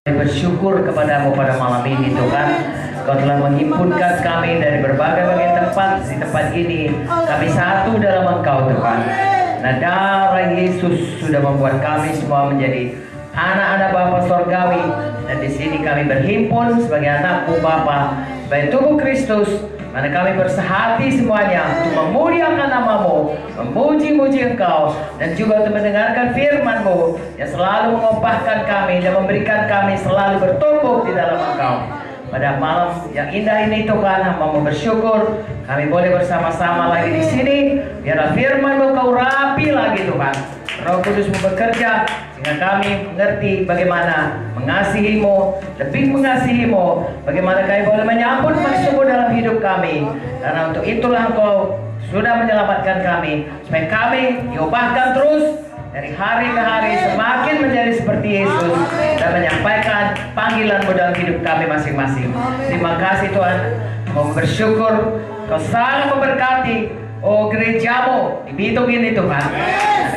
Bersyukur kepadamu pada malam ini Tuhan. Kau telah menghimpunkan kami dari berbagai tempat. Di tempat ini kami satu dalam Engkau Tuhan. Nah, darah Yesus sudah membuat kami semua menjadi anak-anak Bapa Sorgawi. Dan di sini kami berhimpun sebagai anakmu Bapa, sebagai tubuh Kristus. Mana kami bersehati semuanya untuk memuliakan namamu, memuji-muji Engkau, dan juga untuk mendengarkan firman-Mu yang selalu mengubahkan kami dan memberikan kami selalu bertumbuh di dalam Engkau. Pada malam yang indah ini Tuhan, hamba-Mu bersyukur kami boleh bersama-sama lagi di sini. Biarlah firman-Mu Kau rapi lagi Tuhan. Roh Kudus-Mu bekerja sehingga kami mengerti bagaimana mengasihi-Mu, lebih mengasihi-Mu, bagaimana kami boleh menyambut maksud-Mu dalam hidup kami. Karena untuk itulah Engkau sudah menyelamatkan kami, supaya kami diubahkan terus dari hari ke hari semakin menjadi seperti Yesus dan menyampaikan panggilan-Mu dalam hidup kami masing-masing. Terima kasih Tuhan, mau bersyukur Kau sangat memberkati gereja-Mu di Bitung ini Tuhan.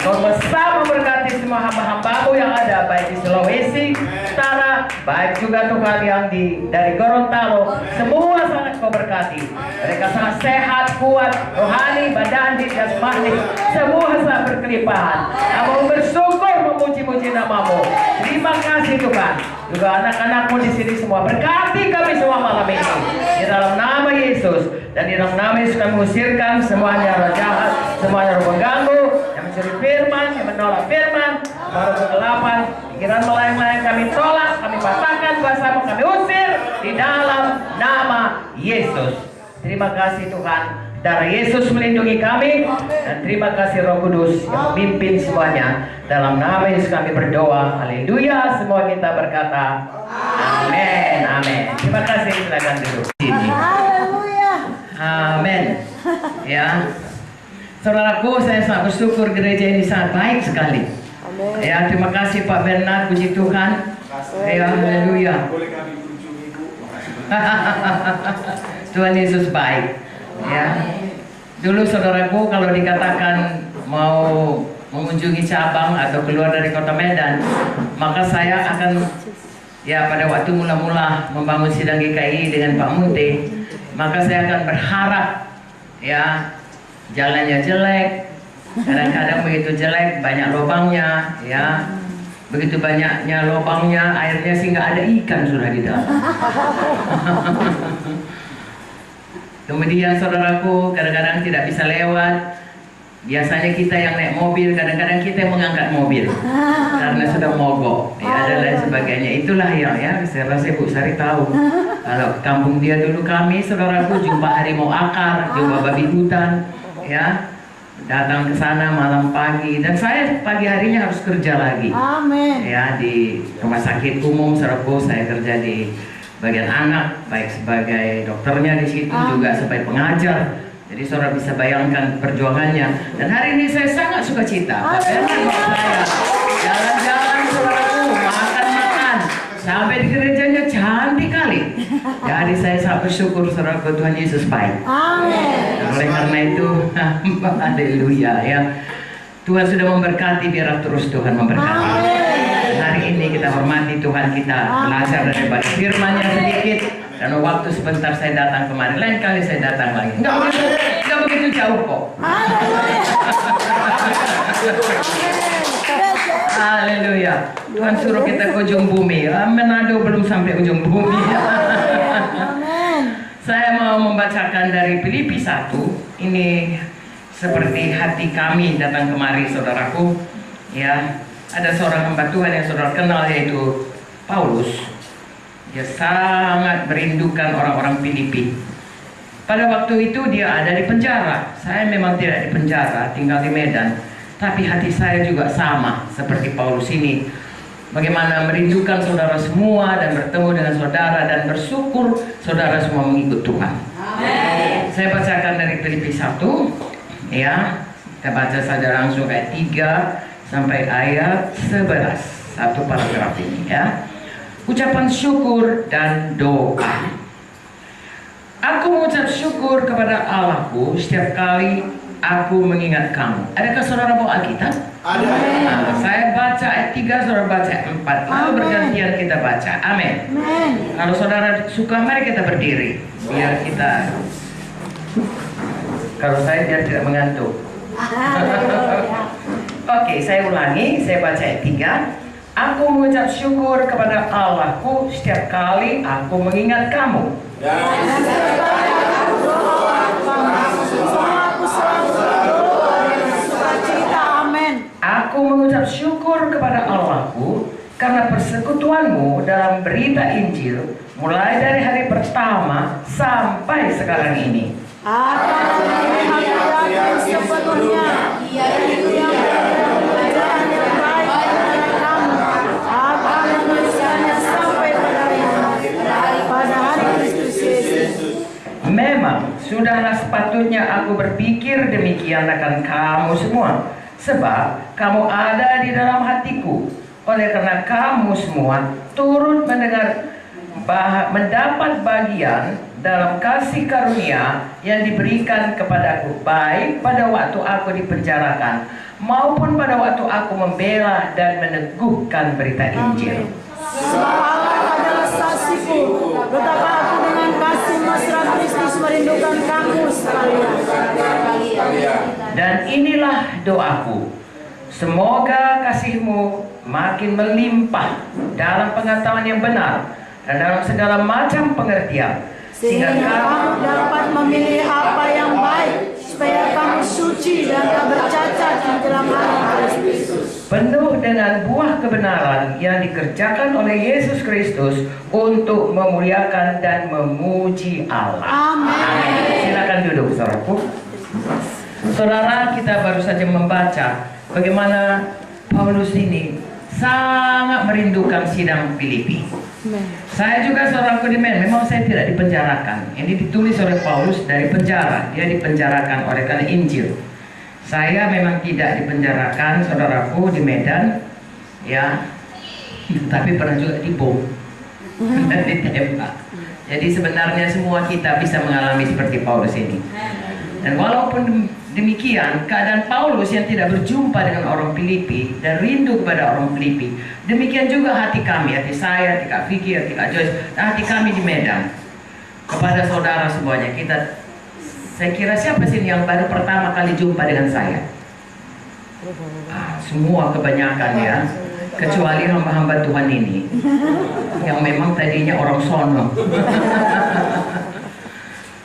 Kau besar memberkati semua hamba-hamba-Mu yang ada, baik di Sulawesi Utara, baik juga Tuhan yang dari Gorontalo. Semua sangat Kau berkati. Mereka sangat sehat, kuat, rohani, badan, jasmani, semua sangat berkelimpahan. Kami bersyukur memuji-muji nama-Mu. Terima kasih Tuhan. Juga anak-anak-Mu di sini semua berkati kami semua malam ini. Di dalam nama Yesus dan di dalam nama Yesus kami usirkan semuanya roh jahat, semuanya roh pengganggu yang mencuri firman, yang menolak firman, baru kegelapan, pikiran melayang-layang kami tolak, kami patahkan kuasa-Mu, kami usir di dalam nama Yesus. Terima kasih Tuhan. Darah Yesus melindungi kami, dan terima kasih Roh Kudus yang memimpin semuanya. Dalam nama Yesus kami berdoa. Haleluya. Semua kita berkata amin. Amin. Terima kasih. Silakan duduk sini. Amin. Ya, saudaraku, saya sangat bersyukur gereja ini sangat baik sekali. Amen. Ya, terima kasih Pak Bernard, puji Tuhan. Ya, haleluya. Boleh kami kunjungi Bu? Tuhan Yesus baik. Ya, dulu saudaraku kalau dikatakan mau mengunjungi cabang atau keluar dari kota Medan, maka saya akan pada waktu mula-mula membangun sidang GKI dengan Pak Munte, maka saya akan berharap jalannya jelek, kadang-kadang begitu jelek, banyak lubangnya, begitu banyaknya lubangnya, airnya sih nggak ada ikan sudah di dalam. Kemudian saudaraku, kadang-kadang tidak bisa lewat. Biasanya kita yang naik mobil, kadang-kadang kita yang mengangkat mobil karena sudah mogok, dan lain sebagainya. Itulah saya rasa Bu Sari tahu. Kalau kampung dia dulu kami, saudaraku, jumpa harimau akar, jumpa babi hutan, datang ke sana malam pagi, dan saya pagi harinya harus kerja lagi. Amin. Di rumah sakit umum, saudaraku, saya kerja di bagian anak, baik sebagai dokternya di situ, juga sebagai pengajar. Jadi saudara bisa bayangkan perjuangannya. Dan hari ini saya sangat suka cita. Saya jalan-jalan saudaraku, makan-makan, sampai di gerejanya cantik kali. Jadi saya sangat bersyukur saudaraku, Tuhan Yesus baik. Amin. Oleh karena itu, haleluya ya. Tuhan sudah memberkati, biar terus Tuhan memberkati. Hari ini kita hormati Tuhan, kita belajar daripada firman-Nya sedikit. Dan waktu sebentar saya datang kemarin, lain kali saya datang lagi. Enggak begitu jauh kok. Haleluya. Tuhan suruh kita ke ujung bumi. Manado belum sampai ujung bumi. Saya mau membacakan dari Filipi 1. Ini seperti hati kami datang kemari, saudaraku. Ada seorang hamba Tuhan yang saudara kenal, yaitu Paulus. Dia sangat merindukan orang-orang Filipi. Pada waktu itu dia ada di penjara. Saya memang tidak di penjara, tinggal di Medan. Tapi hati saya juga sama seperti Paulus ini. Bagaimana merindukan saudara semua dan bertemu dengan saudara, dan bersyukur saudara semua mengikut Tuhan. Amen. Saya bacakan dari Filipi 1. Kita baca saja langsung ayat 3 sampai ayat 11. Satu paragraf ini Ucapan syukur dan doa. Aku mengucap syukur kepada Allahku setiap kali aku mengingat kamu. Adakah saudara bawa Alkitab? Ada. Nah, saya baca ayat 3, saudara baca ayat 4. Lalu bergantian kita baca. Amin. Kalau saudara suka, mari kita berdiri. Biar kita, kalau saya biar tidak mengantuk. Oke, saya ulangi. Saya baca ayat 3. Aku mengucap syukur kepada Allahku setiap kali aku mengingat kamu. Aku mengucap syukur kepada Allahku karena persekutuanmu dalam berita Injil mulai dari hari pertama sampai sekarang ini. Memang sudahlah sepatutnya aku berpikir demikian akan kamu semua, sebab kamu ada di dalam hatiku. Oleh karena kamu semua turut mendapat bagian dalam kasih karunia yang diberikan kepadaku, baik pada waktu aku dipenjarakan maupun pada waktu aku membela dan meneguhkan berita Injil. Sebab Allah adalah saksiku, betapa aku dengan kasih mesra Kristus merindukan kamu sekalian. Dan inilah doaku, semoga kasihmu makin melimpah dalam pengetahuan yang benar dan dalam segala macam pengertian, Sehingga kamu dapat memilih apa yang baik, supaya kamu suci dan tak bercacat menjelang hari Kristus, penuh dengan buah kebenaran yang dikerjakan oleh Yesus Kristus untuk memuliakan dan memuji Allah. Amin. Silakan duduk, saudaraku. Saudara, kita baru saja membaca bagaimana Paulus ini sangat merindukan sidang Filipi. Saya juga seorang kondimen, memang saya tidak dipenjarakan. Ini ditulis oleh Paulus dari penjara. Dia dipenjarakan oleh karena Injil. Saya memang tidak dipenjarakan, saudaraku, di Medan, ya, tapi pernah juga dibom dan ditembak. Jadi sebenarnya semua kita bisa mengalami seperti Paulus ini. Dan walaupun demikian, keadaan Paulus yang tidak berjumpa dengan orang Filipi dan rindu kepada orang Filipi, demikian juga hati kami, hati saya, hati Kak Vicky, hati Kak Joyce, dan hati kami di Medan. Kepada saudara semuanya, saya kira siapa sih yang baru pertama kali jumpa dengan saya? Semua kebanyakan ya, kecuali hamba-hamba Tuhan ini, yang memang tadinya orang sono.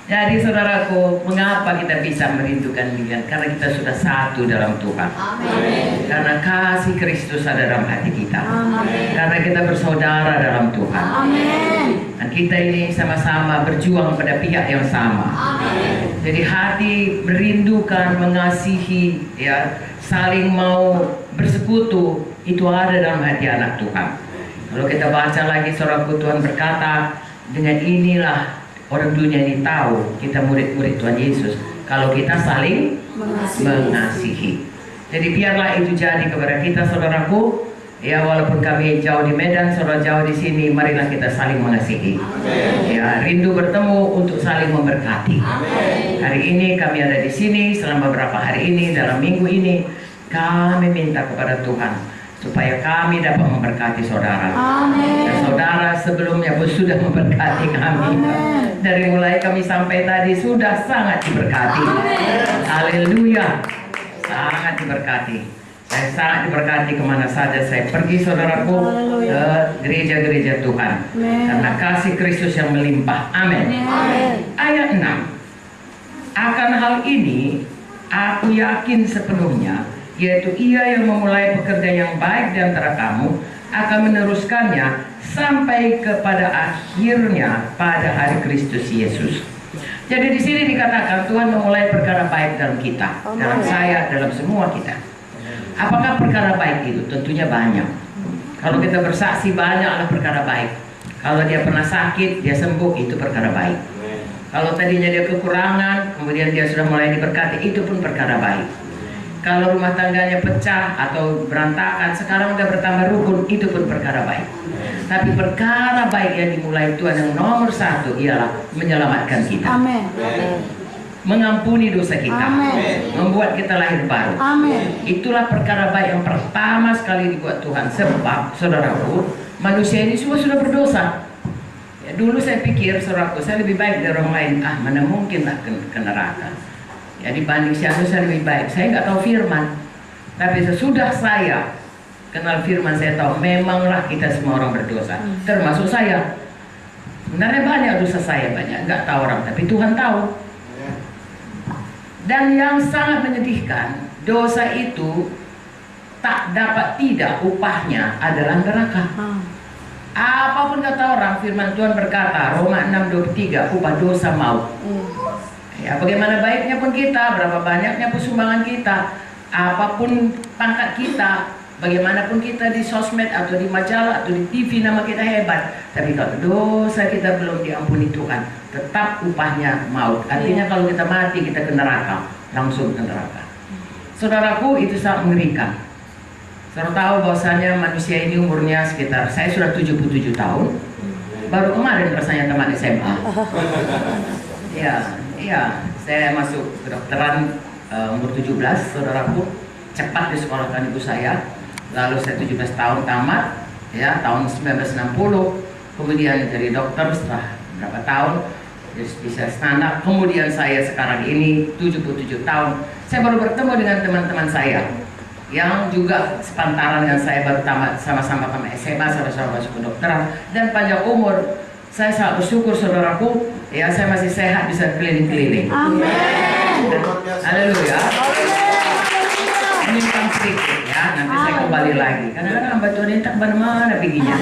Jadi saudaraku, mengapa kita bisa merindukan dia? Karena kita sudah satu dalam Tuhan. Amin. Karena kasih Kristus ada dalam hati kita. Amin. Karena kita bersaudara dalam Tuhan. Amin. Dan kita ini sama-sama berjuang pada pihak yang sama. Amin. Jadi hati merindukan, mengasihi, ya, saling mau bersekutu, itu ada dalam hati anak Tuhan. Kalau kita baca lagi, saudaraku, Tuhan berkata, dengan inilah orang dunia ini tahu kita murid-murid Tuhan Yesus, kalau kita saling mengasihi. Jadi biarlah itu jadi kepada kita, saudaraku. Ya, walaupun kami jauh di Medan, saudara jauh di sini, marilah kita saling mengasihi. Amen. Ya, rindu bertemu untuk saling memberkati. Amen. Hari ini kami ada di sini selama beberapa hari ini, dalam minggu ini kami minta kepada Tuhan supaya kami dapat memberkati saudara. Amen. Dan saudara sebelumnya pun sudah memberkati kami. Amen. Dari mulai kami sampai tadi sudah sangat diberkati. Haleluya. Sangat diberkati. Saya sangat diberkati kemana saja saya pergi, saudaraku, ke gereja-gereja Tuhan. Amen. Karena kasih Kristus yang melimpah. Amin. Ayat 6. Akan hal ini aku yakin sepenuhnya, yaitu Ia yang memulai pekerjaan yang baik di antara kamu akan meneruskannya sampai kepada akhirnya pada hari Kristus Yesus. Jadi di sini dikatakan Tuhan memulai perkara baik dalam kita, dalam saya, dalam semua kita. Apakah perkara baik itu? Tentunya banyak. Kalau kita bersaksi, banyaklah perkara baik. Kalau dia pernah sakit, dia sembuh, itu perkara baik. Kalau tadinya dia kekurangan, kemudian dia sudah mulai diberkati, itu pun perkara baik. Kalau rumah tangganya pecah atau berantakan, sekarang udah bertambah rukun, itu pun perkara baik. Tapi perkara baik yang dimulai Tuhan yang nomor satu ialah menyelamatkan kita. Amin. mengampuni dosa kita, Amin. membuat kita lahir baru. Amin. Itulah perkara baik yang pertama sekali dibuat Tuhan. Sebab, saudaraku, manusia ini semua sudah berdosa. Ya, dulu saya pikir, saudaraku, saya lebih baik dari orang lain. Mana mungkin lah ke neraka. Ya, dibanding siapa saya lebih baik. Saya nggak tahu firman. Tapi sesudah saya kenal firman, saya tahu memanglah kita semua orang berdosa. Termasuk saya. Sebenarnya banyak dosa saya, banyak. Nggak tahu orang, tapi Tuhan tahu. Dan yang sangat menyedihkan, dosa itu tak dapat tidak upahnya adalah neraka. Apapun kata orang, firman Tuhan berkata, Roma 6:23, upah dosa maut. Ya, bagaimana baiknya pun kita, berapa banyaknya pun sumbangan kita, apapun pangkat kita, bagaimanapun kita di sosmed atau di majalah atau di TV nama kita hebat, tapi kalau dosa kita belum diampuni Tuhan, tetap upahnya maut. Artinya kalau kita mati, kita ke neraka, langsung ke neraka. Saudaraku, itu sangat mengerikan. Saudara tahu bahwasanya manusia ini umurnya sekitar, saya sudah 77 tahun, baru kemarin rasanya teman SMA. Ya, saya masuk kedokteran umur 17, saudaraku, cepat disekolahkan ibu saya. Lalu saya 17 tahun tamat, ya, tahun 1960. Kemudian jadi dokter setelah berapa tahun, jadi spesialis anak. Kemudian saya sekarang ini 77 tahun. Saya baru bertemu dengan teman-teman saya yang juga sepantaran dengan saya, baru tamat sama-sama SMA, sama-sama masuk kedokteran dan panjang umur. Saya sangat bersyukur, saudaraku, ya, saya masih sehat, bisa keliling-keliling. Amin. Haleluya. Ini bukan sedikit, ya, nanti saya kembali lagi. Kadang-kadang hamba Tuhan ini tak mana perginya.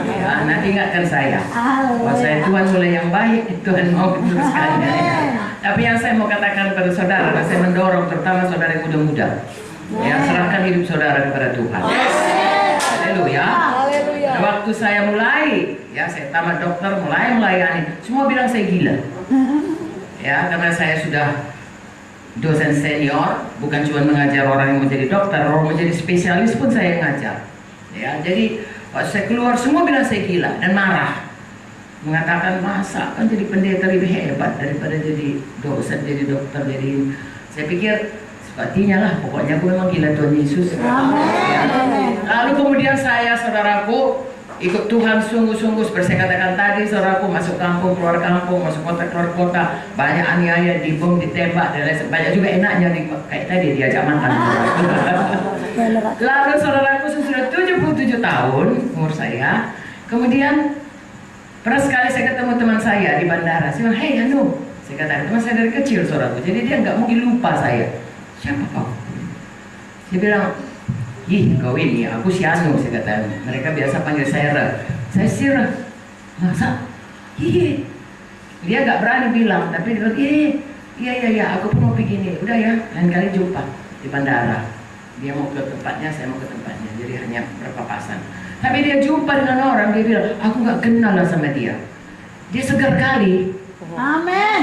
Ya, nanti ingatkan saya. Bahwa saya Tuhan mulai yang baik, Tuhan mau meneruskannya. Ya. Tapi yang saya mau katakan pada saudara, saya mendorong terutama saudara yang muda-muda, ya, serahkan hidup saudara kepada Tuhan. Haleluya. Nah, waktu saya mulai, ya, saya tamat dokter, mulai melayani, semua bilang saya gila. Ya, karena saya sudah dosen senior, bukan cuma mengajar orang yang menjadi dokter, orang menjadi spesialis pun saya ngajar. Ya, jadi waktu saya keluar semua bilang saya gila dan marah, mengatakan masa kan jadi pendeta lebih hebat daripada jadi dosen, jadi dokter, jadi. Saya pikir sepertinya lah, pokoknya aku memang gila Tuhan Yesus. Ya. Lalu kemudian saya, saudaraku, ikut Tuhan sungguh-sungguh seperti saya katakan tadi, saudaraku, masuk kampung, keluar kampung, masuk kota, keluar kota, banyak aniaya, dibom, ditembak, dan lain banyak juga enaknya kayak tadi diajak makan. Lalu saudaraku, sudah 77 tahun umur saya. Kemudian pernah sekali saya ketemu teman saya di bandara. Saya bilang, "Hei Anu," saya katakan, teman saya dari kecil, saudaraku, jadi dia nggak mungkin lupa saya. "Siapa kau?" Dia bilang, "Ih, kau ini, aku si Anu," saya kata. Mereka biasa panggil saya Ra. Saya si Ra. Masa? Iya. Dia gak berani bilang, tapi dia bilang, iya, aku pun mau pergi nih. Udah ya, lain kali jumpa di bandara. Dia mau ke tempatnya, saya mau ke tempatnya. Jadi hanya berpapasan. Tapi dia jumpa dengan orang, dia bilang, aku gak kenal lah sama dia. Dia segar kali. Amin.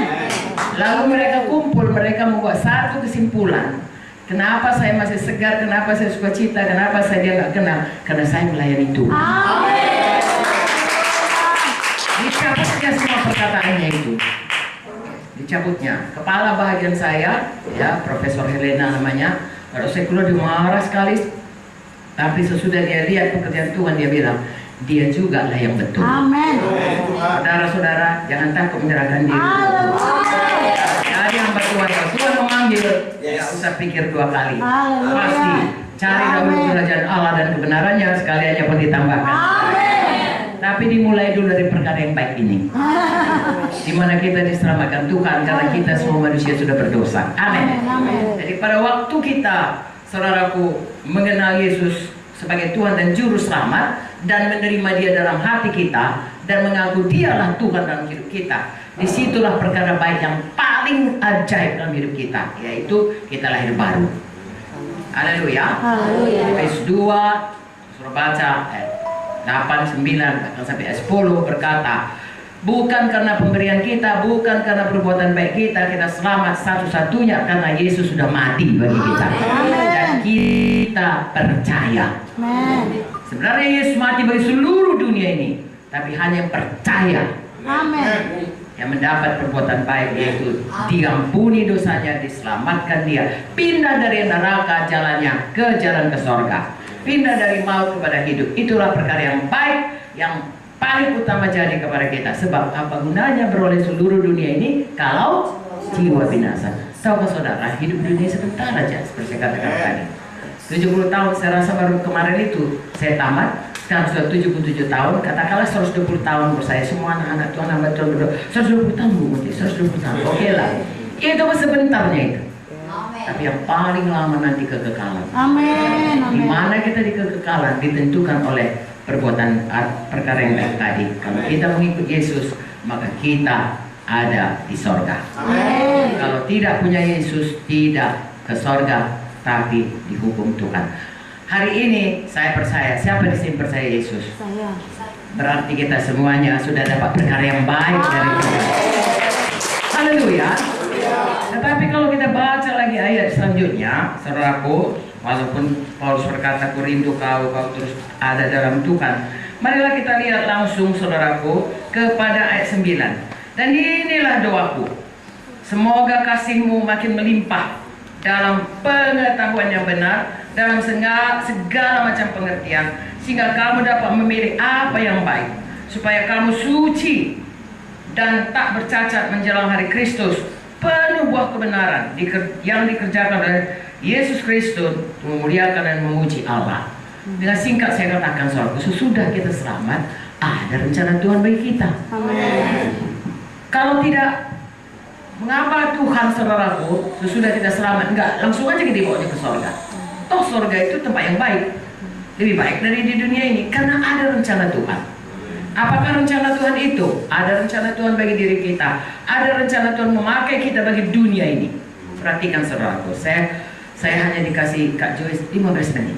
Lalu mereka kumpul, mereka membuat satu kesimpulan. Kenapa saya masih segar, kenapa saya suka cita, kenapa saya dia nggak kenal? Karena saya melayani Tuhan. Amin. Dicabutnya semua perkataannya itu. Dicabutnya. Kepala bagian saya, ya, Profesor Helena namanya. Kalau saya keluar dia marah sekali. Tapi sesudah dia lihat pekerjaan Tuhan, dia bilang, dia juga lah yang betul. Amin. Saudara-saudara, jangan takut menyerahkan diri. Jadi hamba Tuhan, kalau Tuhan memanggil, ya usah pikir dua kali. Pasti cari dahulu kerajaan Allah dan kebenarannya, sekaliannya pun ditambahkan. Tapi dimulai dulu dari perkara yang baik ini, di mana kita diselamatkan Tuhan karena kita semua manusia sudah berdosa. Amin. Jadi pada waktu kita, saudaraku, mengenal Yesus sebagai Tuhan dan Juru Selamat dan menerima Dia dalam hati kita dan mengaku Dialah Tuhan dalam hidup kita, disitulah perkara baik yang paling ajaib dalam hidup kita, yaitu kita lahir baru. Haleluya. Efesus 2, suruh baca ayat 8, 9 sampai ayat 10 berkata, bukan karena pemberian kita, bukan karena perbuatan baik kita, kita selamat satu-satunya karena Yesus sudah mati bagi kita. Dan kita percaya. Sebenarnya Yesus mati bagi seluruh dunia ini, tapi hanya yang percaya. Amin. yang mendapat perbuatan baik, yaitu diampuni dosanya, diselamatkan dia, pindah dari neraka jalannya ke jalan ke sorga, pindah dari maut kepada hidup. Itulah perkara yang baik yang paling utama jadi kepada kita. Sebab apa gunanya beroleh seluruh dunia ini kalau jiwa binasa? Tahukah saudara, hidup dunia sebentar aja, seperti saya katakan tadi. 70 tahun saya rasa baru kemarin itu saya tamat. Sekarang sudah 77 tahun, katakanlah 120 tahun bersaya semua anak-anak Tuhan hamba Tuhan berdoa. 120 tahun Bu Muti, 120 tahun, oke lah. Itu sebentarnya itu. Tapi yang paling lama nanti kekekalan. Amin. Di mana kita di kekekalan ditentukan oleh perbuatan perkara yang baik tadi. Kalau kita mengikut Yesus, maka kita ada di sorga. Amin. Kalau tidak punya Yesus, tidak ke sorga, tapi dihukum Tuhan. Hari ini saya percaya, siapa di sini percaya Yesus? Saya. Berarti kita semuanya sudah dapat perkara yang baik dari Tuhan. Haleluya. Tetapi kalau kita baca lagi ayat selanjutnya, saudaraku, walaupun Paulus berkata, "Ku rindu kau terus ada dalam Tuhan." Marilah kita lihat langsung, saudaraku, kepada ayat 9. Dan inilah doaku, semoga kasihmu makin melimpah dalam pengetahuan yang benar, dalam segala macam pengertian, sehingga kamu dapat memilih apa yang baik, supaya kamu suci dan tak bercacat menjelang hari Kristus, penuh buah kebenaran yang dikerjakan oleh Yesus Kristus, memuliakan dan memuji Allah. Dengan singkat saya katakan, saudara, sesudah kita selamat, ada rencana Tuhan bagi kita. Amin. Kalau tidak, mengapa Tuhan, saudaraku, sesudah kita selamat, enggak langsung aja kita dibawanya ke sorga? Toh sorga itu tempat yang baik, lebih baik dari di dunia ini, karena ada rencana Tuhan. Apakah rencana Tuhan itu? Ada rencana Tuhan bagi diri kita, ada rencana Tuhan memakai kita bagi dunia ini. Perhatikan, saudaraku, saya hanya dikasih Kak Joyce 15 menit.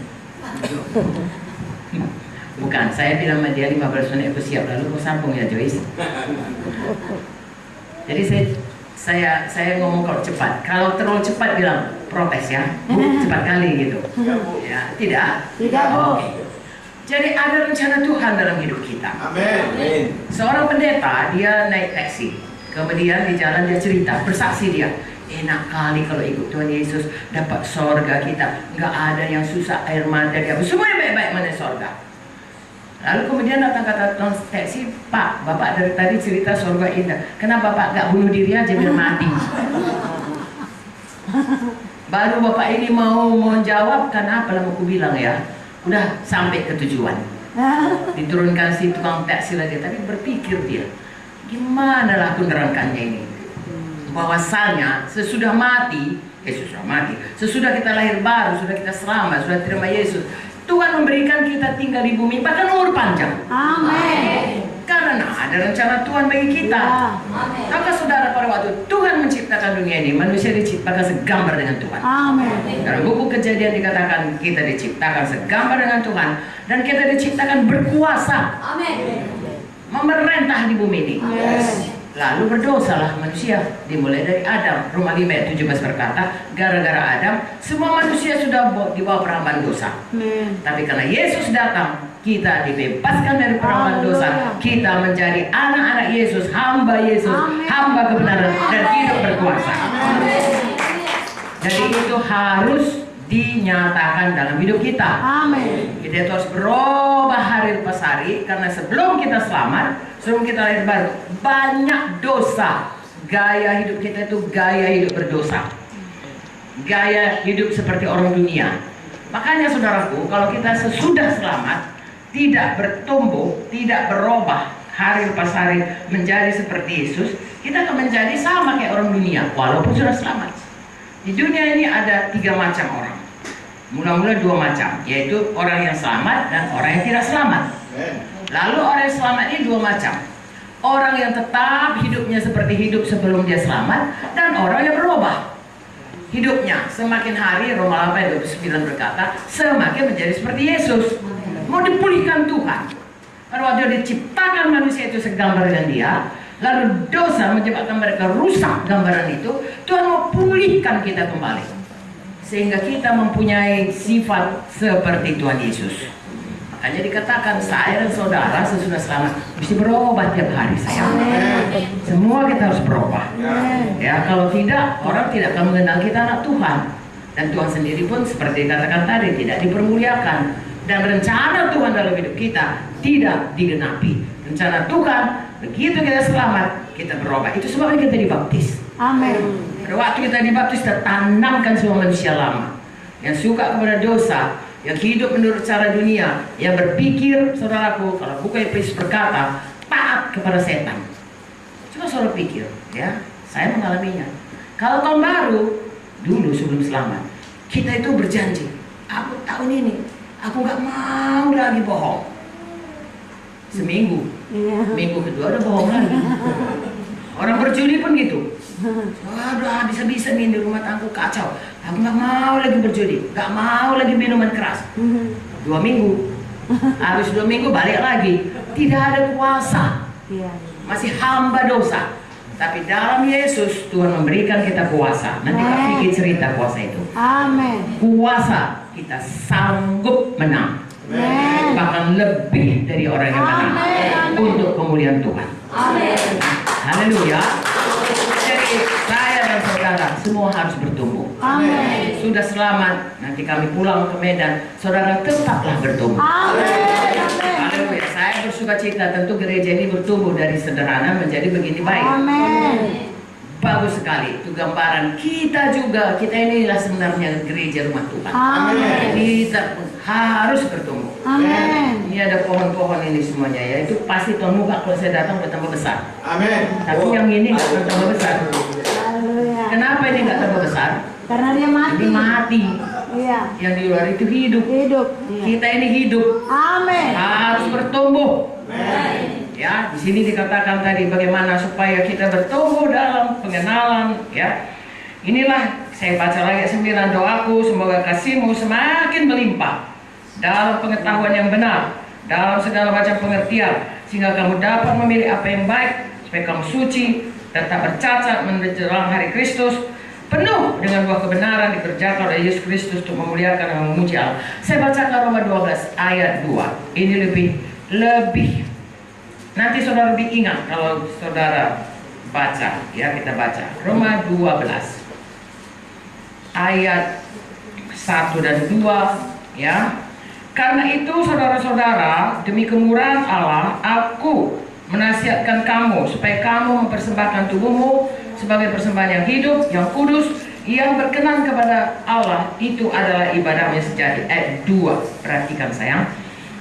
Bukan, saya bilang sama dia 15 menit aku siap, lalu aku sambung ya Joyce. Jadi saya ngomong kalau cepat. Kalau terlalu cepat bilang protes ya, Bu, cepat kali gitu. Ya, tidak. Tidak, Bu. Oke. Jadi ada rencana Tuhan dalam hidup kita. Amin. Seorang pendeta, dia naik taksi. Kemudian di jalan dia cerita, bersaksi dia. Enak kali kalau ikut Tuhan Yesus, dapat sorga kita. Nggak ada yang susah, air mata dia. Semua yang baik-baik mana sorga. Lalu kemudian datang kata tukang taksi, "Pak, Bapak dari tadi cerita surga indah. Kenapa Bapak gak bunuh diri aja biar mati?" Baru Bapak ini mau jawab, karena apa lama aku bilang ya, udah sampai ke tujuan. Diturunkan si tukang taksi lagi, tapi berpikir dia, gimana lah aku nerangkannya ini? Bahwasanya sesudah mati, sesudah kita lahir baru, sudah kita selamat, sudah terima Yesus, Tuhan memberikan kita tinggal di bumi bahkan umur panjang. Amin. Karena ada rencana Tuhan bagi kita. Maka saudara, pada waktu Tuhan menciptakan dunia ini, manusia diciptakan segambar dengan Tuhan. Amin. Dalam buku Kejadian dikatakan kita diciptakan segambar dengan Tuhan, dan kita diciptakan berkuasa. Amin. Memerintah di bumi ini. Yes. Lalu berdosalah manusia, dimulai dari Adam. Roma 5 ayat 17 berkata, gara-gara Adam, semua manusia sudah di bawah perhambaan dosa. Amin. Tapi karena Yesus datang, kita dibebaskan dari perhambaan dosa. Kita menjadi anak-anak Yesus, hamba Yesus, hamba kebenaran, dan hidup berkuasa. Jadi itu harus dinyatakan dalam hidup kita. Amin. Kita itu harus berubah hari lepas hari, karena sebelum kita selamat, sebelum kita lahir baru, banyak dosa. Gaya hidup kita itu gaya hidup berdosa, gaya hidup seperti orang dunia. Makanya saudaraku, kalau kita sesudah selamat tidak bertumbuh, tidak berubah hari lepas hari menjadi seperti Yesus, kita akan menjadi sama kayak orang dunia walaupun sudah selamat. Di dunia ini ada 3 macam orang. Mula-mula 2 macam, yaitu orang yang selamat dan orang yang tidak selamat. Lalu orang yang selamat ini 2 macam. Orang yang tetap hidupnya seperti hidup sebelum dia selamat, dan orang yang berubah hidupnya. Semakin hari, Roma 8 ayat 29 berkata, semakin menjadi seperti Yesus. Mau dipulihkan Tuhan. Pada waktu diciptakan manusia itu segambar dengan dia, lalu dosa menyebabkan mereka rusak gambaran itu, Tuhan mau pulihkan kita kembali, sehingga kita mempunyai sifat seperti Tuhan Yesus. Makanya dikatakan saya dan saudara sesudah selamat mesti berubah tiap hari sayang. Semua kita harus berubah. Ya, kalau tidak orang tidak akan mengenal kita anak Tuhan. Dan Tuhan sendiri pun seperti dikatakan tadi tidak dipermuliakan. Dan rencana Tuhan dalam hidup kita tidak digenapi. Rencana Tuhan begitu kita selamat kita berubah. Itu sebabnya kita dibaptis. Amin. Pada waktu kita dibaptis kita tanamkan semua manusia lama yang suka kepada dosa, yang hidup menurut cara dunia, yang berpikir, saudaraku, kalau buku Efesus berkata taat kepada setan. Coba saudara pikir, ya, saya mengalaminya. Kalau tahun baru, dulu sebelum selamat, kita itu berjanji, aku tahun ini, aku nggak mau lagi bohong. Seminggu, minggu kedua udah bohong lagi. Orang berjudi pun gitu. Waduh, bisa-bisa nih di rumah tangga kacau. Aku nggak mau lagi berjudi, nggak mau lagi minuman keras. 2 minggu, habis 2 minggu balik lagi. Tidak ada kuasa, masih hamba dosa. Tapi dalam Yesus Tuhan memberikan kita kuasa. Nanti Kak Vicky cerita kuasa itu. Amin. Kuasa kita sanggup menang. Bahkan lebih dari orang yang menang. Untuk kemuliaan Tuhan. Amin. Haleluya. Jadi saya dan saudara semua harus bertumbuh. Amin. Sudah selamat, nanti kami pulang ke Medan, saudara tetaplah bertumbuh. Amin. Haleluya. Saya bersuka cita tentu gereja ini bertumbuh dari sederhana menjadi begini baik. Amin. Bagus sekali. Itu gambaran kita juga. Kita inilah sebenarnya gereja rumah Tuhan. Amin. Kita pun harus bertumbuh. Amin. Ini ada pohon-pohon ini semuanya ya. Itu pasti tahun muka kalau saya datang bertambah besar. Amin. Tapi yang ini nggak bertambah besar. Haleluya. Kenapa ini nggak tambah besar? Karena dia mati. Ini mati. Iya. Yang di luar itu hidup. Hidup. Iya. Kita ini hidup. Amin. Harus bertumbuh. Ya, di sini dikatakan tadi bagaimana supaya kita bertumbuh dalam pengenalan. Ya, inilah saya baca lagi 9 doaku, semoga kasihmu semakin melimpah dalam pengetahuan yang benar, dalam segala macam pengertian, sehingga kamu dapat memilih apa yang baik, supaya kamu suci dan tak bercacat menjelang hari Kristus, penuh dengan buah kebenaran dikerjakan oleh Yesus Kristus untuk memuliakan dan memuji Allah. Saya bacakan Roma 12 ayat 2. Ini lebih nanti saudara lebih ingat kalau saudara baca, ya kita baca Roma 12 ayat 1 dan 2, ya. Karena itu saudara-saudara, demi kemurahan Allah, aku menasihatkan kamu supaya kamu mempersembahkan tubuhmu sebagai persembahan yang hidup, yang kudus, yang berkenan kepada Allah. Itu adalah ibadahnya sejati. Ayat 2, perhatikan sayang.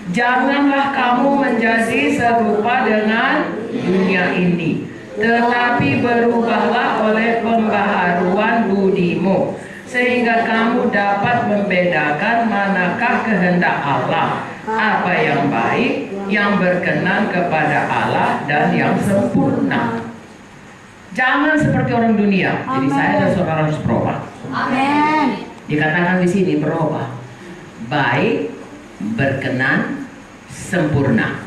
Janganlah kamu menjadi serupa dengan dunia ini, tetapi berubahlah oleh pembaharuan budimu, sehingga kamu dapat membedakan manakah kehendak Allah, apa yang baik, yang berkenan kepada Allah, dan yang sempurna. Jangan seperti orang dunia. Jadi saya dan saudara harus berubah. Amin. Dikatakan di sini berubah, baik, berkenan, sempurna.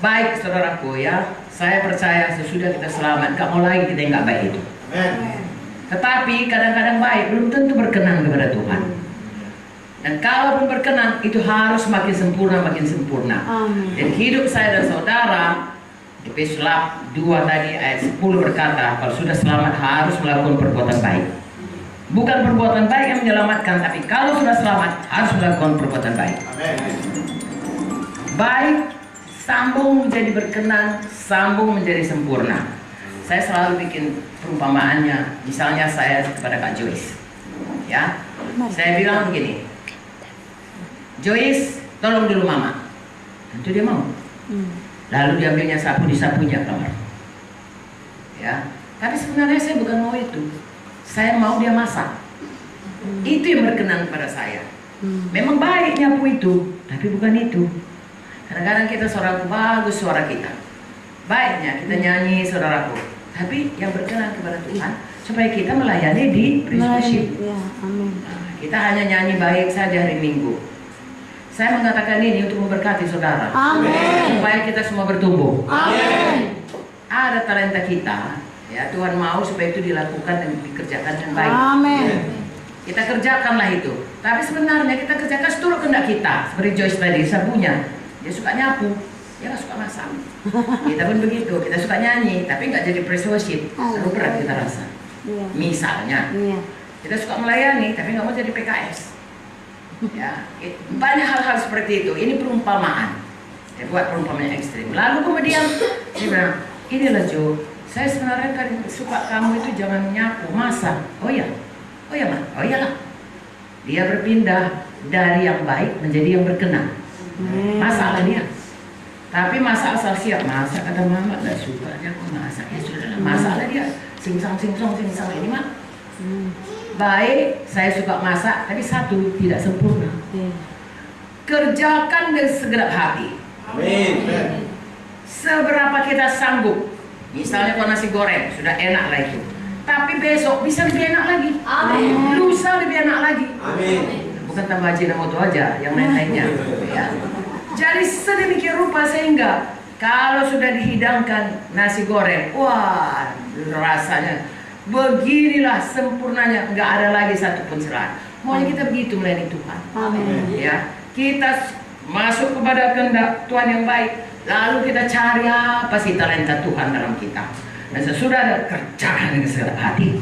Baik saudaraku ya, saya percaya sesudah kita selamat, gak mau lagi kita yang gak baik itu. Tetapi kadang-kadang baik belum tentu berkenan kepada Tuhan. Dan kalaupun berkenan itu harus makin sempurna, makin sempurna. Amin. Dan hidup saya dan saudara, Efesus 2 tadi ayat 10 berkata, kalau sudah selamat harus melakukan perbuatan baik. Bukan perbuatan baik yang menyelamatkan, tapi kalau sudah selamat harus melakukan perbuatan baik. Baik sambung menjadi berkenan, sambung menjadi sempurna. Saya selalu bikin perumpamaannya, misalnya saya kepada Kak Joyce, ya, saya bilang begini, Joyce, tolong dulu Mama. Tentu dia mau. Lalu diambilnya sapu, disapunya kamar. Ya, tapi sebenarnya saya bukan mau itu. Saya mau dia masak. Itu yang berkenan pada saya. Memang baik nyapu itu, tapi bukan itu. Kadang-kadang kita saudaraku bagus suara kita, baiknya kita nyanyi saudaraku, tapi yang berkenan kepada Tuhan supaya kita melayani di praise worship. Ya, amin. Nah, kita hanya nyanyi baik saja hari Minggu. Saya mengatakan ini untuk memberkati saudara. Amin. Supaya kita semua bertumbuh. Amin. Ada talenta kita, ya Tuhan mau supaya itu dilakukan dan dikerjakan dengan baik. Amin. Kita kerjakanlah itu. Tapi sebenarnya kita kerjakan seturut kehendak kita. Seperti Joyce tadi, sabunya dia suka nyapu, dia nggak suka masak. Kita pun begitu, kita suka nyanyi, tapi nggak jadi praise worship, terlalu berat kita rasa. Misalnya, kita suka melayani, tapi nggak mau jadi PKS. Ya, banyak hal-hal seperti itu. Ini perumpamaan. Dia buat perumpamaan yang ekstrim. Lalu kemudian dia bilang, inilah Jo, saya sebenarnya kan suka kamu itu jangan nyapu, masak. Oh ya, Ma, oh iyalah. Dia berpindah dari yang baik menjadi yang berkenan. Masalah dia. Tapi masa asal siap masak, kata mama nggak suka aja aku masak. Ya sudah, masalah dia. Singsang ini mah. Baik, saya suka masak, tapi satu tidak sempurna. Kerjakan dengan segenap hati. Amin. Seberapa kita sanggup. Misalnya kalau nasi goreng sudah enak lah itu. Tapi besok bisa lebih enak lagi. Amin. Lusa lebih enak lagi. Amin. Bukan tambah Ajinomoto aja, yang lain-lainnya. Ya. Jadi sedemikian rupa sehingga kalau sudah dihidangkan nasi goreng, wah rasanya beginilah sempurnanya, nggak ada lagi satupun celah. Maunya kita begitu melayani Tuhan. Amin. Ya, kita masuk kepada kehendak Tuhan yang baik, lalu kita cari apa sih talenta Tuhan dalam kita. Dan sesudah ada kerjaan dengan segala hati.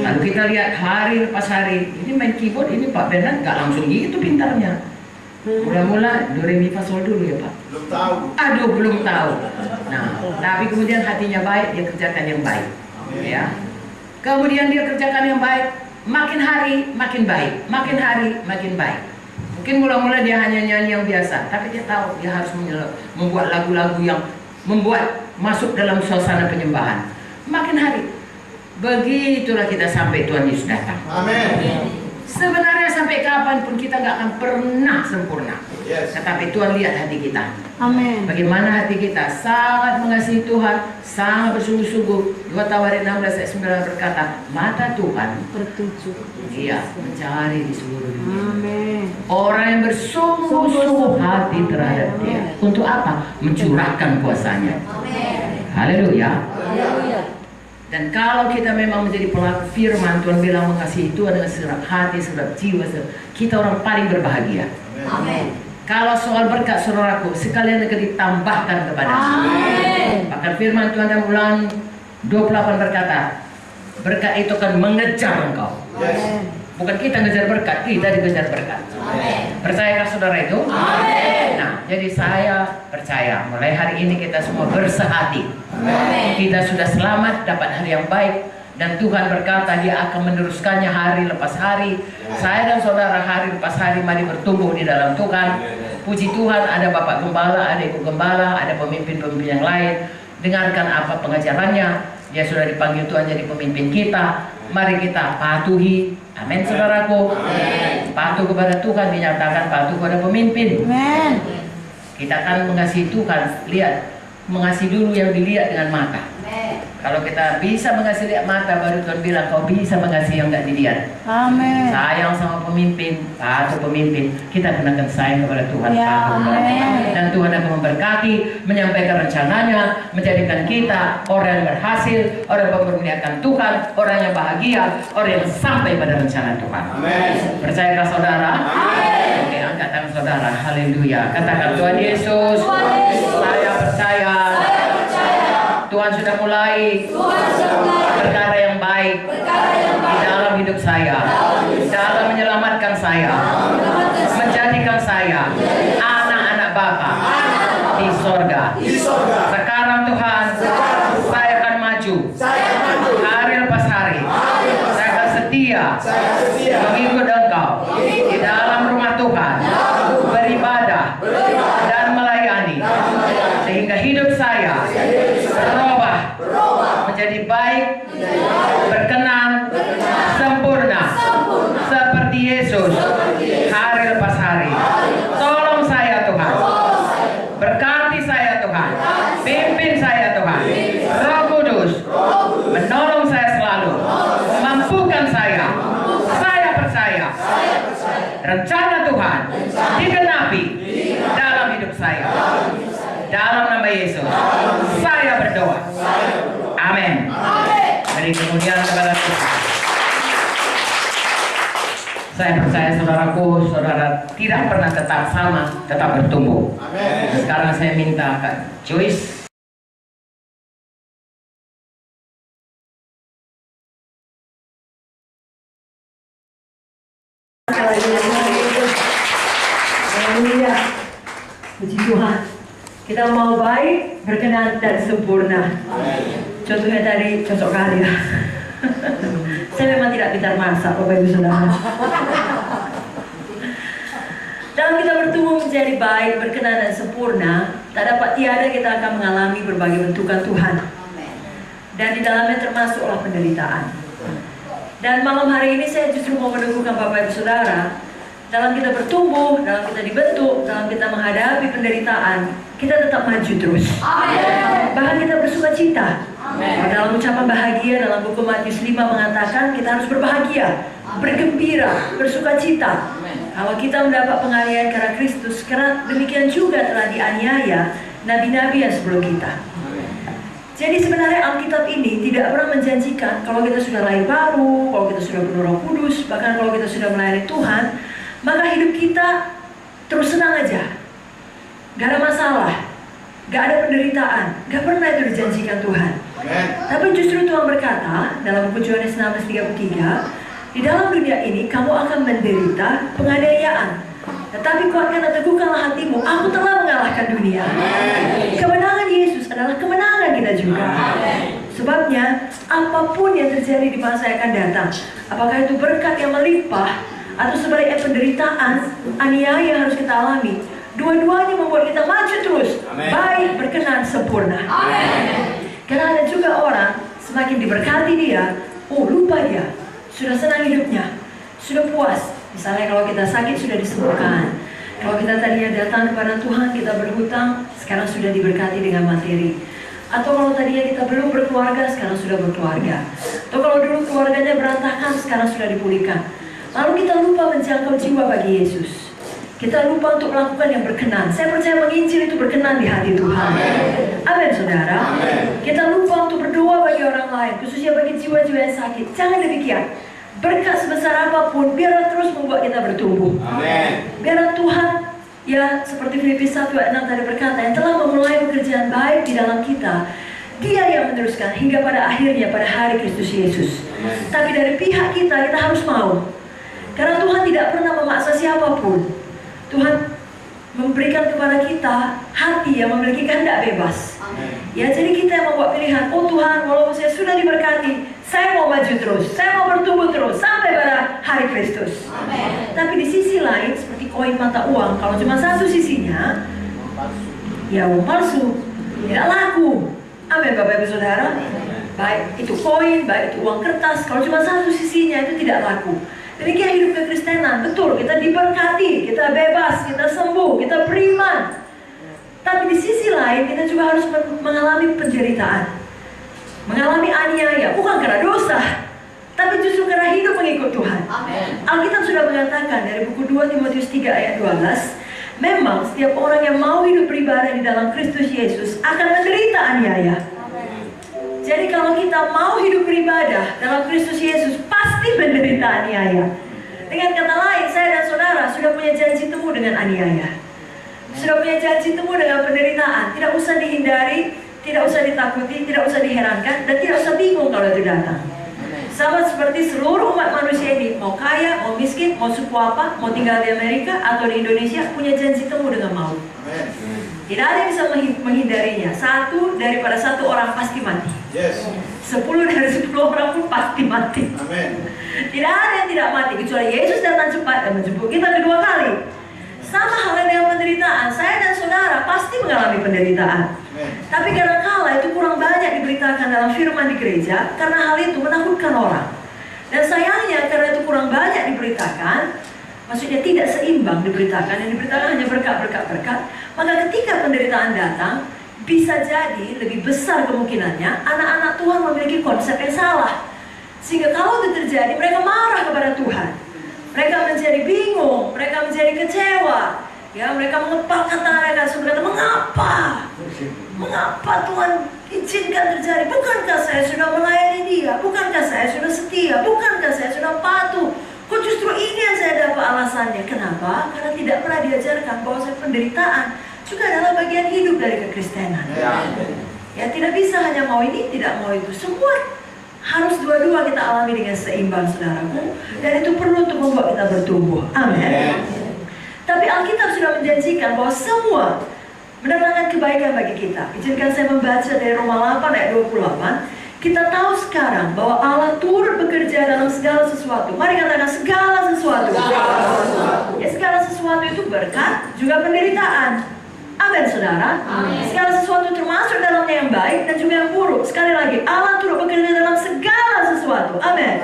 Lalu kita lihat hari lepas hari, ini main keyboard, ini Pak Bernard nggak langsung gitu pintarnya. Mula-mula do re mi fa sol dulu ya Pak. Belum tahu. Aduh, belum tahu. Nah, tapi kemudian hatinya baik, dia kerjakan yang baik. Ya. Kemudian dia kerjakan yang baik, makin hari makin baik, makin hari makin baik. Mungkin mula-mula dia hanya nyanyi yang biasa, tapi dia tahu dia harus membuat lagu-lagu yang membuat masuk dalam suasana penyembahan. Makin hari, begitulah kita sampai Tuhan Yesus datang. Amin. Sebenarnya sampai kapanpun kita nggak akan pernah sempurna. Yes. Tetapi Tuhan lihat hati kita. Amin. Bagaimana hati kita sangat mengasihi Tuhan, sangat bersungguh-sungguh. 2 Tawarin 16 ayat 9 berkata, mata Tuhan Bertuju. iya mencari di seluruh dunia. Amin. Orang yang bersungguh-sungguh hati terhadap Dia. Untuk apa? Mencurahkan kuasanya. Haleluya. Dan kalau kita memang menjadi pelaku firman, Tuhan bilang mengasihi Tuhan dengan segenap hati, segenap jiwa, kita orang paling berbahagia. Amin. Kalau soal berkat saudaraku, sekalian akan ditambahkan kepada. Amin. Bahkan firman Tuhan dalam Ulangan 28 berkata, berkat itu akan mengejar engkau. Yes. Bukan kita ngejar berkat, kita dikejar berkat. Percayakah saudara itu? Amin. Nah, jadi saya percaya mulai hari ini kita semua bersehati. Amin. Kita sudah selamat, dapat hari yang baik, dan Tuhan berkata Dia akan meneruskannya hari lepas hari. Saya dan saudara hari lepas hari mari bertumbuh di dalam Tuhan. Puji Tuhan, ada Bapak Gembala, ada Ibu Gembala, ada pemimpin-pemimpin yang lain. Dengarkan apa pengajarannya. Dia sudah dipanggil Tuhan jadi pemimpin kita. Mari kita patuhi. Amin saudaraku. Amin. Patuh kepada Tuhan dinyatakan patuh kepada pemimpin. Amin. Kita akan mengasihi Tuhan. Lihat, mengasihi dulu yang dilihat dengan mata. Kalau kita bisa mengasihi lihat mata, baru Tuhan bilang kau bisa mengasihi yang tidak dilihat. Amin. Sayang sama pemimpin, patuh pemimpin. Kita kenakan sayang kepada Tuhan, Ya, patuh kepada Tuhan. amin. Dan Tuhan akan memberkati, menyampaikan rencananya, menjadikan kita orang yang berhasil, orang yang memuliakan Tuhan, orang yang bahagia, orang yang sampai pada rencana Tuhan. Amin. Percayakah saudara? Amin. Oke, angkat tangan saudara. Haleluya. Katakan Tuhan Yesus, saya percaya. Tuhan sudah mulai perkara yang baik di dalam hidup saya, dalam menyelamatkan saya, menjadikan saya anak-anak Bapa di sorga. Sekarang Tuhan, saya akan maju hari lepas hari. Saya akan setia mengikut Engkau di dalam rumah Tuhan, beribadah dan melayani, sehingga hidup saya berubah menjadi baik, berkenan, sempurna, seperti Yesus hari lepas hari. Tolong saya Tuhan, berkati saya Tuhan, pimpin saya Tuhan. Roh Kudus menolong saya selalu, mampukan saya. Saya percaya rencana Tuhan digenapi dalam hidup saya. Dalam nama Yesus, saya berdoa. Amin. Beri kemuliaan kepada Tuhan. Saya percaya saudaraku, saudara tidak pernah tetap sama, tetap bertumbuh. Sekarang saya minta Kak Joyce. Haleluya. Puji Tuhan. Kita mau baik, berkenan dan sempurna. Contohnya tadi cocok kali ya. Saya memang tidak pintar masak, Bapak Ibu Saudara. Dalam kita bertumbuh menjadi baik, berkenan dan sempurna, tak dapat tiada kita akan mengalami berbagai bentukan Tuhan. Dan di dalamnya termasuklah penderitaan. Dan malam hari ini saya justru mau meneguhkan Bapak Ibu Saudara, dalam kita bertumbuh, dalam kita dibentuk, dalam kita menghadapi penderitaan, kita tetap maju terus. Bahkan kita bersuka cita. Dalam ucapan bahagia, dalam buku Matius 5 mengatakan kita harus berbahagia, bergembira, bersuka cita. Kalau kita mendapat penganiayaan karena Kristus, karena demikian juga telah dianiaya nabi-nabi yang sebelum kita. Jadi sebenarnya Alkitab ini tidak pernah menjanjikan kalau kita sudah lahir baru, kalau kita sudah penuh Roh Kudus, bahkan kalau kita sudah melayani Tuhan, maka hidup kita terus senang aja, gak ada masalah, gak ada penderitaan. Gak pernah itu dijanjikan Tuhan. Tapi justru Tuhan berkata dalam buku Yohanes 16:33, di dalam dunia ini kamu akan menderita penganiayaan, tetapi kuatkan dan teguhkanlah hatimu, aku telah mengalahkan dunia. Kemenangan Yesus adalah kemenangan kita juga. Sebabnya apapun yang terjadi di masa yang akan datang, apakah itu berkat yang melimpah atau sebaliknya penderitaan, aniaya yang harus kita alami, dua-duanya membuat kita maju terus, baik, berkenan, sempurna. Karena ada juga orang semakin diberkati dia, lupa dia, sudah senang hidupnya, sudah puas. Misalnya kalau kita sakit sudah disembuhkan, kalau kita tadinya datang kepada Tuhan kita berhutang, sekarang sudah diberkati dengan materi. Atau kalau tadinya kita belum berkeluarga, sekarang sudah berkeluarga. Atau kalau dulu keluarganya berantakan, sekarang sudah dipulihkan. Lalu kita lupa menjangkau jiwa bagi Yesus. Kita lupa untuk melakukan yang berkenan. Saya percaya menginjil itu berkenan di hati Tuhan. Amin, saudara. Kita lupa untuk berdoa bagi orang lain, khususnya bagi jiwa-jiwa yang sakit. Jangan demikian. Berkat sebesar apapun, biarlah terus membuat kita bertumbuh. Biarlah Tuhan, ya seperti Filipi 1 ayat 6 tadi berkata, yang telah memulai pekerjaan baik di dalam kita, Dia yang meneruskan hingga pada akhirnya pada hari Kristus Yesus. Tapi dari pihak kita harus mau. Karena Tuhan tidak pernah memaksa siapapun. Tuhan memberikan kepada kita hati yang memiliki kehendak bebas. Ya, jadi kita yang membuat pilihan. Oh Tuhan, walaupun saya sudah diberkati, saya mau maju terus, saya mau bertumbuh terus sampai pada hari Kristus. Tapi di sisi lain, seperti koin mata uang, kalau cuma satu sisinya, ya uang palsu, tidak laku. Amin, Bapak Ibu Saudara. Baik itu koin, baik itu uang kertas, kalau cuma satu sisinya itu tidak laku. Demikian hidup kekristenan, betul, kita diberkati, kita bebas, kita sembuh, kita beriman. Tapi di sisi lain kita juga harus mengalami penderitaan, mengalami aniaya, bukan karena dosa, tapi justru karena hidup mengikut Tuhan. Alkitab sudah mengatakan dari buku 2 Timotius 3 ayat 12, memang setiap orang yang mau hidup beribadah di dalam Kristus Yesus akan menderita aniaya. Jadi kalau kita mau hidup beribadah dalam Kristus Yesus, pasti menderita aniaya. Dengan kata lain, saya dan saudara sudah punya janji temu dengan aniaya. Sudah punya janji temu dengan penderitaan. Tidak usah dihindari, tidak usah ditakuti, tidak usah diherankan, dan tidak usah bingung kalau itu datang. Sama seperti seluruh umat manusia ini, mau kaya, mau miskin, mau suku apa, mau tinggal di Amerika atau di Indonesia, punya janji temu dengan maut. Tidak ada yang bisa menghindarinya. Daripada satu orang pasti mati. 10 dari 10 orang pun pasti mati. Tidak ada yang tidak mati, kecuali Yesus datang cepat dan menjemput kita kedua kali. Sama halnya dengan penderitaan. Saya dan saudara pasti mengalami penderitaan. Tapi kadang-kala itu kurang banyak diberitakan dalam firman di gereja, karena hal itu menakutkan orang. Dan sayangnya karena itu kurang banyak diberitakan, maksudnya tidak seimbang diberitakan, yang diberitakan hanya berkat, maka ketika penderitaan datang, bisa jadi lebih besar kemungkinannya anak-anak Tuhan memiliki konsep yang salah. Sehingga kalau itu terjadi, mereka marah kepada Tuhan. Mereka menjadi bingung, mereka menjadi kecewa. Ya, mereka mengepalkan tangan mereka, berkata, mengapa Tuhan izinkan terjadi? Bukankah saya sudah melayani Dia? Bukankah saya sudah setia? Bukankah saya sudah patuh? Kok justru ini yang saya apa alasannya? Kenapa? Karena tidak pernah diajarkan bahwa penderitaan juga adalah bagian hidup dari kekristenan. Ya, tidak bisa hanya mau ini, tidak mau itu. Semua harus dua-dua kita alami dengan seimbang, saudaraku. Dan itu perlu untuk membuat kita bertumbuh. Amin. Tapi Alkitab sudah menjanjikan bahwa semua mendatangkan kebaikan bagi kita. Izinkan saya membaca dari Roma 8 ayat 28. Kita tahu sekarang bahwa Allah turut bekerja dalam segala sesuatu. Mari katakan segala sesuatu. Ya, segala sesuatu itu berkat, juga penderitaan. Amin, saudara. Segala sesuatu termasuk dalamnya yang baik dan juga yang buruk. Sekali lagi, Allah turut bekerja dalam segala sesuatu. Amin.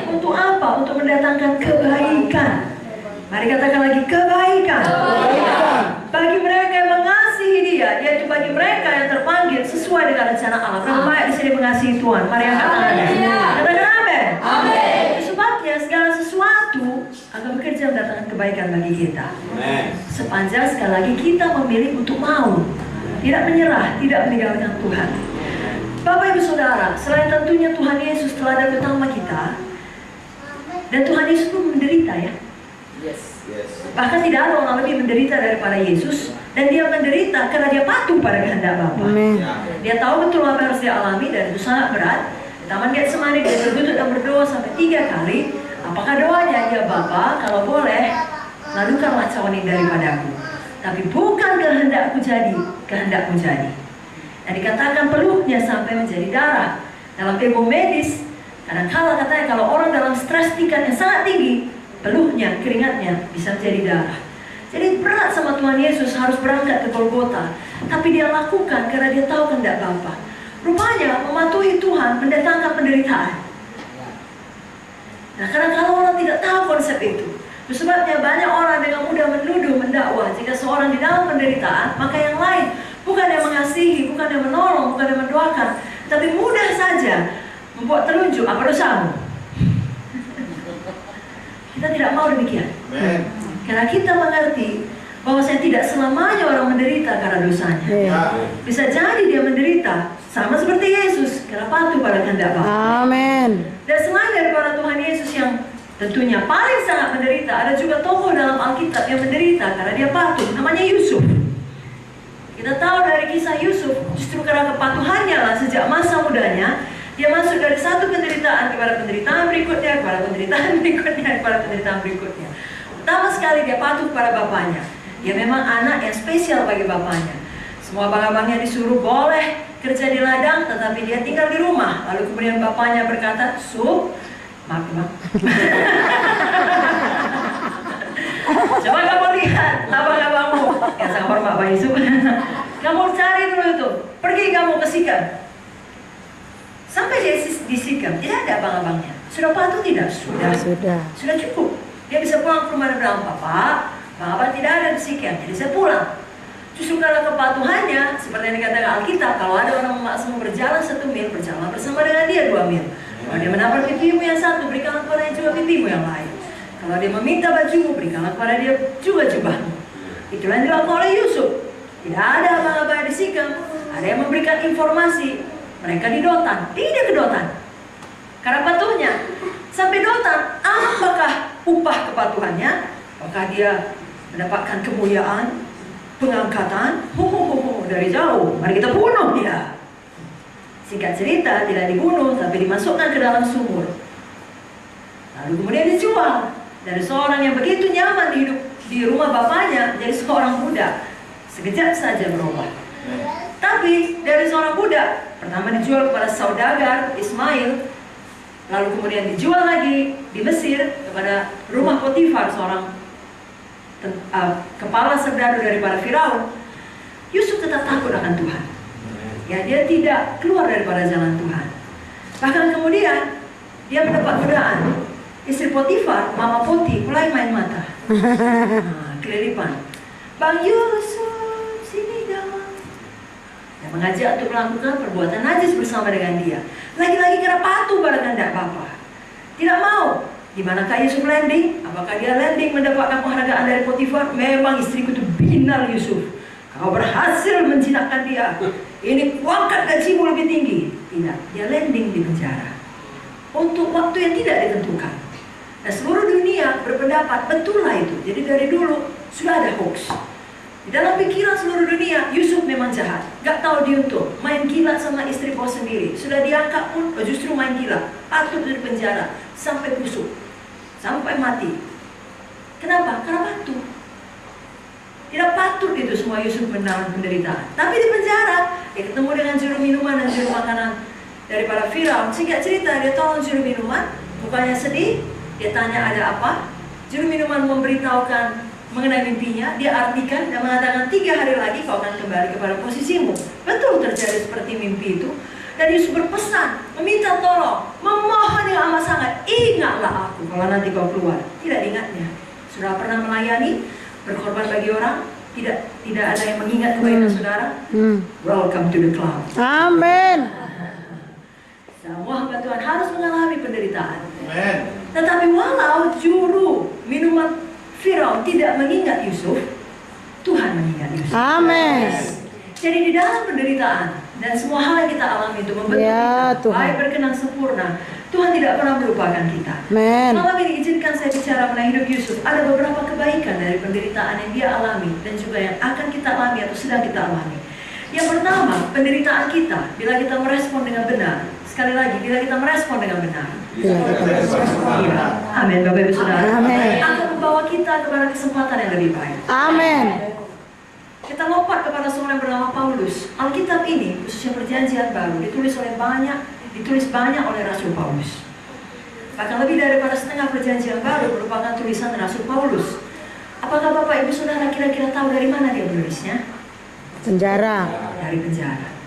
Untuk apa? Untuk mendatangkan kebaikan. Mari katakan lagi, kebaikan. Bagi mereka yang mengasihi Dia, yaitu bagi mereka yang terpanggil sesuai dengan rencana Allah. Berapa banyak di sini mengasihi Tuhan? Mari angkat tangannya. Katakan amin. Sebabnya segala sesuatu akan bekerja mendatangkan kebaikan bagi kita. Sepanjang sekali lagi kita memilih untuk mau, tidak menyerah, tidak meninggalkan Tuhan. Bapak Ibu Saudara, selain tentunya Tuhan Yesus telah datang bersama kita, dan Tuhan Yesus pun menderita, ya. Bahkan tidak ada orang lebih menderita daripada Yesus, dan Dia menderita karena Dia patuh pada kehendak Bapa. Dia tahu betul apa yang harus dia alami, dan itu sangat berat. Di Taman Getsemani Dia berlutut dan berdoa sampai 3 kali. Apakah doanya? Ya Bapa, kalau boleh, lalukanlah cawan ini daripadaku. Tapi bukan kehendakku jadi, kehendakmu jadi. Dan dikatakan peluhnya sampai menjadi darah. Dalam ilmu medis, kadang-kala katanya kalau orang dalam stres tingkat yang sangat tinggi, peluhnya, keringatnya bisa menjadi darah. Jadi berat sama Tuhan Yesus harus berangkat ke Golgota. Tapi Dia lakukan karena Dia tahu kehendak Bapa. Rupanya mematuhi Tuhan mendatangkan penderitaan. Nah, karena kalau orang tidak tahu konsep itu, sebabnya banyak orang dengan mudah menuduh, mendakwa. Jika seorang di dalam penderitaan, maka yang lain bukan yang mengasihi, bukan yang menolong, bukan yang mendoakan, tapi mudah saja membuat terunjuk, apa dosamu? Kita tidak mau demikian. Karena kita mengerti bahwa saya tidak selamanya orang menderita karena dosanya. Bisa jadi dia menderita sama seperti Yesus karena patuh pada kehendak Bapa. Amin. Dan selain daripada Tuhan Yesus yang tentunya paling sangat menderita, ada juga tokoh dalam Alkitab yang menderita karena dia patuh, namanya Yusuf. Kita tahu dari kisah Yusuf, justru karena kepatuhannya lah sejak masa mudanya, dia masuk dari satu penderitaan kepada penderitaan berikutnya, kepada penderitaan berikutnya, kepada penderitaan berikutnya. Pertama sekali dia patuh kepada bapaknya. Dia memang anak yang spesial bagi bapaknya. Semua abang-abangnya disuruh boleh kerja di ladang, tetapi dia tinggal di rumah. Lalu kemudian bapaknya berkata, maaf. Coba kamu lihat abang-abangmu yang sangat hormat Pak Yusuf. Kamu cari dulu itu, pergi kamu ke Sikem. Sampai dia di Sikem, tidak ada abang-abangnya. Sudah patuh tidak? Sudah cukup. Dia bisa pulang ke rumah dan bilang, Papa, abang-abang tidak ada di Sikem, jadi saya pulang. Justru karena kepatuhannya, seperti yang dikatakan Alkitab, kalau ada orang memaksamu berjalan 1 mil, berjalan bersama dengan dia 2 mil. Kalau dia menampar pipimu yang satu, berikanlah kepada juga pipimu yang lain. Kalau dia meminta bajumu, berikanlah kepada dia juga jubahmu. Itulah yang dilakukan oleh Yusuf. Tidak ada abang-abang di Sikem, ada yang memberikan informasi. Mereka di Dotan, tidak ke Dotan. Karena patuhnya. Sampai Dotan, apakah upah kepatuhannya? Apakah dia mendapatkan kemuliaan, pengangkatan? Dari jauh, mari kita bunuh dia. Singkat cerita, tidak dibunuh, tapi dimasukkan ke dalam sumur. Lalu kemudian dijual. Dari seorang yang begitu nyaman hidup di rumah bapaknya, jadi seorang budak. Sekejap saja berubah. Tapi dari seorang budak, pertama dijual kepada saudagar Ismail, lalu kemudian dijual lagi di Mesir kepada rumah Potifar, seorang kepala serdadu daripada Firaun. Yusuf tetap takut akan Tuhan. Ya, dia tidak keluar daripada jalan Tuhan. Bahkan kemudian dia mendapat godaan. Istri Potifar, Mama Poti, mulai main mata. Kelilipan. Bang Yusuf, sini dong. Dia mengajak untuk melakukan perbuatan najis bersama dengan dia. Lagi-lagi karena patuh pada kehendak Bapa. Tidak mau. Di manakah Yusuf landing? Apakah dia landing mendapatkan penghargaan dari Potifar? Memang istriku itu binar Yusuf. Kau berhasil menjinakkan dia. Ini kuangkat gajimu lebih tinggi. Tidak, dia landing di penjara untuk waktu yang tidak ditentukan. Nah, seluruh dunia berpendapat betul lah itu. Jadi dari dulu sudah ada hoax. Di dalam pikiran seluruh dunia, Yusuf memang jahat. Gak tahu diuntung, main gila sama istri bos sendiri. Sudah diangkat pun justru main gila. Patut di penjara sampai busuk, sampai mati. Kenapa? Karena patut. Tidak patut itu semua Yusuf menahan penderitaan. Tapi di penjara, dia ketemu dengan juru minuman dan juru makanan daripada Firaun. Singkat cerita, dia tolong juru minuman, mukanya sedih. Dia tanya ada apa. Juru minuman memberitahukan mengenai mimpinya. Dia artikan dan mengatakan 3 hari lagi kau akan kembali kepada posisimu. Betul terjadi seperti mimpi itu. Dan Yusuf berpesan, meminta tolong, memohon dengan amat sangat, ingatlah aku kalau nanti kau keluar. Tidak diingatnya. Sudah pernah melayani, berkorban bagi orang, tidak ada yang mengingat kebaikan saudara. Welcome to the club. Amin. Semua hamba Tuhan harus mengalami penderitaan. Tetapi walau juru minuman Firaun tidak mengingat Yusuf, Tuhan mengingat Yusuf. Amin. Jadi di dalam penderitaan dan semua hal yang kita alami itu membentuk Ya, kita Tuhan. baik berkenan sempurna. Tuhan tidak pernah melupakan kita. Amin. Malam ini izinkan saya bicara mengenai hidup Yusuf. Ada beberapa kebaikan dari penderitaan yang dia alami dan juga yang akan kita alami atau sedang kita alami. Yang pertama, penderitaan kita bila kita merespon dengan benar. Sekali lagi, bila kita merespon dengan benar. Iya. Amin, Bapak Ibu Saudara. Amin. Akan membawa kita kepada kesempatan yang lebih baik. Amin. Kita lompat kepada seorang yang bernama Paulus. Alkitab ini, khususnya Perjanjian Baru, ditulis banyak oleh Rasul Paulus. Bahkan lebih daripada setengah Perjanjian Baru merupakan tulisan Rasul Paulus. Apakah Bapak Ibu Saudara kira-kira tahu dari mana dia menulisnya? Penjara. Dari penjara.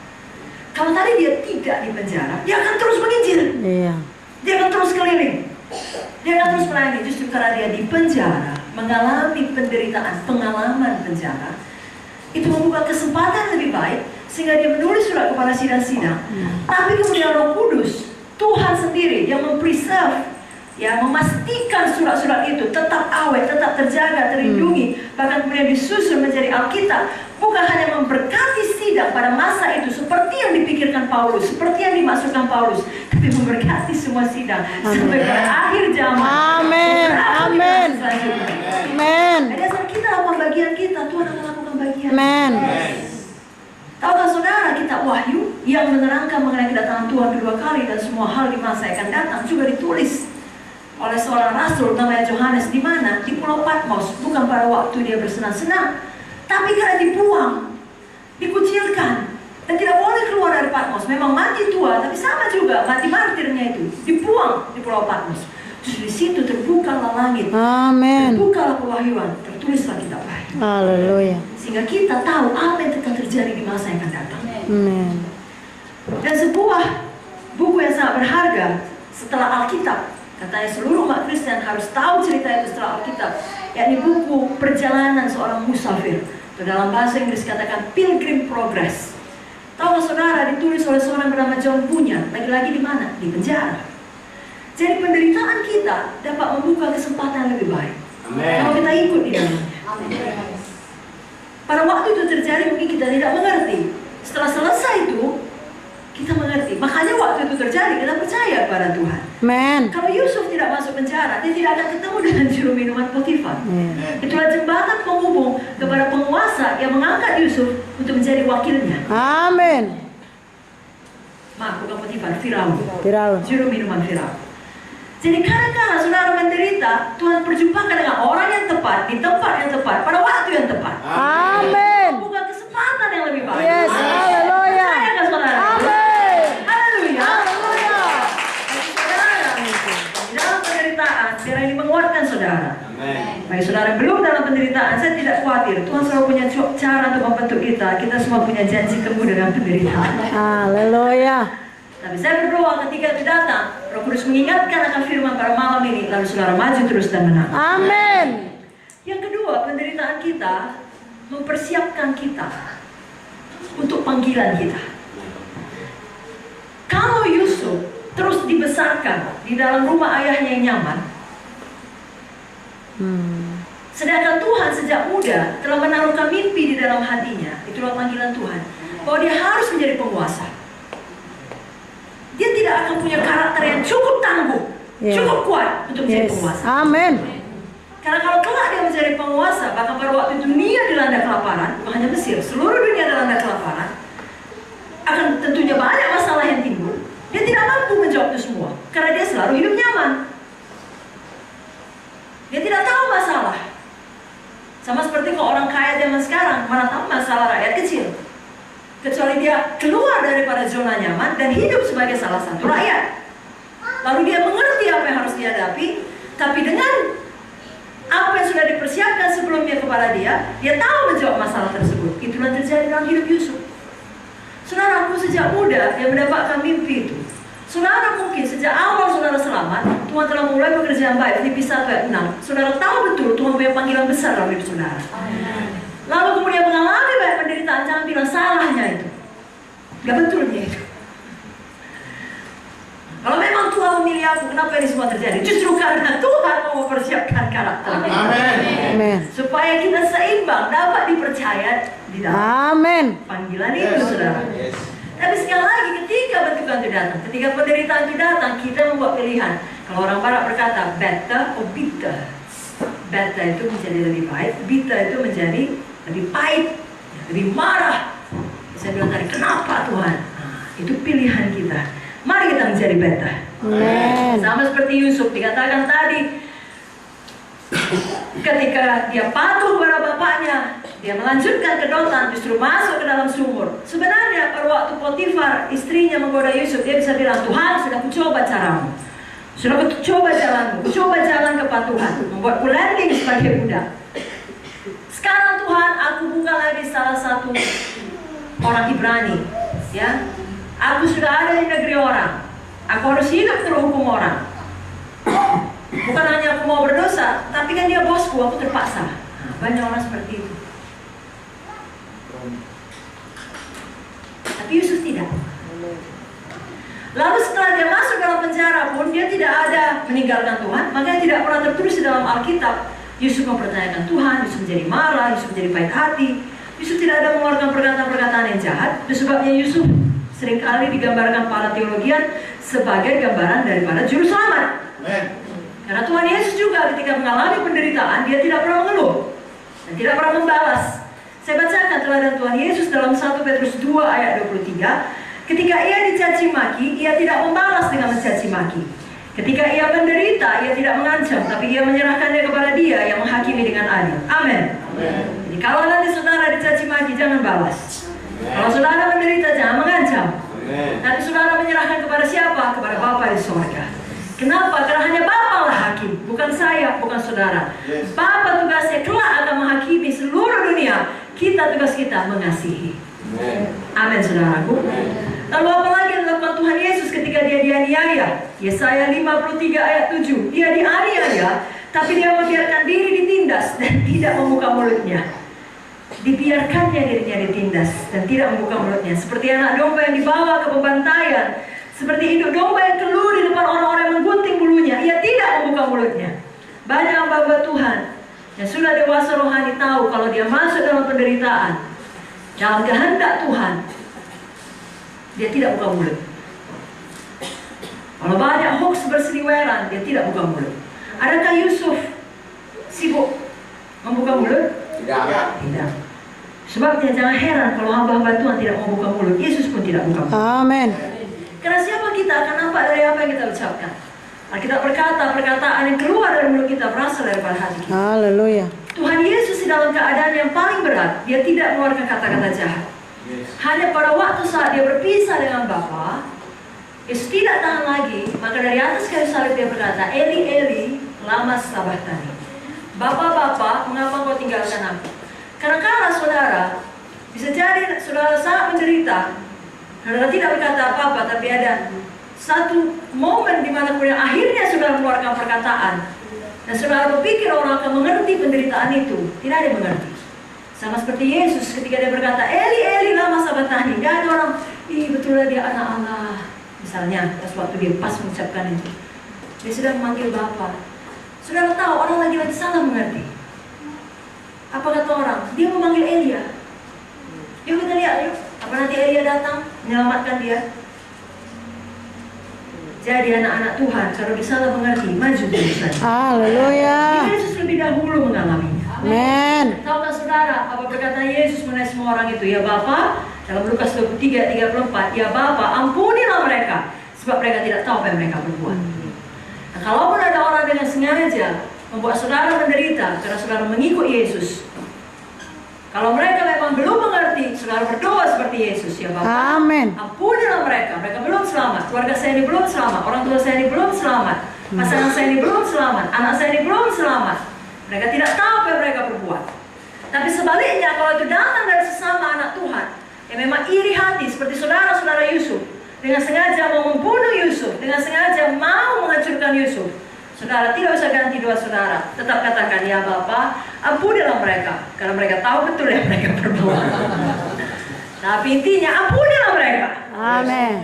Kalau tadi dia tidak di penjara, dia akan terus menginjil. Iya. Dia akan terus keliling. Dia akan terus melayani. Justru karena dia di penjara, mengalami penderitaan, pengalaman penjara, itu membuka kesempatan lebih baik sehingga dia menulis surat kepada sidang-sidang. Tapi kemudian Roh Kudus, Tuhan sendiri yang mempreserve, ya, memastikan surat-surat itu tetap awet, tetap terjaga, terlindungi, bahkan kemudian disusun menjadi Alkitab. Bukan hanya memberkati sidang pada masa itu seperti yang dipikirkan Paulus, seperti yang dimaksudkan Paulus, tapi memberkati semua sidang sampai pada akhir zaman. Amin. Amin. Amin. Jadi asal kita lakukan bagian kita, Tuhan akan lakukan bagian. Amin. Tahukah saudara, kitab Wahyu yang menerangkan mengenai kedatangan Tuhan kedua kali dan semua hal di masa yang akan datang juga ditulis oleh seorang rasul namanya Yohanes, di mana? Di Pulau Patmos, bukan pada waktu dia bersenang-senang, tapi karena dibuang, dikucilkan, dan tidak boleh keluar dari Patmos. Memang mati tua, tapi sama juga mati martirnya itu, dibuang di Pulau Patmos. Terus di situ terbukalah langit, Amin. terbukalah pewahyuan, tertulislah kitab Wahyu. Haleluya. Sehingga kita tahu apa yang akan terjadi di masa yang akan datang. Amin. Dan sebuah buku yang sangat berharga setelah Alkitab, katanya seluruh umat Kristen harus tahu cerita itu setelah Alkitab, yakni buku perjalanan seorang musafir. Atau dalam bahasa Inggris katakan Pilgrim Progress. Tahu saudara, ditulis oleh seorang bernama John Bunyan. Lagi-lagi di mana? Di penjara. Jadi penderitaan kita dapat membuka kesempatan lebih baik. Kalau kita ikut di dalamnya. Pada waktu itu terjadi mungkin kita tidak mengerti. Setelah selesai itu, kita mengerti. Makanya waktu itu terjadi, kita percaya kepada Tuhan. Amin. Kalau Yusuf tidak masuk penjara, dia tidak akan ketemu dengan juru minuman Potifar. Itulah jembatan penghubung kepada penguasa yang mengangkat Yusuf untuk menjadi wakilnya. Amin. Maaf, bukan Potifar, Firaun. Firaun. Juru minuman Firaun. Jadi kadang-kadang saudara menderita, Tuhan perjumpakan dengan orang yang tepat, di tempat yang tepat, pada waktu yang tepat. Amin. Membuka kesempatan yang lebih baik. Yes, haleluya. Percaya nggak, saudara? Amin. Haleluya. Haleluya. Saudara, di dalam penderitaan, biar ini menguatkan saudara. Bagi saudara yang belum dalam penderitaan, saya tidak khawatir. Tuhan selalu punya cara untuk membentuk kita. Kita semua punya janji temu dengan penderitaan. Haleluya. Tapi saya berdoa ketika itu datang, Roh Kudus mengingatkan akan firman pada malam ini, lalu saudara maju terus dan menang. Amin. Yang kedua, penderitaan kita mempersiapkan kita untuk panggilan kita. Kalau Yusuf terus dibesarkan di dalam rumah ayahnya yang nyaman, sedangkan Tuhan sejak muda telah menaruhkan mimpi di dalam hatinya, itulah panggilan Tuhan, bahwa dia harus menjadi penguasa. Dia tidak akan punya karakter yang cukup tangguh Yeah. Cukup kuat untuk menjadi Yes. penguasa. Amin. Karena kalau kelak dia menjadi penguasa, bahkan pada waktu dunia dilanda kelaparan, bukan hanya Mesir, seluruh dunia dilanda kelaparan, akan tentunya banyak masalah yang timbul. Dia tidak mampu menjawab itu semua, karena dia selalu hidup nyaman. Dia tidak tahu masalah. Sama seperti kalau orang kaya zaman sekarang, mana tahu masalah rakyat kecil. Kecuali dia keluar daripada zona nyaman dan hidup sebagai salah satu rakyat. Lalu dia mengerti apa yang harus dihadapi, tapi dengan apa yang sudah dipersiapkan sebelumnya kepada dia, dia tahu menjawab masalah tersebut. Itulah terjadi dalam hidup Yusuf. Saudaraku, sejak muda dia mendapatkan mimpi itu. Saudara mungkin sejak awal saudara selamat, Tuhan telah mulai pekerjaan baik. Filipi 1 ayat 6. Saudara tahu betul Tuhan punya panggilan besar dalam hidup saudara. Lalu kemudian mengalami banyak penderitaan, jangan bilang salahnya itu. Gak betulnya itu. Kalau memang Tuhan memilih aku, kenapa ini semua terjadi? Justru karena Tuhan mau mempersiapkan karakter kita. Amin. Supaya kita seimbang, dapat dipercaya di dalam Amin. panggilan itu, saudara. Tapi sekali lagi, ketika bentukan itu datang, ketika penderitaan itu datang, kita membuat pilihan. Kalau orang Barat berkata, better or bitter. Better itu menjadi lebih baik, bitter itu menjadi lebih pahit, lebih marah. Saya bilang tadi, kenapa Tuhan? Nah, itu pilihan kita. Mari kita menjadi better. Amen. Sama seperti Yusuf dikatakan tadi, ketika dia patuh kepada bapaknya, dia melanjutkan ke Dotan, justru masuk ke dalam sumur. Sebenarnya pada waktu Potifar istrinya menggoda Yusuf, dia bisa bilang, Tuhan sudah kucoba caramu, sudah kucoba jalanmu, kucoba jalan kepatuhan, membuatku landing sebagai budak. Sekarang Tuhan, aku bukan lagi salah satu orang Ibrani, ya. Aku sudah ada di negeri orang. Aku harus hidup terhukum orang. Bukan hanya aku mau berdosa, tapi kan dia bosku, aku terpaksa. Nah, banyak orang seperti itu. Tapi Yusuf tidak. Lalu setelah dia masuk dalam penjara pun, dia tidak ada meninggalkan Tuhan. Makanya tidak pernah tertulis di dalam Alkitab Yusuf mempertanyakan Tuhan, Yusuf menjadi marah, Yusuf menjadi pahit hati. Yusuf tidak ada mengeluarkan perkataan-perkataan yang jahat. Itu sebabnya Yusuf seringkali digambarkan para teologian sebagai gambaran daripada juru selamat. Karena Tuhan Yesus juga ketika mengalami penderitaan, dia tidak pernah mengeluh dan tidak pernah membalas. Saya bacakan teladan Tuhan Yesus dalam 1 Petrus 2 ayat 23. Ketika ia dicaci maki, ia tidak membalas dengan mencaci maki. Ketika ia menderita, ia tidak mengancam, tapi ia menyerahkannya kepada Dia yang menghakimi dengan adil. Amin. Jadi kalau nanti saudara dicaci maki, jangan balas. Kalau saudara menderita, jangan mengancam. Nanti saudara menyerahkan kepada siapa? Kepada Bapa di sorga. Kenapa? Karena hanya Bapa lah hakim, bukan saya, bukan saudara. Bapa tugasnya kelak akan menghakimi seluruh dunia. Kita tugas kita mengasihi. Amin, saudaraku. Lalu apa lagi yang dilakukan Tuhan Yesus ketika dia dianiaya? Yesaya 53 ayat 7. Dia dianiaya, tapi dia membiarkan diri ditindas dan tidak membuka mulutnya. Dibiarkannya dirinya ditindas dan tidak membuka mulutnya, seperti anak domba yang dibawa ke pembantaian, seperti induk domba yang keluar di depan orang-orang yang menggunting bulunya. Ia tidak membuka mulutnya. Banyak hamba Tuhan yang sudah dewasa rohani tahu kalau dia masuk dalam penderitaan, dalam kehendak Tuhan, dia tidak buka mulut. Kalau banyak hoax berseliweran, dia tidak buka mulut. Adakah Yusuf sibuk membuka mulut? Tidak. Sebabnya jangan heran kalau hamba-hamba Tuhan tidak mau buka mulut. Yesus pun tidak buka mulut. Amin. Karena siapa kita akan nampak dari apa yang kita ucapkan. Alkitab berkata, perkataan yang keluar dari mulut kita berasal daripada hati kita. Haleluya. Tuhan Yesus dalam keadaan yang paling berat, dia tidak mengeluarkan kata-kata jahat. Hanya pada waktu saat dia berpisah dengan Bapa, Yesus tidak tahan lagi, maka dari atas kayu salib dia berkata, Eli, Eli, lama sabachthani. Bapa, mengapa kau tinggalkan aku? Karena saudara, bisa jadi saudara sangat menderita, saudara tidak berkata apa-apa, tapi ada satu momen di mana kemudian akhirnya saudara mengeluarkan perkataan, dan saudara berpikir orang akan mengerti penderitaan itu. Tidak ada yang mengerti. Sama seperti Yesus ketika dia berkata, Eli, Eli, lama sabachthani. Tidak ada orang, betulnya dia anak Allah. Misalnya, pas waktu dia pas mengucapkan itu, dia sedang memanggil Bapa. Saudara tahu orang lagi salah mengerti. Apa kata orang? Dia memanggil Elia. Yuk kita lihat, yuk. Apa nanti Elia datang menyelamatkan dia? Jadi anak-anak Tuhan, kalau disalah mengerti, maju tulisan. Haleluya. Yesus lebih dahulu mengalaminya. Amen. Tahukah saudara apa berkata Yesus mengenai semua orang itu? Ya Bapa, dalam Lukas 23:34, ya Bapa, ampunilah mereka, sebab mereka tidak tahu apa yang mereka berbuat. Nah, kalaupun ada orang dengan sengaja membuat saudara menderita karena saudara mengikut Yesus, kalau mereka memang belum mengerti, saudara berdoa seperti Yesus, ya Bapa, Amin. ampunilah mereka belum selamat, keluarga saya ini belum selamat, orang tua saya ini belum selamat, pasangan saya ini belum selamat, anak saya ini belum selamat. Mereka tidak tahu apa yang mereka berbuat. Tapi sebaliknya, kalau itu datang dari sesama anak Tuhan yang memang iri hati seperti saudara-saudara Yusuf, dengan sengaja mau membunuh Yusuf, dengan sengaja mau menghancurkan Yusuf, saudara tidak usah ganti doa saudara, tetap katakan, ya Bapa, ampunilah mereka, karena mereka tahu betul yang mereka berbuat. Tapi intinya, ampunilah mereka. Amin.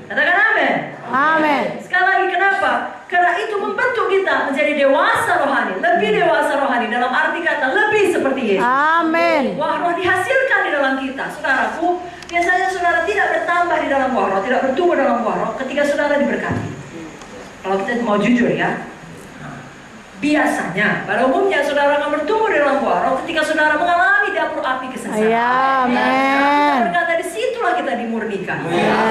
Katakan amin. Amin. Sekali lagi, kenapa? Karena itu membentuk kita menjadi dewasa rohani, lebih dewasa rohani, dalam arti kata lebih seperti Yesus. Amin. Wah roh dihasilkan di dalam kita. Saudaraku, biasanya saudara tidak bertambah di dalam wah roh, tidak bertumbuh dalam wah roh ketika saudara diberkati. Kalau kita mau jujur ya, biasanya pada umumnya saudara akan bertumbuh di dalam wah roh ketika saudara mengalami dapur api kesengsaraan. Ya, amin. Berkata disitulah kita dimurnikan.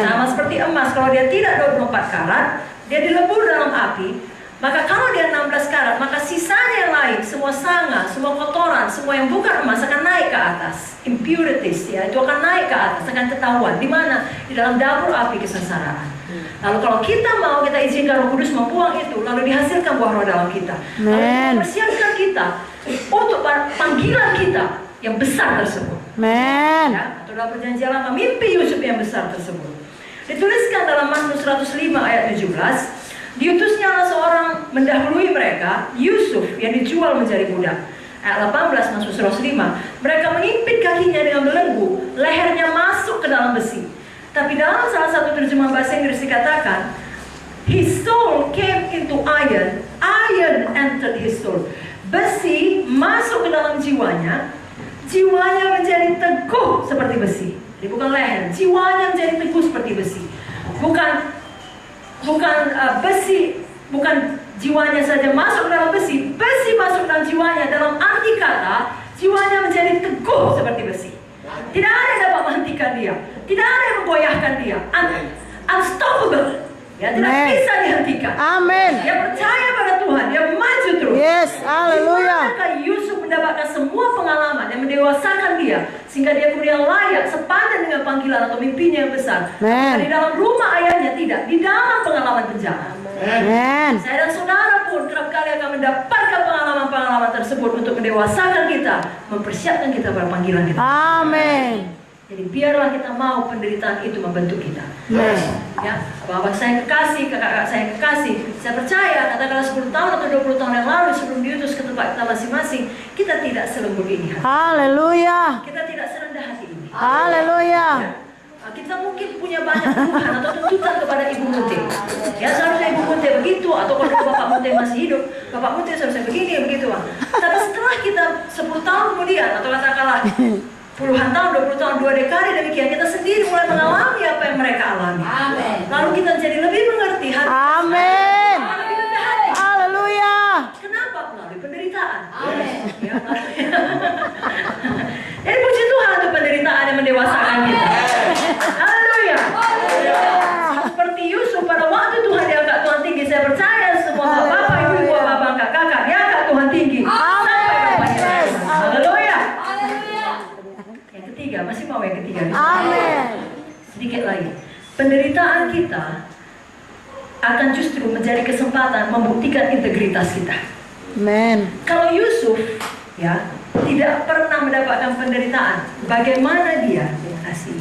Sama seperti emas, kalau dia tidak 24 karat, dia dilebur dalam api. Maka kalau dia 16 karat, maka sisanya yang lain, semua sanga, semua kotoran, semua yang bukan emas akan naik ke atas. Impurities ya, itu akan naik ke atas, akan ketahuan. Di mana? Di dalam dapur api kesengsaraan. Lalu kalau kita mau, kita izinkan Roh Kudus membuang itu, lalu dihasilkan buah roh dalam kita. Lalu mempersiapkan kita untuk panggilan kita yang besar tersebut. Amen. Ya, atau dalam perjanjian lama, mimpi Yusuf yang besar tersebut. Dituliskan dalam Mazmur 105 ayat 17, diutusnya seorang mendahului mereka, Yusuf yang dijual menjadi budak. Ayat 18 Mazmur 105, mereka mengimpit kakinya dengan belenggu, lehernya masuk ke dalam besi. Tapi dalam salah satu terjemahan bahasa Inggris dikatakan, his soul came into iron, iron entered his soul. Besi masuk ke dalam jiwanya, jiwanya menjadi teguh seperti besi. Jadi bukan leher, jiwanya menjadi teguh seperti besi. Bukan besi, bukan jiwanya saja masuk ke dalam besi, besi masuk dalam jiwanya. Dalam arti kata, jiwanya menjadi teguh seperti besi. Tidak ada yang dapat menghentikan dia, tidak ada yang menggoyahkan dia. Unstoppable. Ya, tidak bisa dihentikan. Amin. Dia percaya pada Tuhan, dia maju terus. Yes, haleluya. Dimanakah Yusuf mendapatkan semua pengalaman yang mendewasakan dia, sehingga dia kemudian layak sepadan dengan panggilan atau mimpinya yang besar. Amen. Di dalam rumah ayahnya tidak, di dalam pengalaman penjara. Amen. Saya dan saudara pun kerap kali akan mendapatkan pengalaman-pengalaman tersebut untuk mendewasakan kita, mempersiapkan kita pada panggilan kita. Amin. Jadi biarlah kita mau penderitaan itu membentuk kita. Amen. Ya, bapak saya kekasih, kakak-kakak saya kekasih. Saya percaya, katakanlah 10 tahun atau 20 tahun yang lalu sebelum diutus ke tempat kita masing-masing, kita tidak selembut ini. Haleluya. Kita tidak serendah hati ini. Haleluya. Ya. Kita mungkin punya banyak tuduhan atau tuntutan kepada Ibu Munte. Ya seharusnya Ibu Munte begitu, atau kalau Bapak Munte masih hidup, Bapak Munte seharusnya begini, begitu. Tapi setelah kita 10 tahun kemudian, atau katakanlah puluhan tahun, 20 tahun, 2 dekade demikian, kita sendiri mulai mengalami apa yang mereka alami. Amin. Lalu kita jadi lebih mengerti hati. Amin. Haleluya. Kenapa? Melalui penderitaan. Amin. Ya, jadi puji Tuhan untuk penderitaan yang mendewasakan kita. Haleluya. Seperti Yusuf pada waktu Tuhan diangkat Tuhan tinggi, saya percaya semua bapak, ibu, bapak, kakak diangkat Tuhan tinggi. Haleluya. Yang ketiga, masih mau yang ketiga? Amin. Sedikit lagi. Penderitaan kita akan justru menjadi kesempatan membuktikan integritas kita. Amin. Kalau Yusuf ya tidak pernah mendapatkan penderitaan, bagaimana dia? Terima kasih.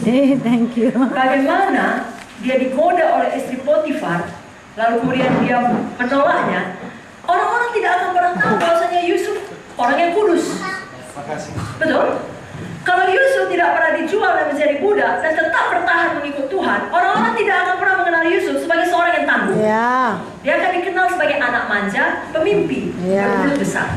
Thank you. Bagaimana dia digoda oleh istri Potifar, lalu kemudian dia menolaknya? Orang-orang tidak akan pernah tahu bahwasanya Yusuf orang yang kudus. Betul? Kalau Yusuf tidak pernah dijual dan menjadi budak dan tetap bertahan mengikut Tuhan, orang-orang tidak akan pernah mengenal Yusuf sebagai seorang yang tangguh. Ya. Dia akan dikenal sebagai anak manja, pemimpi, bermulut besar.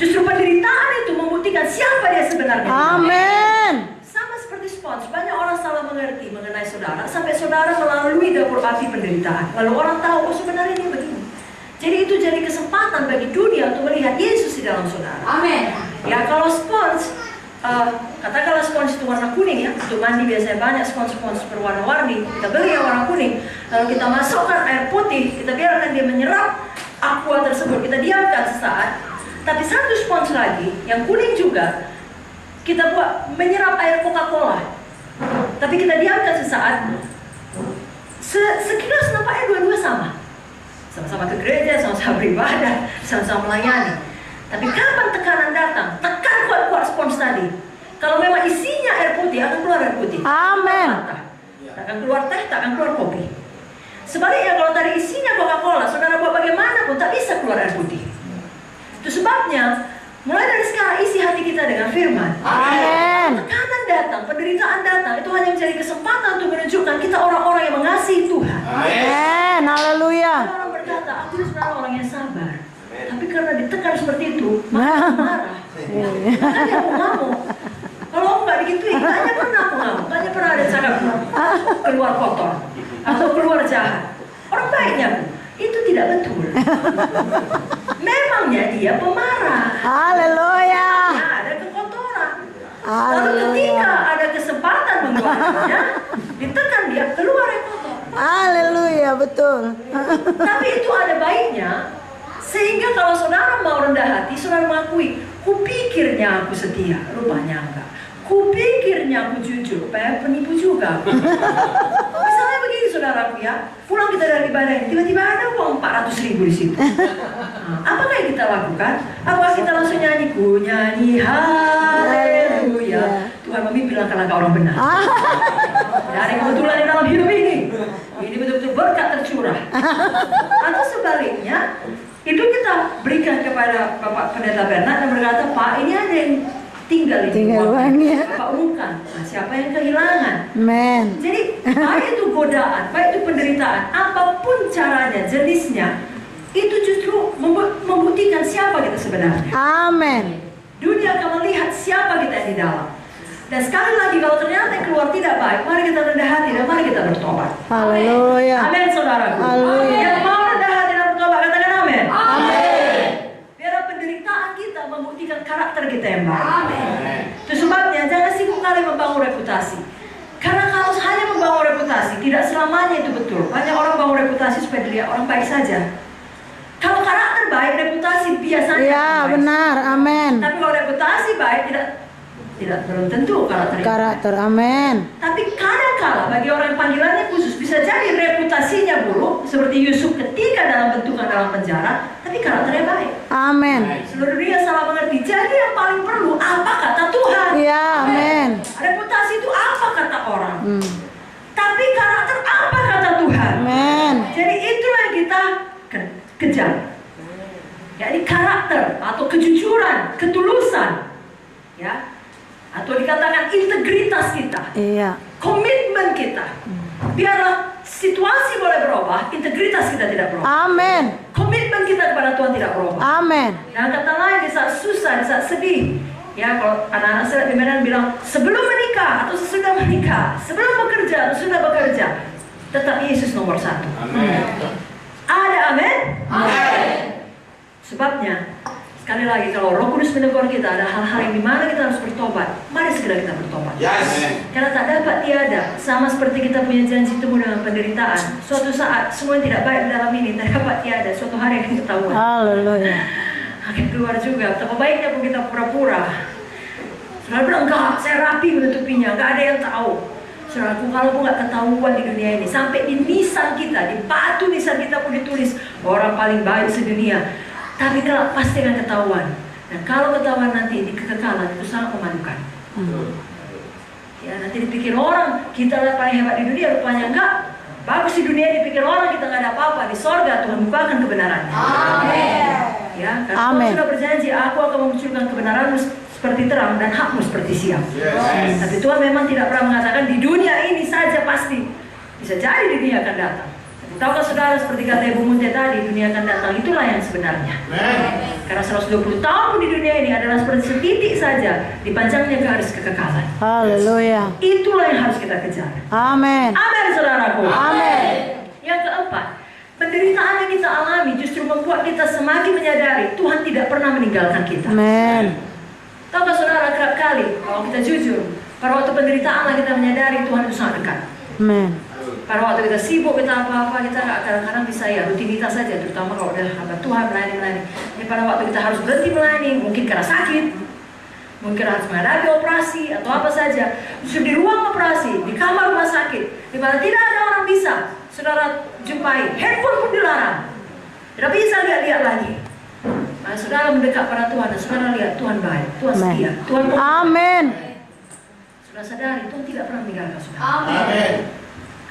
Justru penderitaan itu membuktikan siapa dia sebenarnya. Amin. Sama seperti spons, banyak orang salah mengerti mengenai saudara sampai saudara melalui dapur api penderitaan. Lalu orang tahu, oh sebenarnya dia begini. Jadi itu jadi kesempatan bagi dunia untuk melihat Yesus di dalam saudara. Amin. Ya kalau spons, katakanlah spons itu warna kuning ya, untuk mandi biasanya banyak spons-spons berwarna-warni. Kita beli yang warna kuning, lalu kita masukkan air putih, kita biarkan dia menyerap aqua tersebut, kita diamkan sesaat. Tapi satu spons lagi, yang kuning juga, kita buat menyerap air Coca-Cola. Tapi kita diamkan sesaat. Sekilas nampaknya dua-dua sama. Sama-sama ke gereja, sama-sama beribadah, sama-sama melayani. Tapi kapan tekanan datang? Tekan kuat-kuat spons tadi. Kalau memang isinya air putih, akan keluar air putih. Amin. Tak akan keluar teh, tak akan keluar kopi. Sebaliknya kalau tadi isinya Coca-Cola, saudara buat bagaimanapun tak bisa keluar air putih. Itu sebabnya mulai dari sekarang isi hati kita dengan firman. Amin. Tekanan datang, penderitaan datang, itu hanya menjadi kesempatan untuk menunjukkan kita orang-orang yang mengasihi Tuhan. Amin. Haleluya. Orang berkata, aku ini sebenarnya orang yang sabar. Tapi karena ditekan seperti itu, maka aku marah. Makanya aku ngamuk. Kalau aku nggak digituin, tanya pernah aku ngamuk. Tanya pernah ada cara keluar kotor atau keluar jahat. Orang baiknya aku. Itu tidak betul. Memangnya dia pemarah. Haleluya. Ada kekotoran. Lalu Haleluya. ketika ada kesempatan mengeluarkannya, ditekan dia keluar yang kotor. Haleluya, betul. Tapi itu ada baiknya, sehingga kalau saudara mau rendah hati, saudara mengakui, kupikirnya aku setia, rupanya enggak. Kupikirnya aku jujur, penipu juga. Misalnya begini saudaraku ya, pulang kita dari ibadah, tiba-tiba ada uang 400.000 di situ. Nah, apakah yang kita lakukan? Apakah kita langsung nyanyi, ku nyanyi haleluya? Tuhan memimpin langkah orang benar. Dari kebetulan di dalam hidup ini betul-betul berkat tercurah. Atau sebaliknya, itu kita berikan kepada Bapak Pendeta Bernard dan berkata, Pak, ini ada yang tinggal uangnya. Bapak umumkan, nah, siapa yang kehilangan? Amen. Jadi baik itu godaan, baik itu penderitaan, apapun caranya, jenisnya, itu justru membuktikan siapa kita sebenarnya. Amin. Dunia akan melihat siapa kita di dalam. Dan sekali lagi kalau ternyata yang keluar tidak baik, mari kita rendah hati dan mari kita bertobat. Haleluya. Amin saudaraku. Haleluya. Yang mau rendah hati dan bertobat, katakan amin. Amin. Biar penderitaan kita membuktikan karakter kita yang baik. Amin. Itu sebabnya jangan sibuk kali membangun reputasi. Karena kalau hanya membangun reputasi, tidak selamanya itu betul. Banyak orang bangun reputasi supaya dilihat orang baik saja. Kalau karakter baik, reputasi biasanya Ya, baik. benar. Amin. Tapi kalau reputasi baik, tidak belum tentu Karakter. Amin. Tapi kadang-kala bagi orang yang panggilannya khusus bisa jadi reputasinya buruk, seperti Yusuf ketika dalam bentukan dalam penjara, tapi karakternya baik. Amin. Seluruh dunia salah mengerti. Jadi yang paling perlu apa kata Tuhan? Ya, amin. Reputasi itu apa kata orang? Tapi karakter apa kata Tuhan? Amin. Jadi itulah yang kita kejar. Jadi karakter atau kejujuran, ketulusan, ya, atau dikatakan integritas kita, Iya. komitmen kita. Biarlah situasi boleh berubah, integritas kita tidak berubah. Amin. Komitmen kita kepada Tuhan tidak berubah. Amin. Dengan kata lain, di saat susah, di saat sedih, ya, kalau anak-anak saya di Medan bilang sebelum menikah atau sesudah menikah, sebelum bekerja atau sudah bekerja, tetap Yesus nomor satu. Ada amin? Amin. Sebabnya, sekali lagi kalau Roh Kudus menegur kita, ada hal-hal yang dimana kita harus bertobat. Mari segera kita bertobat. Karena tak dapat tiada, sama seperti kita punya janji temu dengan penderitaan. Suatu saat semua yang tidak baik di dalam ini tak dapat tiada. Suatu hari akan ketahuan. Haleluya. Akan keluar juga. Betapa baiknya pun kita pura-pura. Saudara bilang, enggak, saya rapi menutupinya, enggak ada yang tahu. Saudaraku, kalau pun enggak ketahuan di dunia ini, sampai di nisan kita, di batu nisan kita pun ditulis orang paling baik sedunia. Tapi kalau pasti akan ketahuan. Dan kalau ketahuan nanti di kekekalan itu sangat memalukan. Ya, nanti dipikir orang kita lah paling hebat di dunia, rupanya enggak. Bagus di dunia dipikir orang kita nggak ada apa-apa. Di sorga Tuhan bukakan kebenarannya. Amin. Ya, karena Tuhan sudah berjanji, aku akan memunculkan kebenaranmu seperti terang dan hakmu seperti siang. Yes. Tapi Tuhan memang tidak pernah mengatakan di dunia ini saja pasti. Bisa jadi di dunia akan datang. Tapi Tahukah saudara, seperti kata Ibu Munte tadi, dunia akan datang, itulah yang sebenarnya. Karena 120 tahun di dunia ini adalah seperti setitik saja di panjangnya garis kekekalan. Haleluya. Itulah yang harus kita kejar. Amin. Amin, saudaraku. Amin. Yang keempat, penderitaan yang kita alami justru membuat kita semakin menyadari Tuhan tidak pernah meninggalkan kita. Amin. Tahukah saudara, kerap kali kalau kita jujur, pada waktu penderitaan lah kita menyadari Tuhan itu sangat dekat. Amin. Pada waktu kita sibuk, kita apa-apa, kita kadang-kadang bisa ya rutinitas saja, terutama kalau udah hamba Tuhan melayani. Ini pada waktu kita harus berhenti melayani, mungkin karena sakit, mungkin harus menghadapi operasi atau apa saja. Justru di ruang operasi, di kamar rumah sakit, di mana tidak ada orang bisa saudara jumpai, handphone pun dilarang, tidak bisa lihat-lihat lagi. Nah, saudara mendekat pada Tuhan, dan saudara lihat Tuhan baik, Tuhan setia, Tuhan Amin. Saudara sadari Tuhan tidak pernah meninggalkan saudara. Amin.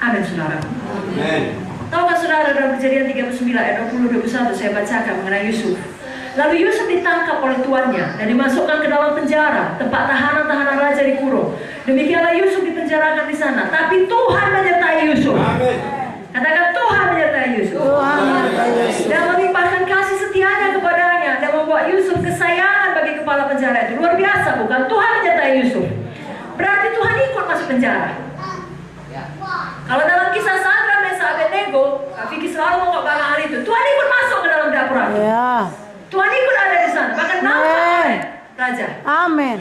Amin, saudara. Amin. Tahukah saudara, dalam Kejadian 39 ayat 20-21 saya bacakan mengenai Yusuf. Lalu Yusuf ditangkap oleh tuannya dan dimasukkan ke dalam penjara, tempat tahanan-tahanan raja dikurung. Demikianlah Yusuf dipenjarakan di sana. Tapi Tuhan menyertai Yusuf. Amin. Katakan, Tuhan menyertai Yusuf. Tuhan menyertai Yusuf. Dan melimpahkan kasih setianya kepadanya dan membuat Yusuf kesayangan bagi kepala penjara itu. Luar biasa, bukan? Tuhan menyertai Yusuf. Berarti Tuhan ikut masuk penjara. Kalau dalam kisah Sadrak, Mesak, Abednego, Kak Vicky selalu mau barang hal itu. Tuhan ikut masuk ke dalam dapur api. Ya. Tuhan ikut ada di sana, bahkan nampak oleh raja. Amin.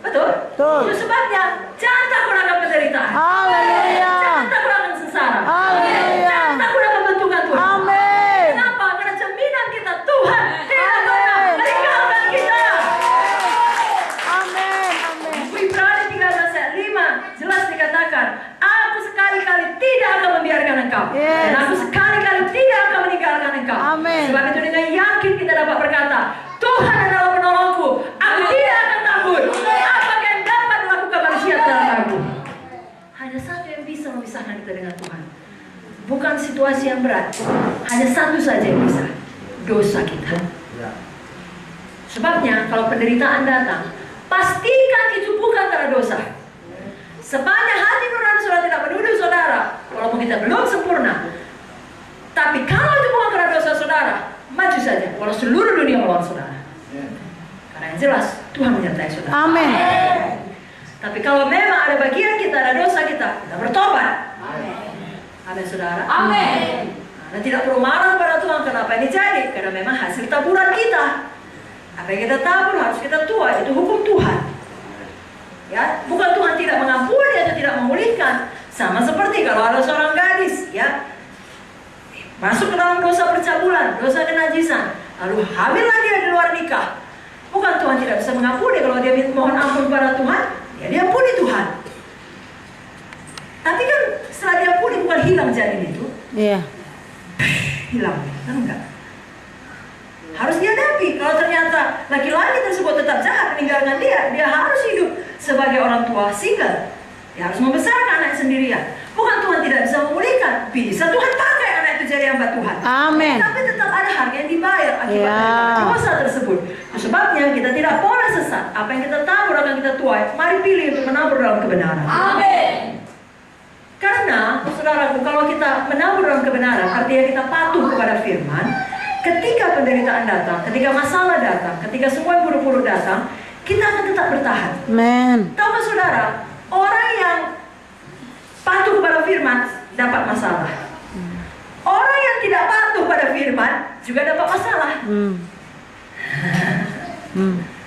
Betul? Betul. Itu sebabnya jangan takut akan penderitaan. Haleluya. Jangan takut akan sengsara. Haleluya. Jangan takut akan bentukan Tuhan. Amin. Kenapa? Karena jaminan kita Tuhan tidak pernah meninggalkan kita. Amin. Amin. Ibrani 13 ayat 5 jelas dikatakan, aku sekali-kali tidak akan membiarkan engkau. Yes. Dan aku sekali-kali tidak akan meninggalkan engkau. Amin. Sebab itu dengan yakin kita dapat berkata, Tuhan adalah penolongku. Aku tidak akan takut. Apakah yang dapat dilakukan manusia dalam aku? Hanya satu yang bisa memisahkan kita dengan Tuhan. Bukan situasi yang berat. Hanya satu saja yang bisa. Dosa kita. Sebabnya kalau penderitaan datang, pastikan itu bukan karena dosa. Sepanjang hati nurani saudara tidak menuduh saudara, walaupun kita belum sempurna. Tapi kalau itu bukan karena dosa saudara, maju saja, walau seluruh dunia melawan saudara. Karena yang jelas Tuhan menyertai saudara. Amin. Tapi kalau memang ada bagian kita, ada dosa kita bertobat. Amin, saudara. Amin. Dan tidak perlu marah pada Tuhan kenapa ini jadi, karena memang hasil taburan kita. Apa yang kita tabur harus kita tuai, itu hukum Tuhan. Ya, bukan Tuhan tidak mengampuni atau tidak memulihkan. Sama seperti kalau ada seorang gadis, ya, masuk ke dalam dosa percabulan, dosa kenajisan, lalu hamil lagi di luar nikah. Bukan Tuhan tidak bisa mengampuni kalau dia mohon ampun pada Tuhan, ya dia ampuni Tuhan. Tapi kan setelah dia ampuni bukan hilang janin itu, Iya. hilang, kan enggak? Harus dihadapi. Kalau ternyata laki-laki tersebut tetap jahat meninggalkan dia harus hidup sebagai orang tua single. Dia harus membesarkan anak sendirian. Bukan Tuhan tidak bisa memulihkan, bisa Tuhan pakai anak itu jadi hamba Tuhan. Amin. Tapi tetap ada harga yang dibayar akibat dari dosa tersebut. Itu sebabnya kita tidak boleh sesat. Apa yang kita tabur akan kita tuai. Mari pilih untuk menabur dalam kebenaran. Amin. Karena, saudaraku, kalau kita menabur dalam kebenaran, artinya kita patuh kepada firman. Ketika penderitaan datang, ketika masalah datang, ketika semua yang buruk-buruk datang, kita akan tetap bertahan. Amin. Tahukah saudara, orang yang patuh kepada firman dapat masalah. Orang yang tidak patuh pada firman juga dapat masalah.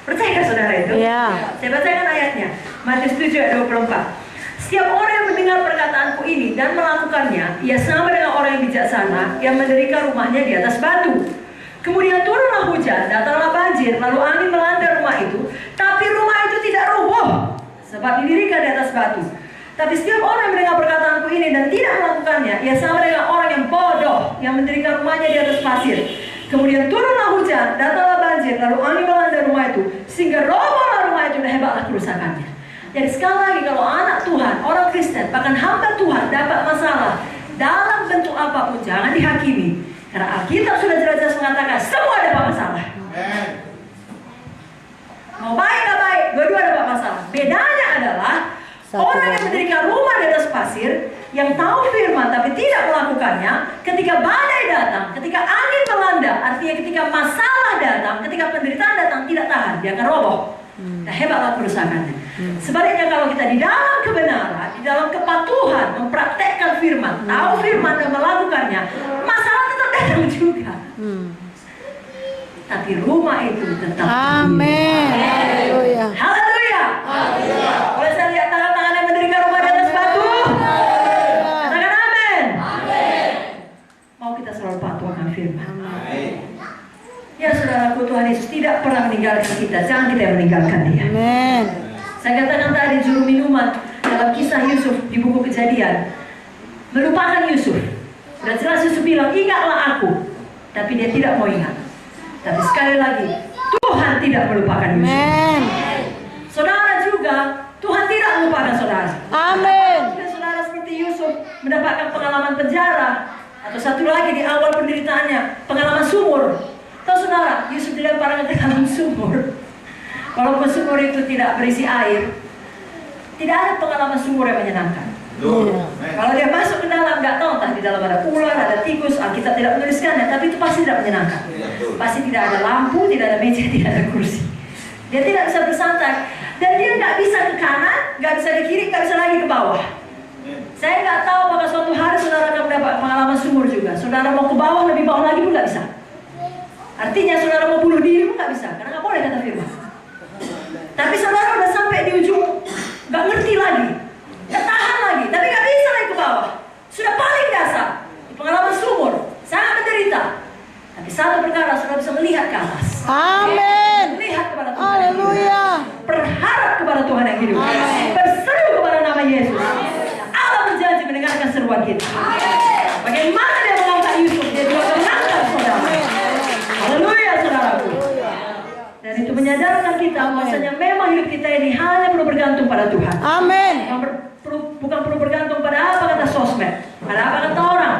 Percaya saudara itu? Iya. Saya bacakan ayatnya. Matius 7 ayat 24. Setiap orang yang mendengar perkataanku ini dan melakukannya, ia sama dengan orang yang bijaksana yang mendirikan rumahnya di atas batu. Kemudian turunlah hujan, datanglah banjir, lalu angin melanda rumah itu. Tapi rumah itu tidak roboh, sebab didirikan di atas batu. Tapi setiap orang yang mendengar perkataanku ini dan tidak melakukannya, ia sama dengan orang yang bodoh yang mendirikan rumahnya di atas pasir. Kemudian turunlah hujan, datanglah banjir, lalu angin melanda rumah itu, sehingga robohlah rumah itu dan hebatlah kerusakannya. Jadi sekali lagi, kalau anak Tuhan, orang Kristen, bahkan hamba Tuhan dapat masalah dalam bentuk apapun, jangan dihakimi. Karena Alkitab sudah jelas-jelas mengatakan semua dapat masalah. Mau baik nggak baik, dua-dua dapat masalah. Bedanya adalah Orang yang mendirikan rumah di atas pasir, yang tahu firman tapi tidak melakukannya, ketika badai datang, ketika angin melanda, artinya ketika masalah datang, ketika penderitaan datang, tidak tahan, dia akan roboh. Nah, hebatlah kerusakannya. Sebaliknya kalau kita di dalam kebenaran, di dalam kepatuhan, mempraktekkan firman, tahu firman dan melakukannya, masalah tetap datang juga. Tapi rumah itu tetap Amin. Haleluya. Haleluya. Boleh saya lihat tangan-tangan yang mendirikan rumah di atas batu? Katakan amin. Mau kita selalu patuh akan firman. Ya saudaraku, Tuhan Yesus tidak pernah meninggalkan kita. Jangan kita yang meninggalkan dia. Amin. Saya katakan tadi juru minuman dalam kisah Yusuf di buku Kejadian melupakan Yusuf. Sudah jelas Yusuf bilang, ingatlah aku. Tapi dia tidak mau ingat. Tapi sekali lagi, Tuhan tidak melupakan Yusuf. Amin. Saudara juga, Tuhan tidak melupakan saudara. Amin. Jika saudara seperti Yusuf mendapatkan pengalaman penjara, atau satu lagi di awal penderitaannya, pengalaman sumur. Tahu saudara, Yusuf dilemparkan ke dalam sumur. Walaupun sumur itu tidak berisi air, tidak ada pengalaman sumur yang menyenangkan. Kalau dia masuk ke dalam, nggak tahu entah di dalam ada ular, ada tikus, Alkitab tidak menuliskannya, tapi itu pasti tidak menyenangkan. Pasti tidak ada lampu, tidak ada meja, tidak ada kursi. Dia tidak bisa bersantai, dan dia nggak bisa ke kanan, nggak bisa ke kiri, nggak bisa lagi ke bawah. Saya nggak tahu apakah suatu hari saudara akan mendapat pengalaman sumur juga. Saudara mau ke bawah, lebih bawah lagi pun nggak bisa. Artinya saudara mau bunuh diri pun nggak bisa, karena nggak boleh kata firman. Tapi saudara udah sampai di ujung, nggak ngerti lagi, nggak tahan lagi, tapi nggak bisa lagi ke bawah. Sudah paling dasar, pengalaman sumur, sangat menderita. Tapi satu perkara, saudara bisa melihat ke atas. Amin. Melihat kepada Tuhan. Haleluya. Berharap kepada Tuhan yang hidup. Amin. Berseru kepada nama Yesus. Allah berjanji mendengarkan seruan kita. Bagaimana dia mengangkat Yusuf, dia juga mengangkat saudara. Haleluya saudaraku. Dan itu menyadarkan kita bahwasanya memang hidup kita ini hanya perlu bergantung pada Tuhan. Amin. Bukan perlu bergantung pada apa kata sosmed, pada apa kata orang,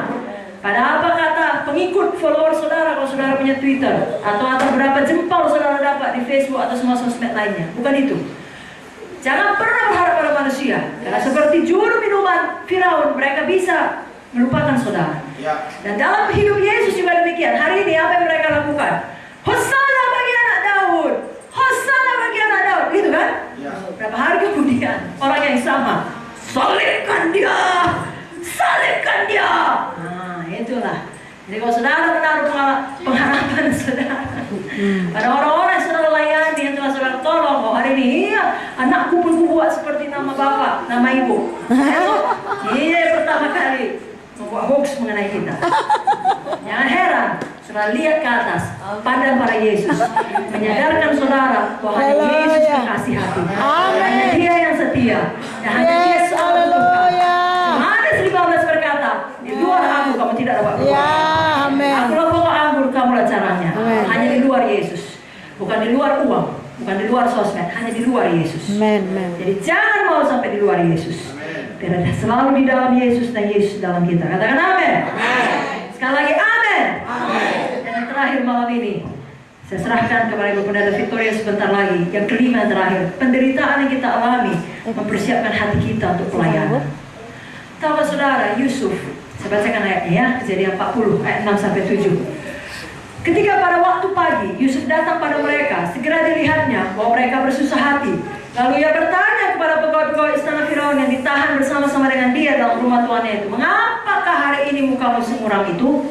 pada apa kata pengikut follower saudara kalau saudara punya Twitter, atau berapa jempol saudara dapat di Facebook atau semua sosmed lainnya. Bukan itu. Jangan pernah berharap pada manusia, karena seperti juru minuman Firaun, mereka bisa melupakan saudara. Dan dalam hidup Yesus juga demikian. Hari ini apa yang mereka lakukan? Hosana bagi anak Daud, Hosana bagi anak Daud, gitu kan? Berapa hari kemudian orang yang sama, salibkan dia, salibkan dia. Nah itulah. Jadi kalau saudara menaruh pengharapan saudara pada orang-orang yang saudara layani, yang telah saudara tolong, oh hari ini iya anakku pun buat seperti nama bapak, nama ibu. Iya pertama kali membuat hoax mengenai kita. Jangan heran, saudara lihat ke atas, pandang pada Yesus, menyadarkan saudara bahwa hanya Yesus yang kasih hati, hanya Dia yang setia, dan hanya Dia yang selalu membutuhkan. Yohanes 15 berkata, di luar aku kamu tidak dapat berbuat. Akulah pokok anggur, kamulah caranya. Hanya di luar Yesus, bukan di luar uang, bukan di luar sosmed, hanya di luar Yesus. Jadi jangan mau sampai di luar Yesus. Biar selalu di dalam Yesus dan Yesus dalam kita. Katakan amin. Sekali lagi amin. Dan yang terakhir malam ini, saya serahkan kepada Ibu Pendeta Victoria sebentar lagi. Yang kelima yang terakhir, penderitaan yang kita alami mempersiapkan hati kita untuk pelayanan. Tahu saudara, Yusuf, saya bacakan ayatnya ya, Kejadian 40 ayat 6 sampai 7. Ketika pada waktu pagi Yusuf datang pada mereka, segera dilihatnya bahwa mereka bersusah hati. Lalu ia bertanya kepada pegawai-pegawai istana Firaun yang ditahan bersama-sama dengan dia dalam rumah tuannya itu, mengapakah hari ini mukamu semuram itu?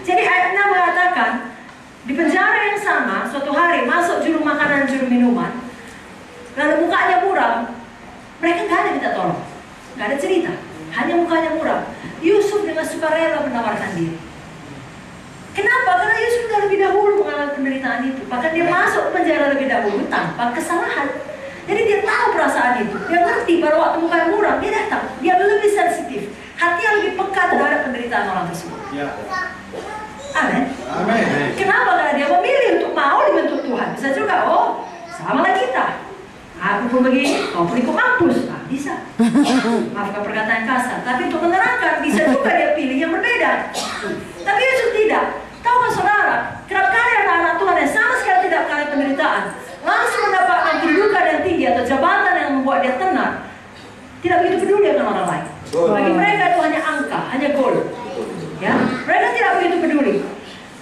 Jadi ayatnya mengatakan, di penjara yang sama, suatu hari masuk juru makanan, juru minuman, lalu mukanya muram. Mereka nggak ada minta tolong, nggak ada cerita, hanya mukanya muram. Yusuf dengan sukarela menawarkan diri. Kenapa? Karena Yusuf sudah lebih dahulu mengalami penderitaan itu. Bahkan dia masuk penjara lebih dahulu tanpa kesalahan. Jadi dia tahu perasaan itu. Dia ngerti pada waktu mukanya muram, dia datang. Dia lebih sensitif. Hatinya lebih peka terhadap penderitaan orang tersebut. Amin. Kenapa? Karena dia memilih untuk mau dibentuk Tuhan. Bisa juga, oh samalah kita. Aku pun begini, kau pun ikut mampus. Nah, bisa. Maafkan perkataan kasar. Tapi untuk menerangkan, bisa juga dia pilih yang berbeda. Tapi Yusuf tidak. Tahukah saudara, kerap kali anak-anak Tuhan yang sama sekali tidak mengalami penderitaan, langsung mendapatkan kedudukan yang tinggi atau jabatan yang membuat dia tenang. tidak begitu peduli dengan orang lain. Bagi mereka itu hanya angka, hanya gol. Ya, mereka tidak begitu peduli.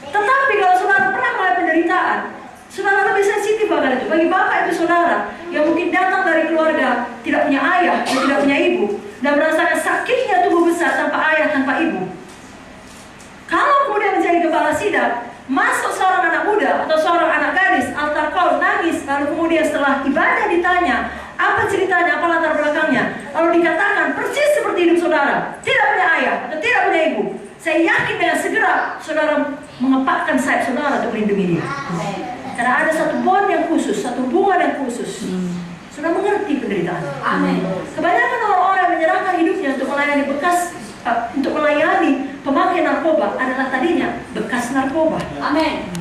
Tetapi kalau saudara pernah melihat penderitaan, saudara lebih sensitif akan itu. Bagi bapak itu saudara yang mungkin datang dari keluarga tidak punya ayah dan tidak punya ibu, dan merasakan sakitnya tubuh besar tanpa ayah, tanpa ibu. Kalau kemudian menjadi kepala sidang, masuk seorang anak muda atau seorang anak gadis, altar call, nangis, lalu kemudian setelah ibadah ditanya, apa ceritanya, apa latar belakangnya, lalu dikatakan persis seperti hidup saudara, tidak punya ayah atau tidak punya ibu. Saya yakin dengan segera saudara mengepakkan sayap saudara untuk melindungi dia. Karena ada satu bond yang khusus, satu hubungan yang khusus. Sudah mengerti penderitaan. Amin. Kebanyakan orang-orang yang menyerahkan hidupnya untuk melayani pemakai narkoba adalah tadinya bekas narkoba. Amin.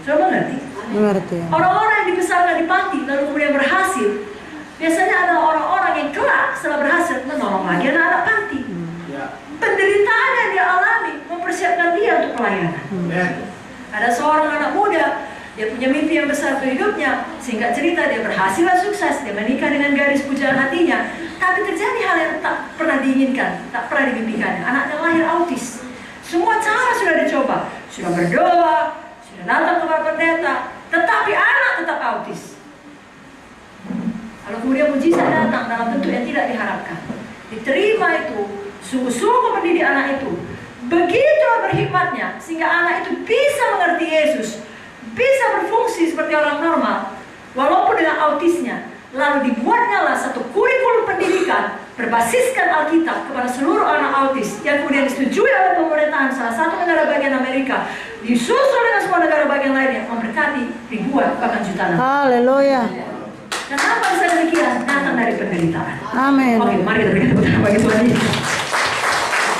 Sudah mengerti? Mengerti. Orang-orang yang dibesarkan di panti lalu kemudian berhasil, biasanya adalah orang-orang yang kelak setelah berhasil menolong lagi anak-anak panti. Penderitaan yang dia alami mempersiapkan dia untuk pelayanan. Ada seorang anak muda, dia punya mimpi yang besar untuk hidupnya, sehingga cerita dia berhasil dan sukses, dia menikah dengan gadis pujaan hatinya, tapi terjadi hal yang tak pernah diinginkan, tak pernah dimimpikannya. Anaknya lahir autis. Semua cara sudah dicoba, sudah berdoa, sudah datang kepada pendeta, tetapi anak tetap autis. Lalu kemudian mujizat datang dalam bentuk yang tidak diharapkan. Diterima itu, sungguh-sungguh mendidik anak itu. Begitu berhikmatnya sehingga anak itu bisa mengerti Yesus, bisa berfungsi seperti orang normal walaupun dengan autisnya. Lalu dibuatnya lah satu kurikulum pendidikan berbasiskan Alkitab kepada seluruh anak autis yang kemudian disetujui oleh pemerintahan salah satu negara bagian Amerika, disusul dengan semua negara bagian lainnya, memberkati ribuan bahkan jutaan. Haleluya. Kenapa bisa demikian? Datang dari penderitaan. Amin. Oke, mari kita berikan tepuk tangan bagi Tuhan Yesus.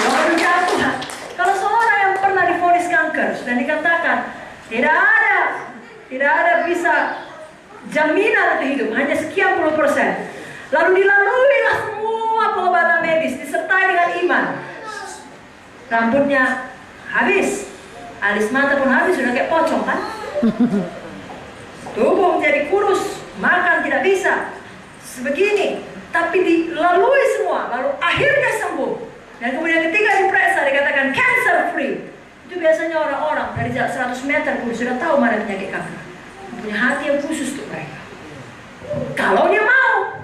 Luar biasa Tuhan. Kalau seorang yang pernah divonis kanker dan dikatakan tidak ada bisa jaminan untuk hidup, hanya sekian puluh %. Lalu dilaluilah semua pengobatan medis disertai dengan iman. Rambutnya habis, alis mata pun habis, sudah kayak pocong kan? Tubuh menjadi kurus, makan tidak bisa, sebegini. Tapi dilalui semua, lalu akhirnya sembuh. Dan kemudian ketika diperiksa dikatakan cancer free. Itu biasanya orang-orang dari jarak 100 meter pun sudah tahu mana penyakit kanker. Punya hati yang khusus untuk mereka. Kalau dia mau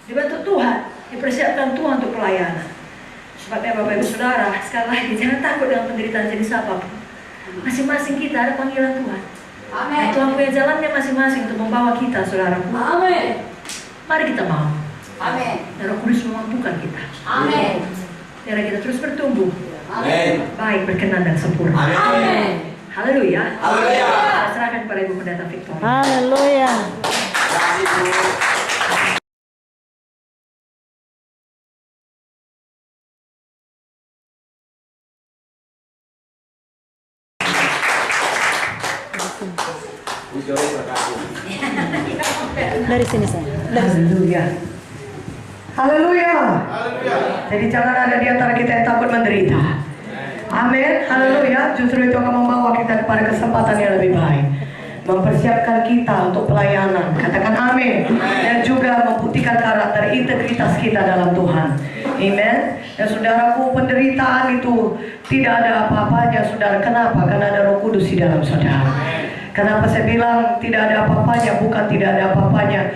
dibentuk Tuhan, dipersiapkan Tuhan untuk pelayanan. Sebabnya Bapak Ibu Saudara, sekali lagi jangan takut dengan penderitaan jenis apapun. Masing-masing kita ada panggilan Tuhan. Amin. Dan Tuhan punya jalannya masing-masing untuk membawa kita, saudara. Amin. Mari kita mau. Amin. Dan Roh Kudus memampukan kita. Amin. Biar kita terus bertumbuh. Amin. Baik, berkenan dan sempurna. Amin. Haleluya. Haleluya. Saya serahkan kepada Ibu Pendeta Victor. Haleluya. Dari sini saya. Haleluya. Haleluya. Jadi jangan ada di antara kita yang takut menderita. Amin. Haleluya. Justru itu akan membawa kita kepada kesempatan yang lebih baik, mempersiapkan kita untuk pelayanan. Katakan amin. Dan juga membuktikan karakter integritas kita dalam Tuhan. Amen. Dan saudaraku, penderitaan itu tidak ada apa-apanya, saudara. Kenapa? Karena ada Roh Kudus di dalam saudara. Kenapa saya bilang tidak ada apa-apanya? Bukan tidak ada apa-apanya,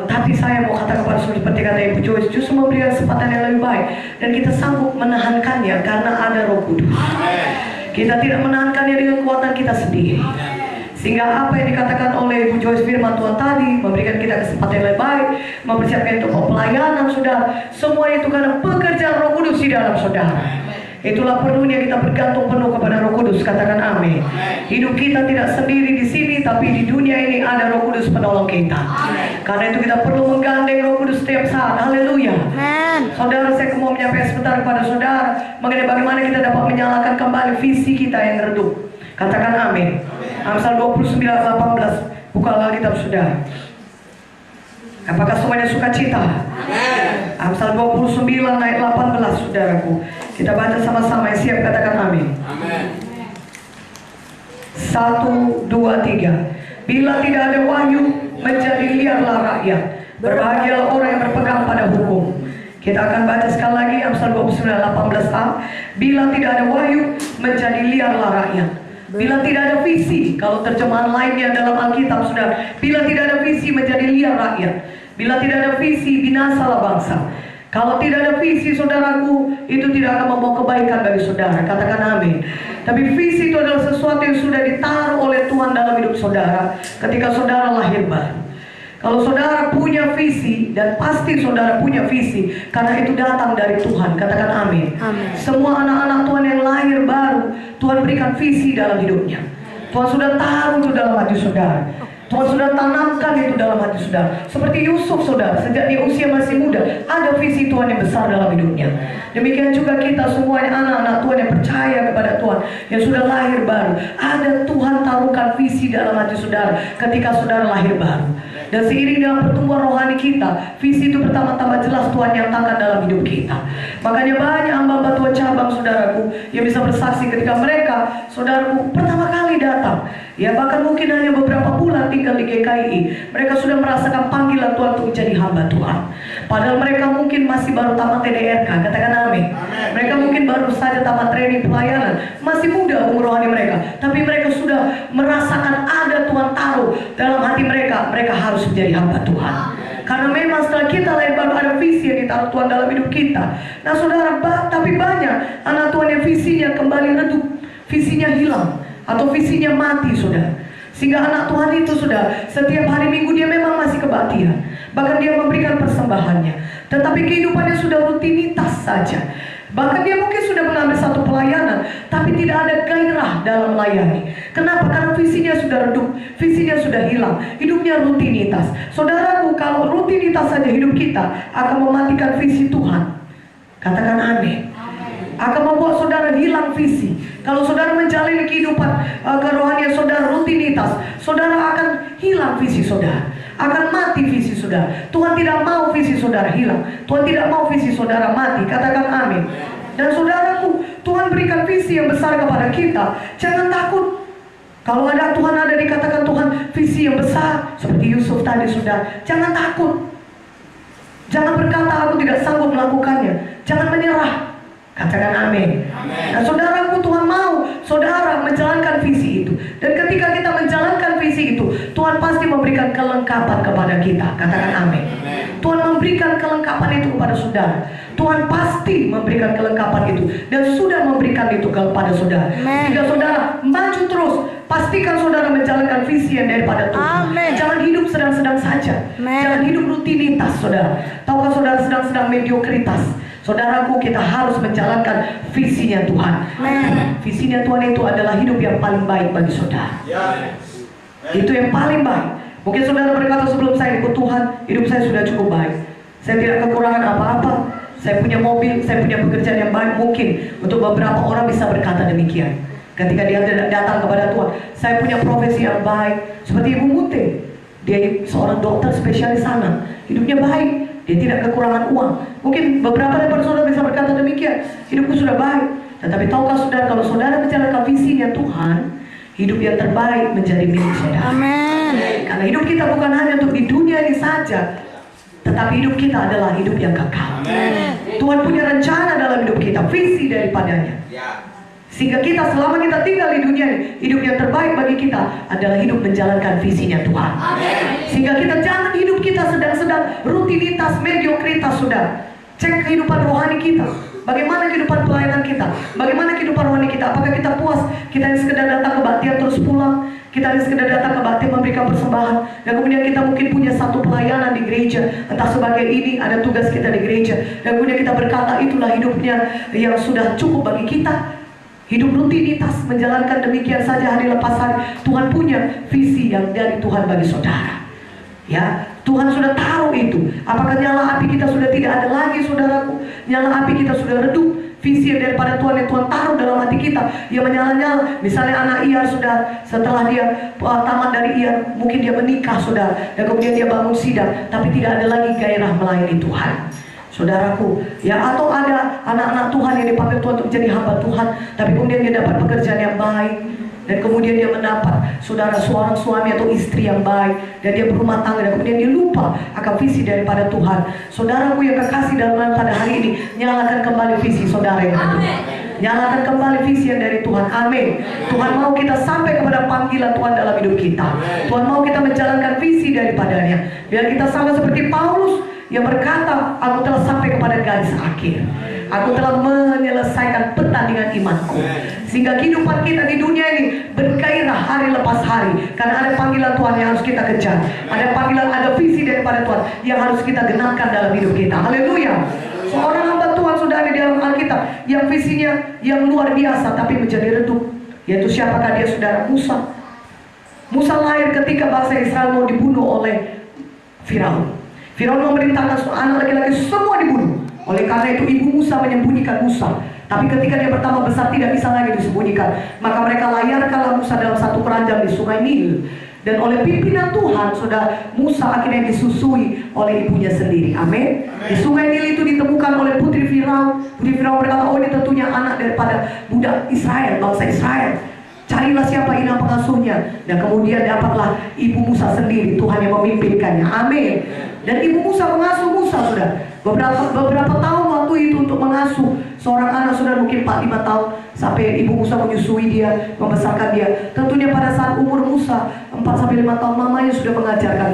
tapi saya mau katakan kepada saudara seperti kata Ibu Joyce, justru memberikan kesempatan yang lebih baik, dan kita sanggup menahankannya karena ada Roh Kudus. Kita tidak menahankannya dengan kekuatan kita sendiri. Sehingga apa yang dikatakan oleh Ibu Joyce firman Tuhan tadi, memberikan kita kesempatan yang lebih baik, mempersiapkan untuk pelayanan, saudara. Semua itu karena pekerjaan Roh Kudus di dalam saudara. Itulah perlunya kita bergantung penuh kepada Roh Kudus. Katakan amin. Hidup kita tidak sendiri di sini, tapi di dunia ini ada Roh Kudus penolong kita. Karena itu kita perlu menggandeng Roh Kudus setiap saat. Haleluya. Saudara, saya mau menyampaikan sebentar kepada saudara mengenai bagaimana kita dapat menyalakan kembali visi kita yang redup. Katakan amin. Amsal 29:18. Buka Alkitab saudara. Apakah semuanya sukacita? Amsal 29 ayat 18, saudaraku. Kita baca sama-sama, yang siap katakan amin. Amin. 1, 2, 3. Bila tidak ada wahyu, menjadi liarlah rakyat. Berbahagialah orang yang berpegang pada hukum. Kita akan baca sekali lagi Amsal 29:18a. Bila tidak ada wahyu, menjadi liarlah rakyat. Bila tidak ada visi, kalau terjemahan lainnya dalam Alkitab sudah, bila tidak ada visi menjadi liar rakyat. Bila tidak ada visi, binasalah bangsa. Kalau tidak ada visi, saudaraku, itu tidak akan membawa kebaikan bagi saudara. Katakan amin. Tapi visi itu adalah sesuatu yang sudah ditaruh oleh Tuhan dalam hidup saudara ketika saudara lahir baru. Kalau saudara punya visi, dan pasti saudara punya visi, karena itu datang dari Tuhan. Katakan amin. Amin. Semua anak-anak Tuhan yang lahir baru, Tuhan berikan visi dalam hidupnya. Tuhan sudah taruh itu dalam hati saudara. Tuhan sudah tanamkan itu dalam hati saudara. Seperti Yusuf saudara, sejak dia usia masih muda, ada visi Tuhan yang besar dalam hidupnya. Demikian juga kita semuanya anak-anak Tuhan yang percaya kepada Tuhan, yang sudah lahir baru, ada Tuhan taruhkan visi dalam hati saudara ketika saudara lahir baru. Dan seiring dengan pertumbuhan rohani kita, visi itu pertama-tama jelas Tuhan nyatakan dalam hidup kita. Makanya banyak hamba-hamba Tuhan cabang saudaraku yang bisa bersaksi ketika mereka, saudaraku, pertama kali datang, ya bahkan mungkin hanya beberapa bulan tinggal di GKI, mereka sudah merasakan panggilan Tuhan untuk menjadi hamba Tuhan. Padahal mereka mungkin masih baru tamat TDRK, katakan amin. Mereka mungkin baru saja tamat training pelayanan, masih muda umur rohani mereka, tapi mereka sudah merasakan ada Tuhan taruh dalam hati mereka, mereka harus menjadi hamba Tuhan. Karena memang setelah kita lahir baru ada visi yang ditaruh Tuhan dalam hidup kita. Nah saudara, tapi banyak anak Tuhan yang visinya kembali redup, visinya hilang, atau visinya mati saudara. Sehingga anak Tuhan itu sudah setiap hari Minggu dia memang masih kebaktian, bahkan dia memberikan persembahannya, tetapi kehidupannya sudah rutinitas saja. Bahkan dia mungkin sudah mengambil satu pelayanan, tapi tidak ada gairah dalam melayani. Kenapa? Karena visinya sudah redup, visinya sudah hilang, hidupnya rutinitas. Saudaraku, kalau rutinitas saja hidup kita akan mematikan visi Tuhan. Katakan amin. Akan membuat saudara hilang visi. Kalau saudara menjalani kehidupan kerohanian saudara rutinitas, saudara akan hilang visi saudara, akan mati visi saudara. Tuhan tidak mau visi saudara hilang, Tuhan tidak mau visi saudara mati. Katakan amin. Dan saudaraku, Tuhan berikan visi yang besar kepada kita. Jangan takut. Kalau ada Tuhan, ada dikatakan Tuhan visi yang besar, seperti Yusuf tadi saudara, jangan takut. Jangan berkata aku tidak sanggup melakukannya. Jangan menyerah. Katakan amin. Nah saudaraku, Tuhan mau saudara menjalankan visi itu. Dan ketika kita menjalankan visi itu, Tuhan pasti memberikan kelengkapan kepada kita. Katakan amin. Tuhan memberikan kelengkapan itu kepada saudara. Tuhan pasti memberikan kelengkapan itu, dan sudah memberikan itu kepada saudara. Jika saudara maju terus, pastikan saudara menjalankan visi yang daripada Tuhan. Amin. Jangan hidup sedang-sedang saja. Jangan hidup rutinitas saudara. Tahukah saudara sedang-sedang mediokritas? Saudaraku, kita harus menjalankan visinya Tuhan. Visinya Tuhan itu adalah hidup yang paling baik bagi saudara. Itu yang paling baik. Mungkin saudara berkata sebelum saya ikut Tuhan, hidup saya sudah cukup baik. Saya tidak kekurangan apa-apa. Saya punya mobil, saya punya pekerjaan yang baik. Mungkin untuk beberapa orang bisa berkata demikian ketika dia datang kepada Tuhan. Saya punya profesi yang baik. Seperti Ibu Mute, dia seorang dokter spesialis sana, hidupnya baik. Dia tidak kekurangan uang. Mungkin beberapa dari saudara bisa berkata demikian, hidupku sudah baik. Tetapi tahukah saudara, kalau saudara menjalankan visinya Tuhan, hidup yang terbaik menjadi milik saudara. Amin. Karena hidup kita bukan hanya untuk di dunia ini saja, tetapi hidup kita adalah hidup yang kekal. Tuhan punya rencana dalam hidup kita, visi daripadanya. Sehingga kita selama kita tinggal di dunia ini, hidup yang terbaik bagi kita adalah hidup menjalankan visinya Tuhan. Sehingga kita jangan hidup kita sedang-sedang rutinitas, mediokritas sudah. Cek kehidupan rohani kita. Bagaimana kehidupan pelayanan kita? Bagaimana kehidupan rohani kita? Apakah kita puas? Kita hanya sekedar datang ke kebaktian terus pulang? Kita hanya sekedar datang ke kebaktian memberikan persembahan, dan kemudian kita mungkin punya satu pelayanan di gereja, entah sebagai ini ada tugas kita di gereja, dan kemudian kita berkata itulah hidupnya yang sudah cukup bagi kita. Hidup rutinitas, menjalankan demikian saja hari lepas hari. Tuhan punya visi yang dari Tuhan bagi saudara. Ya, Tuhan sudah taruh itu. Apakah nyala api kita sudah tidak ada lagi, saudaraku? Nyala api kita sudah redup. Visi yang daripada Tuhan yang Tuhan taruh dalam hati kita, yang menyala-nyala. Misalnya anak Iar sudah, setelah dia tamat dari Iar, mungkin dia menikah saudara, dan kemudian dia bangun sidang, tapi tidak ada lagi gairah melayani Tuhan. Saudaraku, ya, atau ada anak-anak Tuhan yang dipanggil Tuhan untuk menjadi hamba Tuhan, tapi kemudian dia dapat pekerjaan yang baik, dan kemudian dia mendapat saudara seorang suami atau istri yang baik, dan dia berumah tangga, dan kemudian dia lupa akan visi daripada Tuhan. Saudaraku yang kekasih dalam Tuhan, pada hari ini nyalakan kembali visi saudara yang ada. Nyalakan kembali visi yang dari Tuhan. Amin. Tuhan mau kita sampai kepada panggilan Tuhan dalam hidup kita. Tuhan mau kita menjalankan visi daripadanya. Biar kita sama seperti Paulus yang berkata, aku telah sampai kepada garis akhir. Aku telah menyelesaikan pertandingan imanku. Sehingga kehidupan kita di dunia ini bergairah hari lepas hari. Karena ada panggilan Tuhan yang harus kita kejar. Ada panggilan, ada visi daripada Tuhan yang harus kita genapkan dalam hidup kita. Haleluya. Seorang hamba Tuhan sudah ada di dalam Alkitab yang visinya yang luar biasa tapi menjadi redup. Yaitu siapakah dia, saudara? Musa. Musa lahir ketika bangsa Israel mau dibunuh oleh Firaun. Firaun memerintahkan anak laki-laki semua dibunuh. Oleh karena itu ibu Musa menyembunyikan Musa. Tapi ketika dia bertambah besar tidak bisa lagi disembunyikan. Maka mereka layarkanlah Musa dalam satu keranjang di sungai Nil. Dan oleh pimpinan Tuhan, saudara, Musa akhirnya disusui oleh ibunya sendiri. Amin. Di sungai Nil itu ditemukan oleh putri Firaun. Putri Firaun berkata, oh ini tentunya anak daripada budak Israel, bangsa Israel. Carilah siapa inang pengasuhnya. Dan kemudian dapatlah ibu Musa sendiri, Tuhan yang memimpinkannya. Amin. Dan ibu Musa mengasuh Musa, saudara. Beberapa tahun waktu itu untuk mengasuh seorang anak, saudara, mungkin 4-5 tahun sampai ibu Musa menyusui dia, membesarkan dia. Tentunya pada saat umur Musa 4-5 tahun, mamanya sudah mengajarkan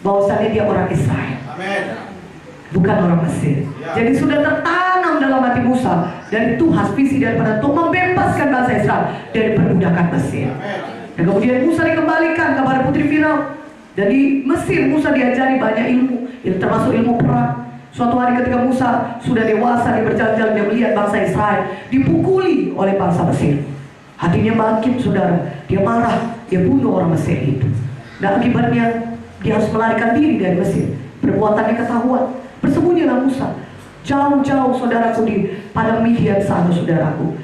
bahwasannya dia orang Israel. Amin. Bukan orang Mesir. Jadi sudah tertanam dalam hati Musa dari Tuhan visi daripada Tuhan membebaskan bangsa Israel dari perbudakan Mesir. Dan kemudian Musa dikembalikan kepada putri Firaun. Dan di Mesir Musa diajari banyak ilmu, termasuk ilmu perang. Suatu hari ketika Musa sudah dewasa, dia berjalan-jalan, dia melihat bangsa Israel dipukuli oleh bangsa Mesir. Hatinya bangkit, saudara. Dia marah, dia bunuh orang Mesir itu. Dan akibatnya dia harus melarikan diri dari Mesir. Perbuatannya ketahuan. Bersembunyilah Musa jauh-jauh, saudaraku, di padang Midian sana, saudaraku.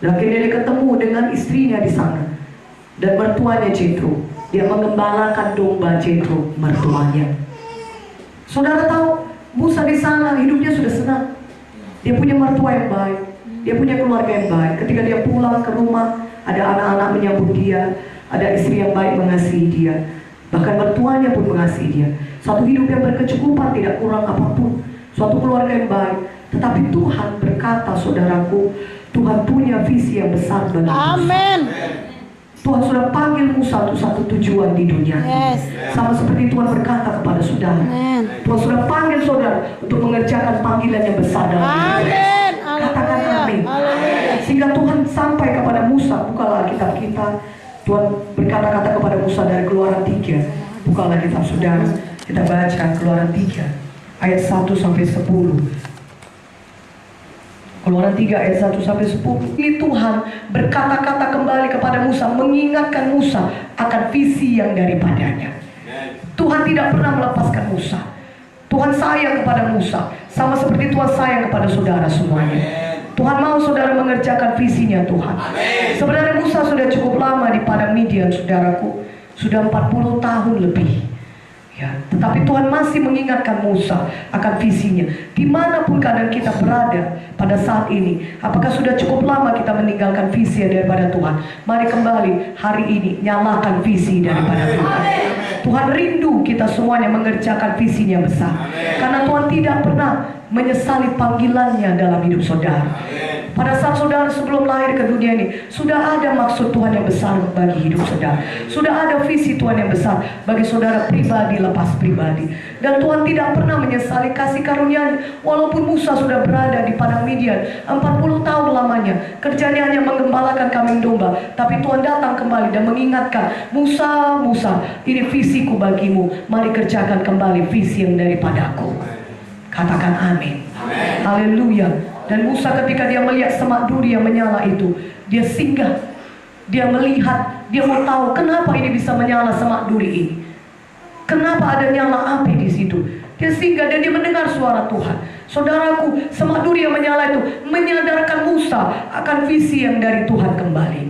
Dan akhirnya dia ketemu dengan istrinya di sana dan mertuanya Jethro. Dia mengembalakan domba Jethro, mertuanya. Saudara tahu, Musa di sana hidupnya sudah senang. Dia punya mertua yang baik, dia punya keluarga yang baik. Ketika dia pulang ke rumah, ada anak-anak menyambut dia, ada istri yang baik mengasihi dia, bahkan mertuanya pun mengasihi dia. Satu hidup yang berkecukupan, tidak kurang apapun. Suatu keluarga yang baik. Tetapi Tuhan berkata, saudaraku, Tuhan punya visi yang besar bagi Musa. Amin. Tuhan sudah panggil Musa untuk satu tujuan di dunia. Yes. Sama seperti Tuhan berkata kepada saudara. Amin. Tuhan sudah panggil saudara untuk mengerjakan panggilan yang besar dalam hidup. Amin. Katakan amin. Haleluya. Sehingga Tuhan sampai kepada Musa. Bukalah Alkitab kita. Tuhan berkata-kata kepada Musa dari Keluaran 3. Bukalah kitab saudara. Kita bacakan Keluaran 3 ayat 1 sampai 10. Keluaran 3 ayat 1 sampai 10. Ini Tuhan berkata-kata kembali kepada Musa, mengingatkan Musa akan visi yang daripadanya. Tuhan tidak pernah melepaskan Musa. Tuhan sayang kepada Musa, sama seperti Tuhan sayang kepada saudara semuanya. Tuhan mau saudara mengerjakan visinya Tuhan. Sebenarnya Musa sudah cukup lama di padang Midian, saudaraku. Sudah 40 tahun lebih. Ya, tetapi Tuhan masih mengingatkan Musa akan visinya. Dimanapun keadaan kita berada pada saat ini, apakah sudah cukup lama kita meninggalkan visi daripada Tuhan? Mari kembali hari ini nyalakan visi daripada Tuhan. Tuhan rindu kita semuanya mengerjakan visinya besar. Karena Tuhan tidak pernah menyesali panggilannya dalam hidup saudara. Pada saat saudara sebelum lahir ke dunia ini, sudah ada maksud Tuhan yang besar bagi hidup saudara. Sudah ada visi Tuhan yang besar bagi saudara pribadi lepas pribadi. Dan Tuhan tidak pernah menyesali kasih karunia-Nya. Walaupun Musa sudah berada di padang Midian 40 tahun lamanya, kerjanya hanya menggembalakan kambing domba. Tapi Tuhan datang kembali dan mengingatkan, Musa, Musa, ini visiku bagimu. Mari kerjakan kembali visi yang daripadaku. Katakan amin. Haleluya. Dan Musa ketika dia melihat semak duri yang menyala itu, dia singgah, dia melihat, dia mau tahu kenapa ini bisa menyala semak duri ini, kenapa ada nyala api di situ. Dia singgah dan dia mendengar suara Tuhan. Saudaraku, semak duri yang menyala itu menyadarkan Musa akan visi yang dari Tuhan kembali.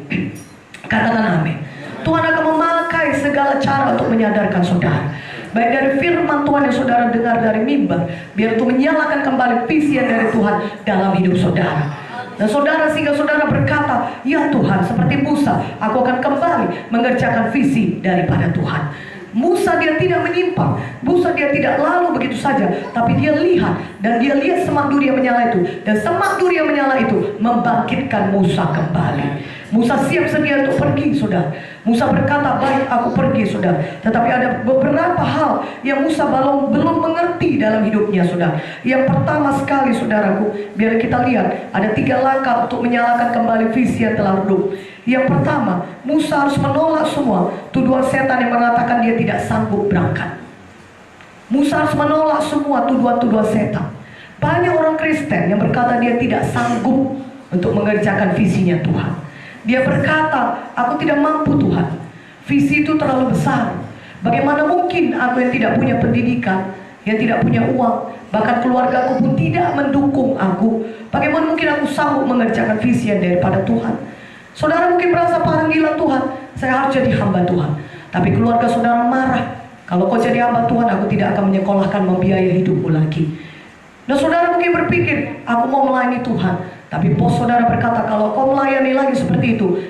Katakan amin. Tuhan akan memakai segala cara untuk menyadarkan saudara. Baik dari firman Tuhan yang saudara dengar dari mimbar, biar itu menyalakan kembali visi yang dari Tuhan dalam hidup saudara. Dan saudara, sehingga saudara berkata, ya Tuhan, seperti Musa, aku akan kembali mengerjakan visi daripada Tuhan. Musa dia tidak menyimpang, Musa dia tidak lalu begitu saja, tapi dia lihat, dan dia lihat semak duri yang menyala itu, dan semak duri yang menyala itu membangkitkan Musa kembali. Musa siap sedia untuk pergi, saudara. Musa berkata, baik, aku pergi, saudara. Tetapi ada beberapa hal yang Musa belum mengerti dalam hidupnya, saudara. Yang pertama sekali, saudaraku, biar kita lihat, ada 3 langkah untuk menyalakan kembali visi yang telah redup. Yang pertama, Musa harus menolak semua tuduhan setan yang mengatakan dia tidak sanggup berangkat. Musa harus menolak semua tuduhan-tuduhan setan. Banyak orang Kristen yang berkata dia tidak sanggup untuk mengerjakan visinya Tuhan. Dia berkata, aku tidak mampu Tuhan. Visi itu terlalu besar. Bagaimana mungkin aku yang tidak punya pendidikan, yang tidak punya uang, bahkan keluargaku pun tidak mendukung aku, bagaimana mungkin aku sanggup mengerjakan visi yang daripada Tuhan? Saudara mungkin merasa panggilan Tuhan, saya harus jadi hamba Tuhan. Tapi keluarga saudara marah, kalau kau jadi hamba Tuhan, aku tidak akan menyekolahkan, membiayai hidupmu lagi. Dan saudara mungkin berpikir, aku mau melayani Tuhan. Tapi bos saudara berkata, kalau kau melayani lagi seperti itu,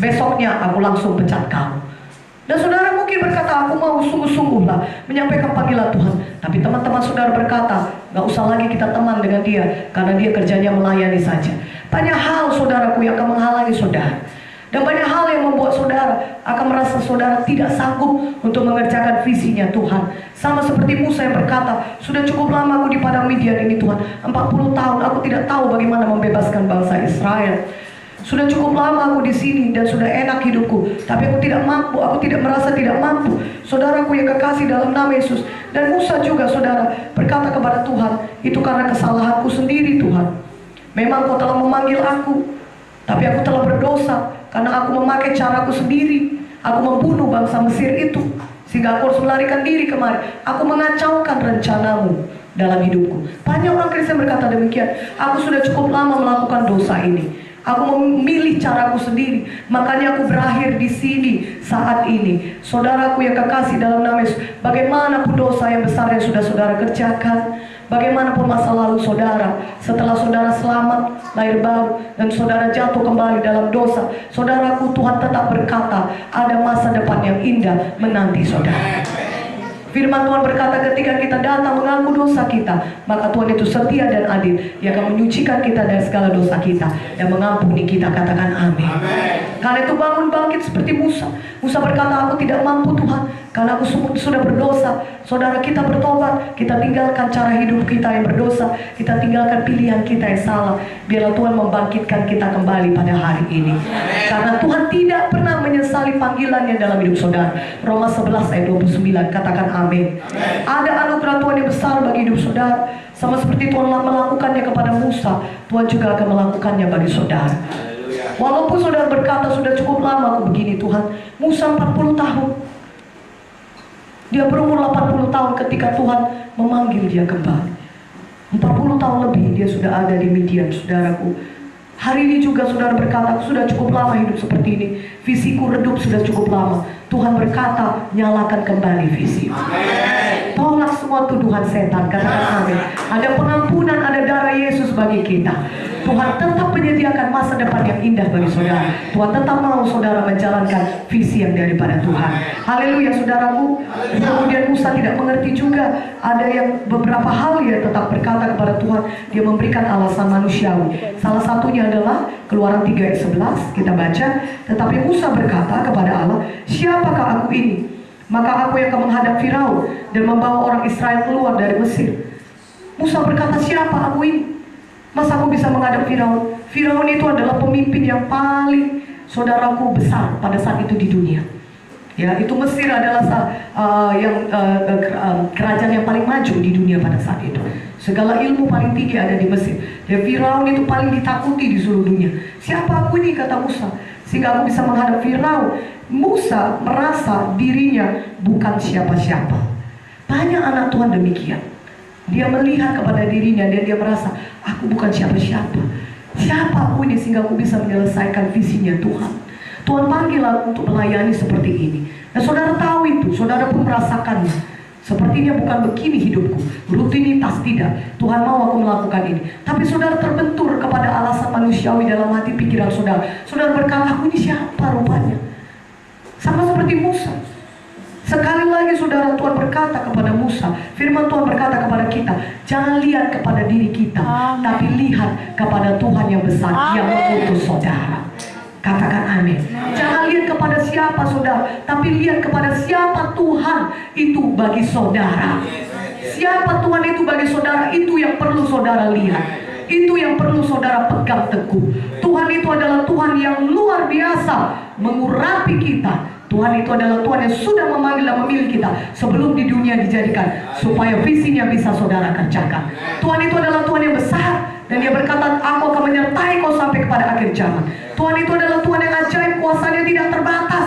besoknya aku langsung pecat kamu. Dan saudara mungkin berkata, aku mau sungguh-sungguh lah menyampaikan panggilan Tuhan. Tapi teman-teman saudara berkata, gak usah lagi kita teman dengan dia, karena dia kerjanya melayani saja. Banyak hal saudaraku yang akan menghalangi saudara. Dan banyak hal yang membuat saudara akan merasa saudara tidak sanggup untuk mengerjakan visinya Tuhan. Sama seperti Musa yang berkata, sudah cukup lama aku di padang Midian ini Tuhan, 40 tahun aku tidak tahu bagaimana membebaskan bangsa Israel. Sudah cukup lama aku di sini dan sudah enak hidupku, tapi aku tidak mampu, aku tidak merasa tidak mampu. Saudaraku yang kekasih dalam nama Yesus. Dan Musa juga saudara berkata kepada Tuhan, itu karena kesalahanku sendiri Tuhan. Memang kau telah memanggil aku, tapi aku telah berdosa karena aku memakai caraku sendiri. Aku membunuh bangsa Mesir itu, sehingga aku harus melarikan diri kemari. Aku mengacaukan rencanamu dalam hidupku. Banyak orang Kristen berkata demikian. Aku sudah cukup lama melakukan dosa ini. Aku memilih caraku sendiri, makanya aku berakhir di sini saat ini. Saudaraku yang kekasih dalam nama Yesus, bagaimanapun dosa yang besar yang sudah saudara kerjakan, bagaimanapun masa lalu saudara, setelah saudara selamat, lahir baru, dan saudara jatuh kembali dalam dosa, saudaraku, Tuhan tetap berkata, ada masa depan yang indah menanti saudara. Firman Tuhan berkata, ketika kita datang mengaku dosa kita, maka Tuhan itu setia dan adil. Dia akan menyucikan kita dari segala dosa kita dan mengampuni kita. Katakan amin. Karena itu bangun bangkit seperti Musa. Musa berkata, aku tidak mampu Tuhan, karena aku sudah berdosa. Saudara, kita bertobat, kita tinggalkan cara hidup kita yang berdosa, kita tinggalkan pilihan kita yang salah. Biarlah Tuhan membangkitkan kita kembali pada hari ini. Karena Tuhan tidak pernah menyesali panggilannya dalam hidup saudara. Roma 11 ayat 29, katakan amin. Ada anugerah Tuhan yang besar bagi hidup saudara. Sama seperti Tuhan melakukannya kepada Musa, Tuhan juga akan melakukannya bagi saudara. Walaupun saudara berkata, sudah cukup lama aku begini Tuhan. Musa 40 tahun. Dia berumur 80 tahun ketika Tuhan memanggil dia kembali. 40 tahun lebih dia sudah ada di Midian, saudaraku. Hari ini juga saudara berkata, sudah cukup lama hidup seperti ini. Visiku redup sudah cukup lama. Tuhan berkata, nyalakan kembali visi. Tolak semua tuduhan setan, katakan amin. Ada pengampunan, ada darah Yesus bagi kita. Tuhan tetap menyediakan masa depan yang indah bagi saudara. Tuhan tetap mau saudara menjalankan visi yang daripada Tuhan. Haleluya saudaraku. Kemudian Musa tidak mengerti juga. Ada yang beberapa hal dia tetap berkata kepada Tuhan. Dia memberikan alasan manusiawi. Salah satunya adalah Keluaran 3 ayat 11 kita baca. Tetapi Musa berkata kepada Allah, siapakah aku ini? Maka aku yang akan menghadap Firaun dan membawa orang Israel keluar dari Mesir. Musa berkata, siapa aku ini? Masa aku bisa menghadap Firaun? Firaun itu adalah pemimpin yang paling saudaraku besar pada saat itu di dunia. Ya, itu Mesir adalah kerajaan yang paling maju di dunia pada saat itu. Segala ilmu paling tinggi ada di Mesir. Dan Firaun itu paling ditakuti di seluruh dunia. Siapa aku ini, kata Musa, sehingga aku bisa menghadap Firaun. Musa merasa dirinya bukan siapa-siapa. Banyak anak Tuhan demikian. Dia melihat kepada dirinya dan dia merasa, aku bukan siapa-siapa. Siapa aku ini sehingga aku bisa menyelesaikan visinya Tuhan. Tuhan panggil aku untuk melayani seperti ini. Dan saudara tahu itu, saudara pun merasakannya. Sepertinya bukan begini hidupku, rutinitas tidak. Tuhan mau aku melakukan ini. Tapi saudara terbentur kepada alasan manusiawi dalam hati pikiran saudara. Saudara berkata, aku ini siapa rupanya? Sama seperti Musa. Sekali lagi saudara, Tuhan berkata kepada Musa, firman Tuhan berkata kepada kita, jangan lihat kepada diri kita, Amen. tapi lihat kepada Tuhan yang besar yang mengutus saudara. Katakan amin. Jangan lihat kepada siapa saudara, tapi lihat kepada siapa Tuhan itu bagi saudara. Siapa Tuhan itu bagi saudara, itu yang perlu saudara lihat. Itu yang perlu saudara pegang teguh. Tuhan itu adalah Tuhan yang luar biasa mengurapi kita. Tuhan itu adalah Tuhan yang sudah memanggil dan memilih kita sebelum di dunia dijadikan, supaya visinya bisa saudara kerjakan. Tuhan itu adalah Tuhan yang besar, dan Dia berkata, aku akan menyertai kau sampai kepada akhir zaman. Tuhan itu adalah Tuhan yang ajaib, kuasanya tidak terbatas.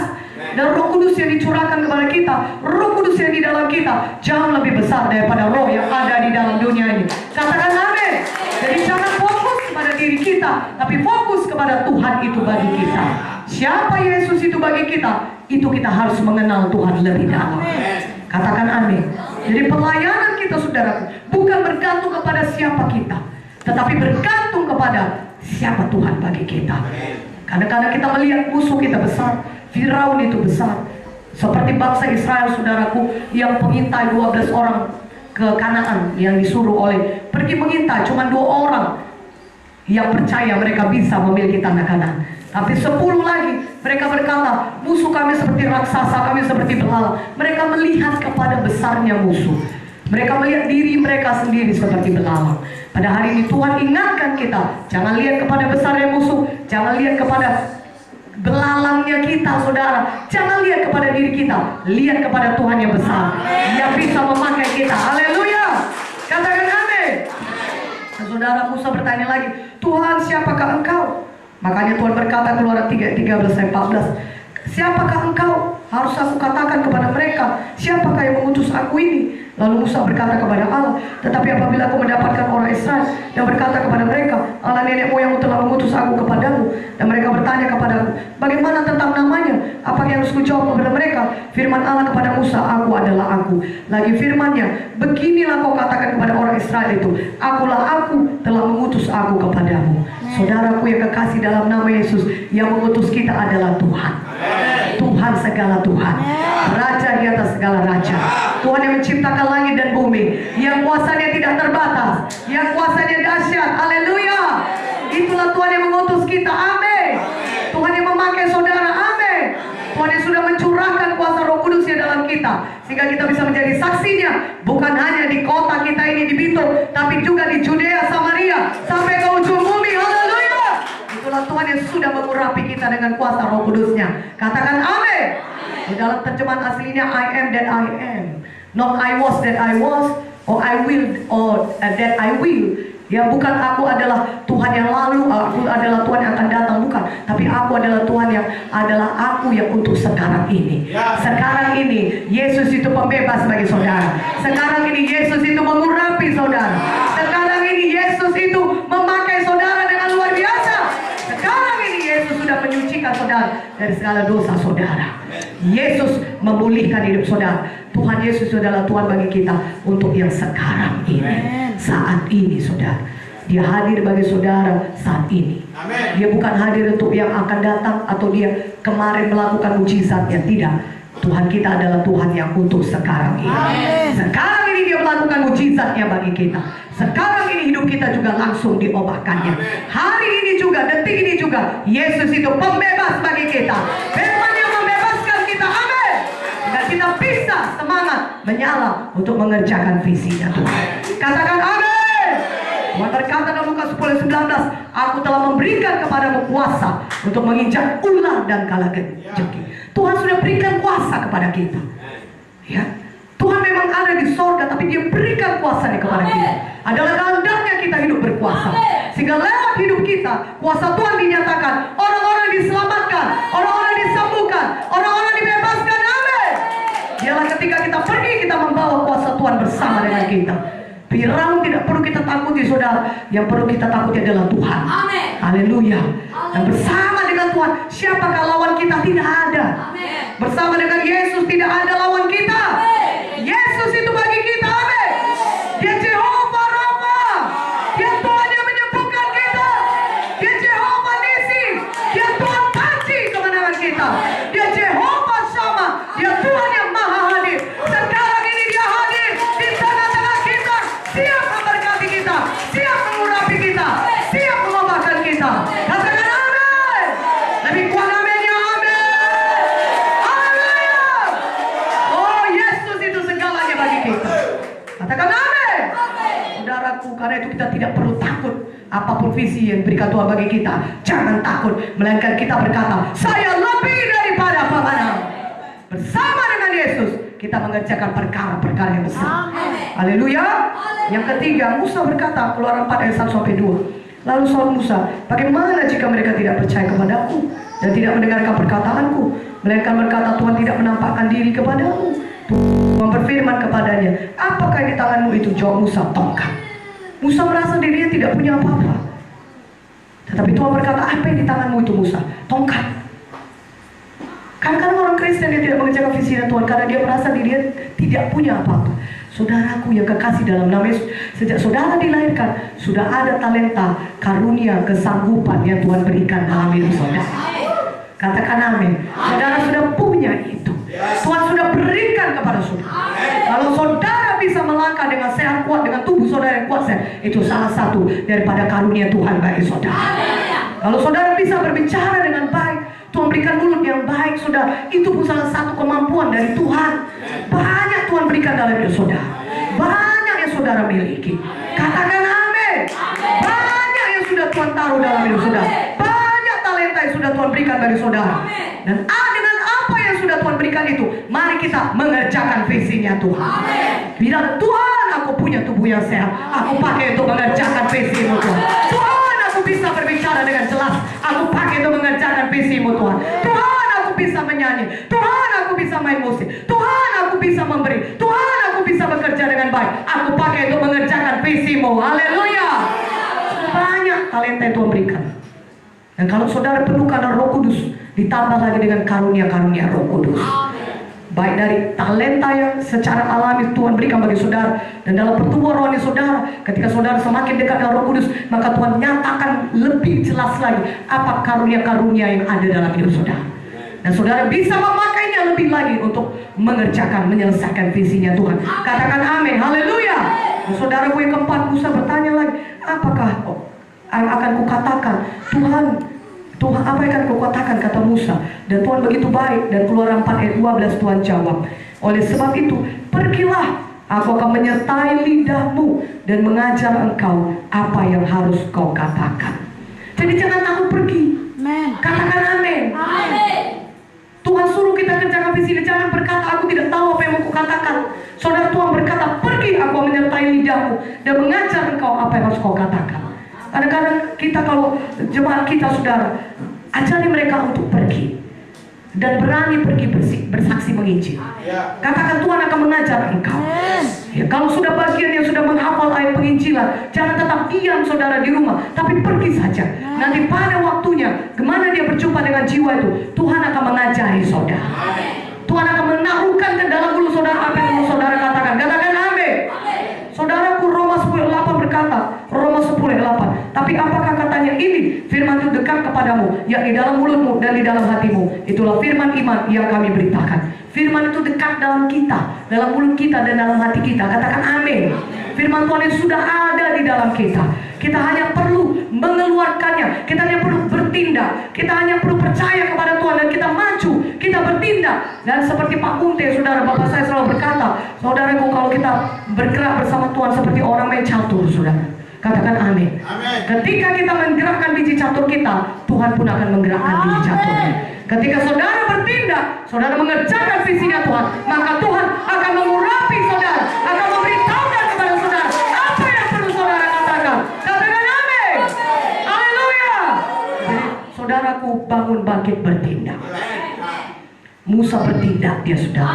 Dan Roh Kudus yang dicurahkan kepada kita, Roh Kudus yang di dalam kita jauh lebih besar daripada roh yang ada di dalam dunia ini. Katakan amin. Jadi jangan fokus kepada diri kita, tapi fokus kepada Tuhan itu bagi kita. Siapa Yesus itu bagi kita, itu kita harus mengenal Tuhan lebih dalam. Katakan amin. Jadi pelayanan kita saudaraku bukan bergantung kepada siapa kita, tetapi bergantung kepada siapa Tuhan bagi kita. Kadang-kadang kita melihat musuh kita besar, Firaun itu besar. Seperti bangsa Israel saudaraku, yang mengintai 12 orang ke Kanaan, yang disuruh oleh pergi mengintai, cuma 2 orang yang percaya mereka bisa memiliki tanah Kanaan. Tapi 10 lagi mereka berkata, musuh kami seperti raksasa, kami seperti belalang. Mereka melihat kepada besarnya musuh. Mereka melihat diri mereka sendiri seperti belalang. Pada hari ini Tuhan ingatkan kita, jangan lihat kepada besarnya musuh, jangan lihat kepada belalangnya kita saudara, jangan lihat kepada diri kita, lihat kepada Tuhan yang besar yang bisa memakai kita. Haleluya. Katakan amin. Nah, saudara, Musa bertanya lagi, Tuhan siapakah engkau? Makanya Tuhan berkata Keluaran 13:14, siapakah engkau? Harus aku katakan kepada mereka, siapakah yang mengutus aku ini? Lalu Musa berkata kepada Allah, tetapi apabila aku mendapatkan orang Israel yang berkata kepada mereka, Allah nenek moyangmu telah mengutus aku kepadamu, dan mereka bertanya kepadaku, bagaimana tentang namanya? Apa yang harus kujawab kepada mereka? Firman Allah kepada Musa, aku adalah aku. Lagi firmannya, beginilah kau katakan kepada orang Israel itu, akulah aku telah mengutus aku kepadamu. Saudaraku yang kekasih, dalam nama Yesus, yang mengutus kita adalah Tuhan. Tuhan segala Tuhan, Raja di atas segala raja, Tuhan yang menciptakan langit dan bumi, yang kuasanya tidak terbatas, yang kuasanya dahsyat. Haleluya. Itulah Tuhan yang mengutus kita. Amin. Tuhan yang memakai saudara. Amin. Tuhan yang sudah mencurahkan kuasa Roh Kudusnya dalam kita, sehingga kita bisa menjadi saksinya, bukan hanya di kota kita ini di Bitung, tapi juga di Judea, Samaria, sampai ke ujung bumi. Haleluya. Itulah Tuhan yang sudah mengurapi kita dengan kuasa Roh Kudusnya. Katakan amin. Di dalam terjemahan aslinya, I am that I am, not I was that I was, or I will, or that I will. Ya, bukan aku adalah Tuhan yang lalu, aku adalah Tuhan yang akan datang, bukan. Tapi aku adalah Tuhan yang adalah aku yang untuk sekarang ini. Sekarang ini Yesus itu pembebas bagi saudara. Sekarang ini Yesus itu mengurapi saudara. Sekarang ini Yesus itu memakai saudara dengan luar biasa. Sekarang ini Yesus sudah menyucikan saudara dari segala dosa saudara. Yesus memulihkan hidup saudara. Tuhan Yesus adalah Tuhan bagi kita untuk yang sekarang ini, saat ini saudara. Dia hadir bagi saudara saat ini. Dia bukan hadir untuk yang akan datang atau dia kemarin melakukan mujizatnya, tidak. Tuhan kita adalah Tuhan yang untuk sekarang ini. Sekarang ini dia melakukan mujizatnya bagi kita. Sekarang ini hidup kita juga langsung diubahkannya. Hari ini juga, detik ini juga, Yesus itu pembebas bagi kita. Firman yang membebaskan kita. Amin. Dan kita bisa semangat menyala untuk mengerjakan visinya Tuhan. Katakan amin. Tuhan berkata dalam Lukas 10:19, aku telah memberikan kepadamu kuasa untuk menginjak ular dan kalajengking. Tuhan sudah berikan kuasa kepada kita. Ya, Tuhan memang ada di sorga, tapi Dia berikan kuasanya kepada kita. Adalah kehendaknya kita hidup berkuasa, sehingga lewat hidup kita kuasa Tuhan dinyatakan. Orang-orang diselamatkan, orang-orang disembuhkan, orang-orang dibebaskan. Amin. Dialah ketika kita pergi, kita membawa kuasa Tuhan bersama dengan kita. Firaun tidak perlu kita takuti saudara. Yang perlu kita takuti adalah Tuhan. Amin. Haleluya. Dan bersama dengan Tuhan, siapakah lawan kita? Tidak ada. Amin. Bersama dengan Yesus tidak ada lawan kita. Amin. Yesus itu saudaraku. Karena itu kita tidak perlu takut. Apapun visi yang berikan Tuhan bagi kita, jangan takut. Melainkan kita berkata, saya lebih daripada apa-apa. Bersama dengan Yesus kita mengerjakan perkara-perkara yang besar. Haleluya. Yang ketiga, Musa berkata, Keluaran 4 ayat 1-2. Lalu saud Musa, bagaimana jika mereka tidak percaya kepadaku dan tidak mendengarkan perkataanku, melainkan berkata, Tuhan tidak menampakkan diri kepadamu. Tuhan berfirman kepadanya, apakah di tanganmu itu? Jawab Musa, tongkat. Musa merasa dirinya tidak punya apa-apa. Tetapi Tuhan berkata, apa yang di tanganmu itu Musa? Tongkat. Kadang-kadang orang Kristen dia tidak mengerjakan visi Tuhan karena dia merasa dirinya tidak punya apa-apa. Saudaraku yang kekasih dalam nama Yesus, sejak saudara dilahirkan sudah ada talenta, karunia, kesanggupan yang Tuhan berikan dalam hidup saudara. Katakan amin. Saudara sudah punya itu. Tuhan sudah berikan kepada saudara. Kalau saudara bisa melangkah dengan sehat kuat, dengan tubuh saudara yang kuat, itu salah satu daripada karunia Tuhan bagi saudara. Kalau saudara bisa berbicara dengan baik, Tuhan berikan mulut yang baik, saudara, itu pun salah satu kemampuan dari Tuhan. Banyak Tuhan berikan dalam hidup saudara. Banyak yang saudara miliki. Katakan amin. Banyak yang sudah Tuhan taruh dalam hidup saudara. Banyak talenta yang sudah Tuhan berikan bagi saudara. Dan dengan apa yang sudah Tuhan berikan itu, mari kita mengerjakan visinya Tuhan. Bilang, Tuhan, aku punya tubuh yang sehat, aku pakai untuk mengerjakan visimu Tuhan. Tuhan, aku bisa berbicara dengan jelas, aku pakai untuk mengerjakan visimu Tuhan. Tuhan, aku bisa menyanyi. Tuhan, aku bisa main musik. Tuhan, aku bisa memberi. Tuhan, aku bisa bekerja dengan baik. Aku pakai untuk mengerjakan visimu. Haleluya. Banyak talenta yang Tuhan berikan. Dan kalau saudara penuhkan Roh Kudus, ditambah lagi dengan karunia-karunia Roh Kudus. Baik dari talenta yang secara alami Tuhan berikan bagi saudara, dan dalam pertumbuhan rohani saudara, ketika saudara semakin dekat dengan Roh Kudus, maka Tuhan nyatakan lebih jelas lagi apa karunia-karunia yang ada dalam hidup saudara. Dan saudara bisa memakainya lebih lagi untuk mengerjakan, menyelesaikan visinya Tuhan. Katakan amin. Haleluya. Saudara yang keempat, Musa bertanya lagi, apakah akan kukatakan? Tuhan, apa yang akan kau katakan, kata Musa. Dan Tuhan begitu baik. Dan Keluaran 4 ayat 12 Tuhan jawab, oleh sebab itu pergilah, aku akan menyertai lidahmu dan mengajar engkau apa yang harus kau katakan. Jadi jangan takut pergi. Katakan amin. Tuhan suruh kita kerjakan visi. Jangan berkata, aku tidak tahu apa yang mau kukatakan. Saudara, Tuhan berkata, pergi, aku akan menyertai lidahmu dan mengajar engkau apa yang harus kau katakan. Kadang-kadang kita, kalau jemaat kita, saudara, ajari mereka untuk pergi dan berani pergi bersaksi menginjil. Katakan, Tuhan akan mengajar engkau. Ya, kalau sudah bagian yang sudah menghafal ayat penginjilan, jangan tetap diam saudara di rumah, tapi pergi saja. Nanti pada waktunya, kemana dia berjumpa dengan jiwa itu, Tuhan akan mengajari saudara. Tuhan akan menaruhkan ke dalam mulut saudara apa yang saudara katakan. Katakan amin. Saudaraku, Roma 10:8 berkata, Roma 10:8, tapi apakah katanya ini? Firman itu dekat kepadamu, yakni dalam mulutmu dan di dalam hatimu. Itulah firman iman yang kami beritakan. Firman itu dekat dalam kita, dalam mulut kita dan dalam hati kita. Katakan amin. Firman Tuhan itu sudah ada di dalam kita. Kita hanya perlu mengeluarkannya. Kita hanya perlu bertindak. Kita hanya perlu percaya kepada Tuhan dan kita maju. Kita bertindak. Dan seperti Pak Unte, saudara, bapak saya selalu berkata, saudaraku, kalau kita bergerak bersama Tuhan seperti orang main catur, saudara. Katakan amin. Ketika kita menggerakkan biji catur kita, Tuhan pun akan menggerakkan biji caturnya. Ketika saudara bertindak, saudara mengerjakan visinya Tuhan, maka Tuhan akan mengurapi saudara, akan memberitahukan kepada saudara apa yang perlu saudara katakan. Katakan amin. Haleluya. Jadi saudaraku, bangun bangkit bertindak. Musa bertindak, dia sudah.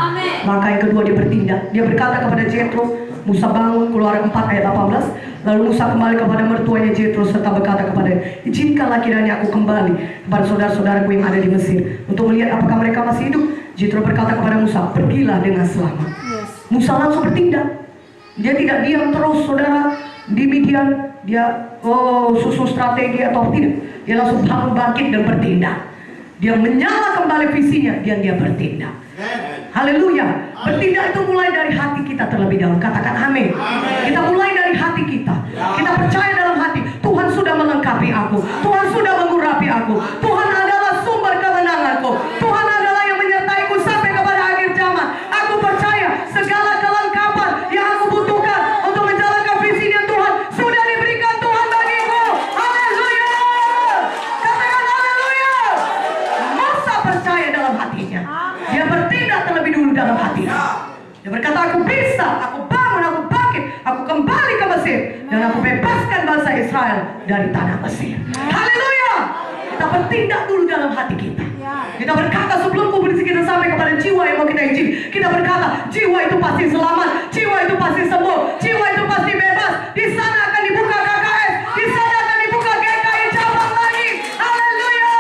Maka yang kedua, dia bertindak. Dia berkata kepada Jethro, Musa bangun, Keluaran 4 ayat 18. Lalu Musa kembali kepada mertuanya Jethro serta berkata kepadanya, izinkanlah kiranya aku kembali kepada saudara-saudaraku yang ada di Mesir untuk melihat apakah mereka masih hidup. Jethro berkata kepada Musa, pergilah dengan selamat. Musa langsung bertindak. Dia tidak diam terus, saudara, di Midian. Dia susun strategi atau tidak. Dia langsung bangun bangkit dan bertindak. Dia menyala kembali visinya dan dia bertindak. Haleluya. Bertindak itu mulai dari hati kita terlebih dahulu. Katakan amin. Kita mulai dari hati kita. Kita percaya dalam hati, Tuhan sudah melengkapi aku, Tuhan sudah mengurapi aku, Tuhan adalah sumber kemenanganku, Tuhan adalah yang menyertaiku sampai kepada akhir zaman. Aku percaya segala kelengkapan yang aku butuhkan untuk menjalankan visinya Tuhan Dia berkata, aku bisa, aku bangun, aku bangkit, aku kembali ke Mesir, dan aku bebaskan bangsa Israel dari tanah Mesir. Haleluya. Kita bertindak dulu dalam hati kita. Kita berkata sebelum kubur kita sampai kepada jiwa yang mau kita injil, kita berkata jiwa itu pasti selamat, jiwa itu pasti sembuh, jiwa itu pasti bebas. Di sana akan dibuka KKS, di sana akan dibuka GKI cabang lagi. Haleluya.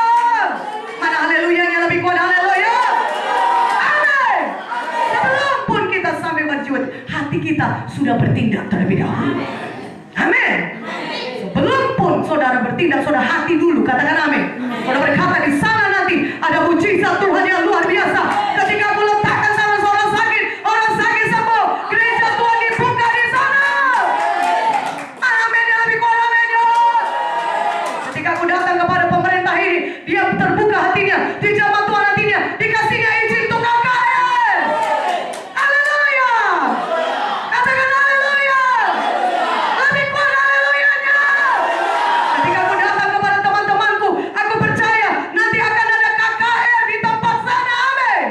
Mana haleluyanya lebih kuat? Haleluya. Amin. Sebelum pun kita sampai berjiwa, hati kita sudah bertindak terlebih dahulu. Amin. Sebelum pun saudara bertindak, saudara hati dulu. Katakan amin. Saudara berkata di sana nanti ada mujizat Tuhan yang luar biasa. Ketika aku letakkan sama orang sakit sembuh, gereja Tuhan dibuka di sana. Amin ya lebih kuat, amin ya. Ketika aku datang kepada pemerintah ini, dia terbuka hatinya, dijamah Tuhan hatinya, dikasihnya izin untuk KKN. Haleluya. Katakan haleluya. Lebih kuat haleluyanya. Ketika aku datang kepada teman-temanku, aku percaya nanti akan ada KKN di tempat sana. Amin.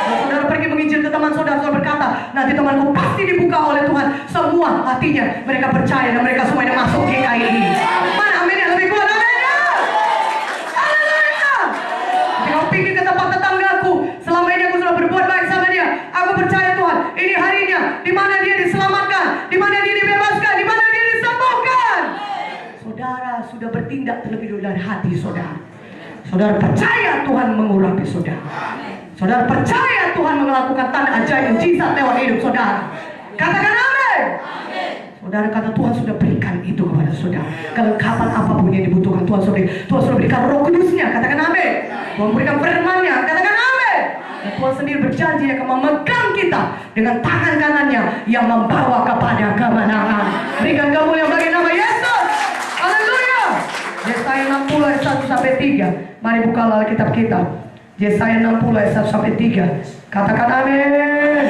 Kalau saudara pergi menginjil ke teman saudara, saudara berkata, nanti temanku pasti dibuka oleh Tuhan. Semua hatinya mereka percaya dan mereka semuanya masuk GKI ini. Mana amin yang lebih kuat? Amin ya. Haleluya. Ketika aku pergi ke tempat tetanggaku, selama ini aku sudah berbuat baik sama dia. Aku percaya Tuhan, ini harinya di mana dia diselamatkan, di mana dia dibebaskan, di mana dia disembuhkan. Saudara sudah bertindak terlebih dulu dari hati saudara. Saudara percaya Tuhan mengurapi saudara. Saudara percaya Tuhan melakukan tanda ajaib mujizat lewat hidup saudara. Katakan amin. Saudara kata Tuhan sudah berikan itu kepada saudara. Kelengkapan apapun yang dibutuhkan Tuhan sudah berikan Roh Kudusnya. Katakan amin. Tuhan berikan firman-Nya. Katakan amin. Dan Tuhan sendiri berjanji akan memegang kita dengan tangan kanannya yang membawa kepada kemenangan. Berikan kemuliaan bagi nama Yesus. Haleluya. Yesaya 60 ayat 1 sampai 3. Mari buka Alkitab kita. Yesaya 60 ayat 1 sampai 3. Katakan amin.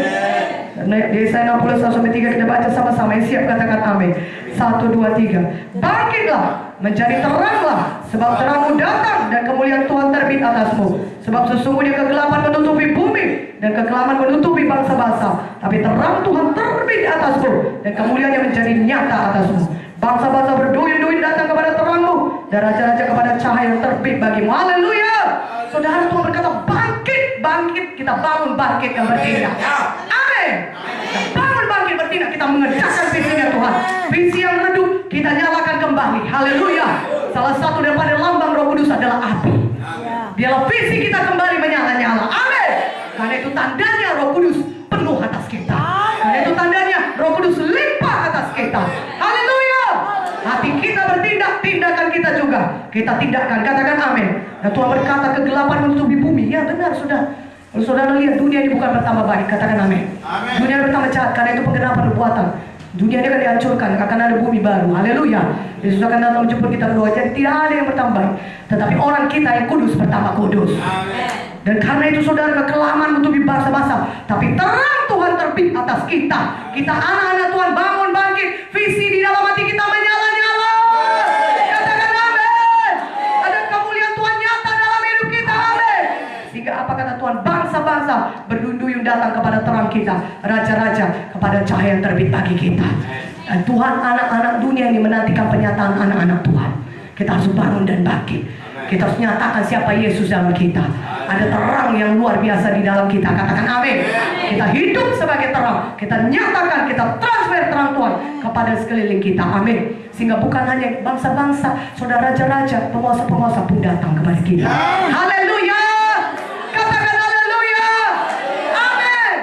Yesaya 60 ayat 1 sampai 3 kita baca sama-sama. Siap katakan amin. 1, 2, 3. Bangkitlah, menjadi teranglah, sebab terangmu datang dan kemuliaan Tuhan terbit atasmu. Sebab sesungguhnya kegelapan menutupi bumi dan kekelaman menutupi bangsa-bangsa, tapi terang Tuhan terbit atasmu dan kemuliaannya menjadi nyata atasmu. Bangsa-bangsa berduyun-duyun datang kepada terangmu dan raja-raja kepada cahaya yang terbit bagimu. Haleluya. Saudara, Tuhan berkata bangkit, bangkit. Kita bangun bangkit yang bertindak. Amin. Kita bangun bangkit bertindak. Kita mengerjakan visinya Tuhan. Visi yang redup kita nyalakan kembali. Haleluya. Salah satu daripada lambang Roh Kudus adalah api. Biarlah visi kita kembali menyala-nyala. Amin. Karena itu tandanya Roh Kudus penuh atas kita. Karena itu tandanya Roh Kudus limpah atas kita. Haleluya. Hati kita bertindak, tindakan kita juga kita tindakan. Katakan amin. Dan Tuhan berkata kegelapan menutupi bumi. Ya benar sudah. Kalau saudara lihat dunia ini bukan bertambah baik. Katakan amin. Dunia bertambah jahat. Karena itu penggenapan nubuatan. Dunia ini akan dihancurkan. Akan ada bumi baru. Haleluya. Yesus akan datang menjemput kita kedua. Jadi tidak ada yang bertambah baik. Tetapi orang kita yang kudus bertambah kudus. Dan karena itu saudara, kekelaman menutupi bangsa-bangsa, tapi terang Tuhan terbit atas kita. Kita anak-anak Tuhan bangun bangkit. Visi di dalam hati kita menyala-nyala. Katakan amin. Ada kemuliaan Tuhan nyata dalam hidup kita. Amin. Sehingga apa kata Tuhan? Bangsa-bangsa berduyun-duyun datang kepada terang kita. Raja-raja kepada cahaya yang terbit bagi kita. Dan Tuhan, anak-anak dunia ini menantikan penyataan anak-anak Tuhan. Kita harus bangun dan bangkit. Kita harus nyatakan siapa Yesus dalam kita. Ada terang yang luar biasa di dalam kita. Katakan amin. Kita hidup sebagai terang. Kita nyatakan, kita transfer terang Tuhan kepada sekeliling kita. Amin. Sehingga bukan hanya bangsa-bangsa, saudara raja-raja, penguasa-penguasa pun datang kepada kita. Haleluya. Katakan haleluya. Amin.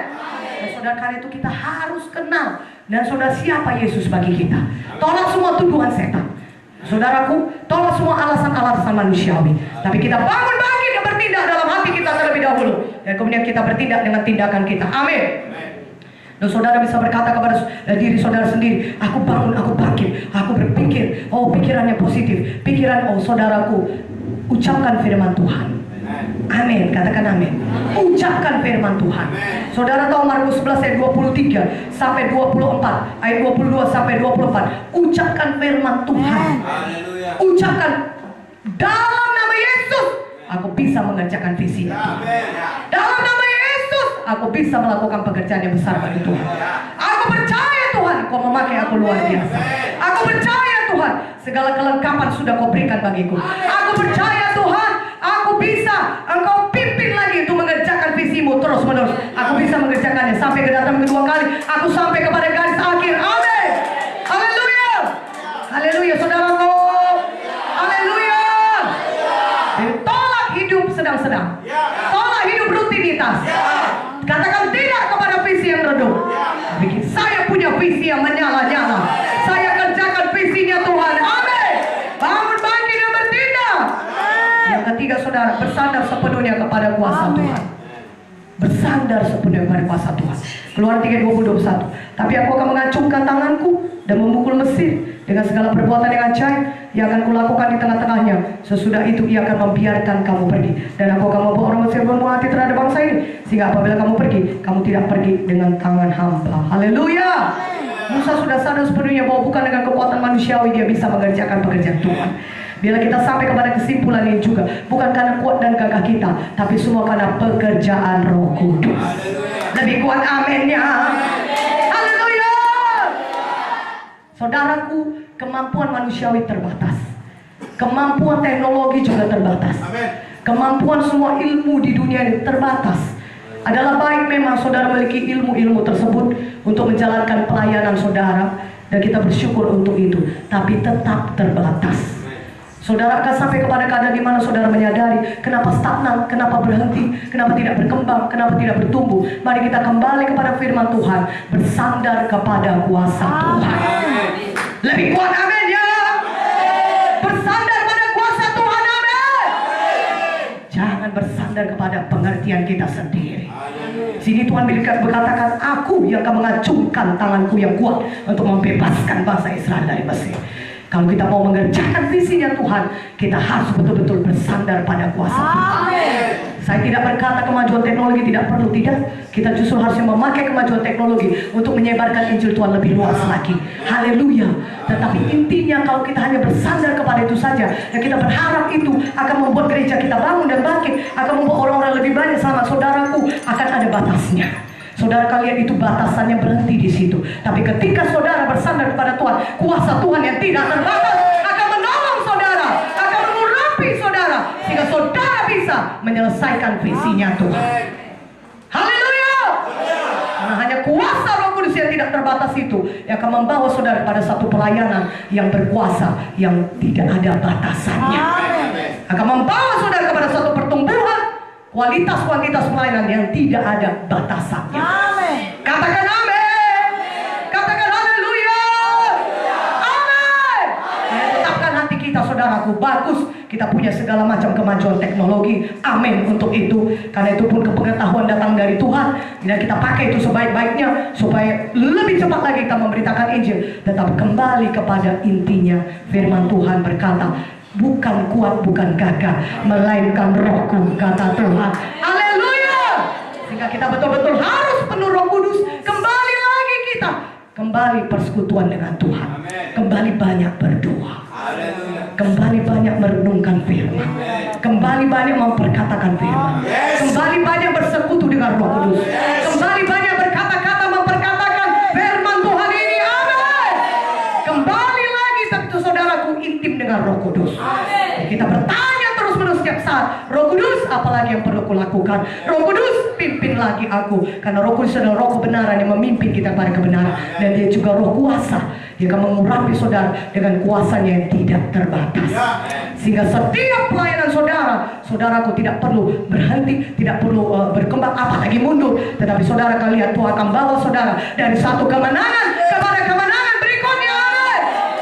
Dan saudara, karena itu kita harus kenal. Dan saudara, siapa Yesus bagi kita. Tolak semua tuduhan setan. Saudaraku, tolak semua alasan-alasan manusiawi. Tapi kita bangun bangkit dan bertindak dalam hati kita terlebih dahulu. Dan kemudian kita bertindak dengan tindakan kita. Amin. Dan saudara bisa berkata kepada diri saudara sendiri, aku bangun, aku bangkit, aku berpikir, oh pikirannya positif. Pikiran, oh saudaraku, ucapkan firman Tuhan. Amin, katakan amin. Ucapkan firman Tuhan. Saudara tahu Markus 11 ayat 23 sampai 24, ayat 22 sampai 24. Ucapkan firman Tuhan. Ucapkan dalam nama Yesus aku bisa mengerjakan visinya. Dalam nama Yesus aku bisa melakukan pekerjaan yang besar bagi Tuhan. Aku percaya Tuhan, Kau memakai aku luar biasa. Aku percaya Tuhan, segala kelengkapan sudah Kau berikan bagiku. Aku percaya Tuhan, aku bisa Engkau pimpin lagi untuk mengerjakan visimu terus menerus. Aku bisa mengerjakannya sampai kedatangan kedua kali. Aku sampai kepada garis akhir. Amin. Haleluya. Haleluya saudaraku. Haleluya. Tolak hidup sedang-sedang. Tolak hidup rutinitas. Katakan tidak kepada visi yang redup. Saya punya visi yang menyala-nyala. Saya kerjakan visinya Tuhan. Amin. Bangun bangkit dan bertindak. Yang ketiga saudara, bersandar sepenuhnya kepada kuasa Tuhan. Bersandar sepenuhnya kepada kuasa Tuhan. Keluaran 3:20-21. Tapi aku akan mengacungkan tanganku dan memukul Mesir dengan segala perbuatan yang ajaib yang akan kulakukan di tengah-tengahnya. Sesudah itu ia akan membiarkan kamu pergi, dan aku akan membawa orang Mesir berbuat hati terhadap bangsa ini, sehingga apabila kamu pergi, kamu tidak pergi dengan tangan hampa. Haleluya. Musa sudah sadar sepenuhnya bahwa bukan dengan kekuatan manusiawi dia bisa mengerjakan pekerjaan Tuhan. Bila kita sampai kepada kesimpulan ini juga, bukan karena kuat dan gagah kita, tapi semua karena pekerjaan Roh Kudus. Lebih kuat aminnya. Haleluya. Saudaraku, kemampuan manusiawi terbatas. Kemampuan teknologi juga terbatas. Kemampuan semua ilmu di dunia ini terbatas. Adalah baik memang saudara memiliki ilmu-ilmu tersebut untuk menjalankan pelayanan saudara, dan kita bersyukur untuk itu, tapi tetap terbatas. Saudara akan sampai kepada keadaan di mana saudara menyadari kenapa stagnan, kenapa berhenti, kenapa tidak berkembang, kenapa tidak bertumbuh. Mari kita kembali kepada firman Tuhan, bersandar kepada kuasa Tuhan. Lebih kuat amin ya. Bersandar pada kuasa Tuhan, amin. Jangan bersandar kepada pengertian kita sendiri. Sini Tuhan berkatakan, aku yang akan mengacungkan tanganku yang kuat untuk membebaskan bangsa Israel dari Mesir. Kalau kita mau mengerjakan visinya Tuhan, kita harus betul-betul bersandar pada kuasa Tuhan. Saya tidak berkata kemajuan teknologi tidak perlu, tidak. Kita justru harus memakai kemajuan teknologi untuk menyebarkan Injil Tuhan lebih luas lagi. Haleluya. Tetapi intinya kalau kita hanya bersandar kepada itu saja, dan kita berharap itu akan membuat gereja kita bangun dan bangkit, akan membuat orang-orang lebih banyak, selamat saudaraku, akan ada batasnya. Saudara kalian itu batasannya berhenti di situ. Tapi ketika saudara bersandar kepada Tuhan, kuasa Tuhan yang tidak terbatas akan menolong saudara, akan mengurapi saudara, sehingga saudara bisa menyelesaikan visinya Tuhan. Haleluya. Karena hanya kuasa Roh Kudus yang tidak terbatas itu yang akan membawa saudara pada satu pelayanan yang berkuasa, yang tidak ada batasannya. Akan membawa saudara kepada satu pertumbuhan, kualitas pelayanan yang tidak ada batasannya. Amin. Katakan amin. Katakan haleluya. Amin. Tetapkan hati kita saudaraku, bagus kita punya segala macam kemajuan teknologi. Amin untuk itu. Karena itu pun kepengetahuan datang dari Tuhan, dan kita pakai itu sebaik-baiknya supaya lebih cepat lagi kita memberitakan Injil. Tetap kembali kepada intinya. Firman Tuhan berkata, bukan kuat, bukan gagah, melainkan Rohku, kata Tuhan. Haleluya. Sehingga kita betul-betul harus penuh Roh Kudus. Kembali lagi kita, kembali persekutuan dengan Tuhan. Kembali banyak berdoa. Kembali banyak merenungkan firman. Kembali banyak memperkatakan firman. Kembali banyak bersekutu dengan Roh Kudus. Kembali banyak berkata-kata memperkatakan firman Tuhan ini. Amin. Kembali lagi tentu saudaraku intim dengan Roh Kudus. Kita bertanya terus-menerus setiap saat, Roh Kudus, apalagi yang perlu kulakukan? Roh Kudus, pimpin lagi aku. Karena Roh Kudus adalah Roh kebenaran yang memimpin kita pada kebenaran, dan dia juga Roh kuasa. Dia akan mengurapi saudara dengan kuasanya yang tidak terbatas. Sehingga setiap pelayanan saudara, saudaraku tidak perlu berhenti, tidak perlu berkembang, apalagi mundur. Tetapi saudara kalian, Tuhan akan bawa saudara dari satu kemenangan kepada kemenangan berikutnya.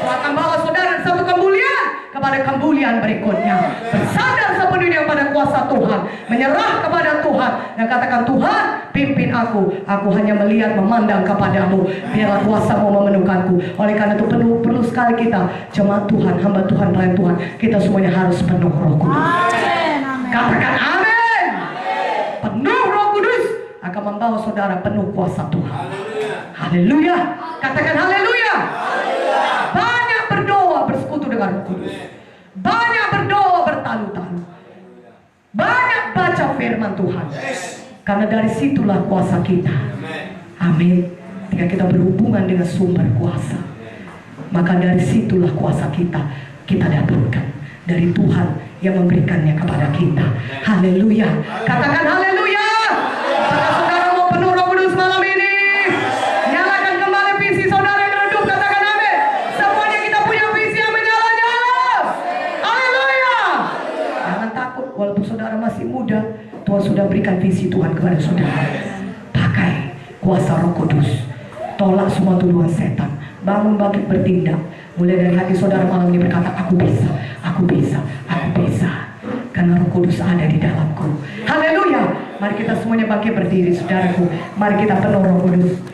Tuhan akan bawa saudara dari satu kemuliaan kepada kemuliaan berikutnya. Bersandar sepenuhnya pada kuasa Tuhan, menyerah kepada Tuhan, dan katakan, Tuhan pimpin aku hanya melihat, memandang kepadamu, biarlah kuasamu memenuhkanku. Oleh karena itu perlu sekali kita, jemaat Tuhan, hamba Tuhan, pelayan Tuhan, kita semuanya harus penuh Roh Kudus. Katakan amin. Penuh Roh Kudus akan membawa saudara penuh kuasa Tuhan. Haleluya. Katakan haleluya. Banyak berdoa bersekutu dengan Roh Kudus. Banyak berdoa bertalu-talu. Banyak baca firman Tuhan. Karena dari situlah kuasa kita. Amin. Ketika kita berhubungan dengan sumber kuasa, maka dari situlah kuasa kita dapatkan dari Tuhan yang memberikannya kepada kita. Haleluya. Katakan haleluya. Apakah saudara mau penuh Roh Kudus malam ini? Nyalakan kembali visi saudara yang redup. Katakan amin. Semuanya kita punya visi yang menyala-nyala. Haleluya. Jangan takut walaupun saudara masih muda. Tuhan sudah berikan visi Tuhan kepada saudara. Pakai kuasa Roh Kudus. Tolak semua tuduhan setan. Bangun, bangkit, bertindak. Mulai dari hati saudara malam ini berkata, aku bisa, aku bisa, aku bisa. Karena Roh Kudus ada di dalamku. Haleluya. Mari kita semuanya bangkit berdiri, saudaraku. Mari kita penuh Roh Kudus.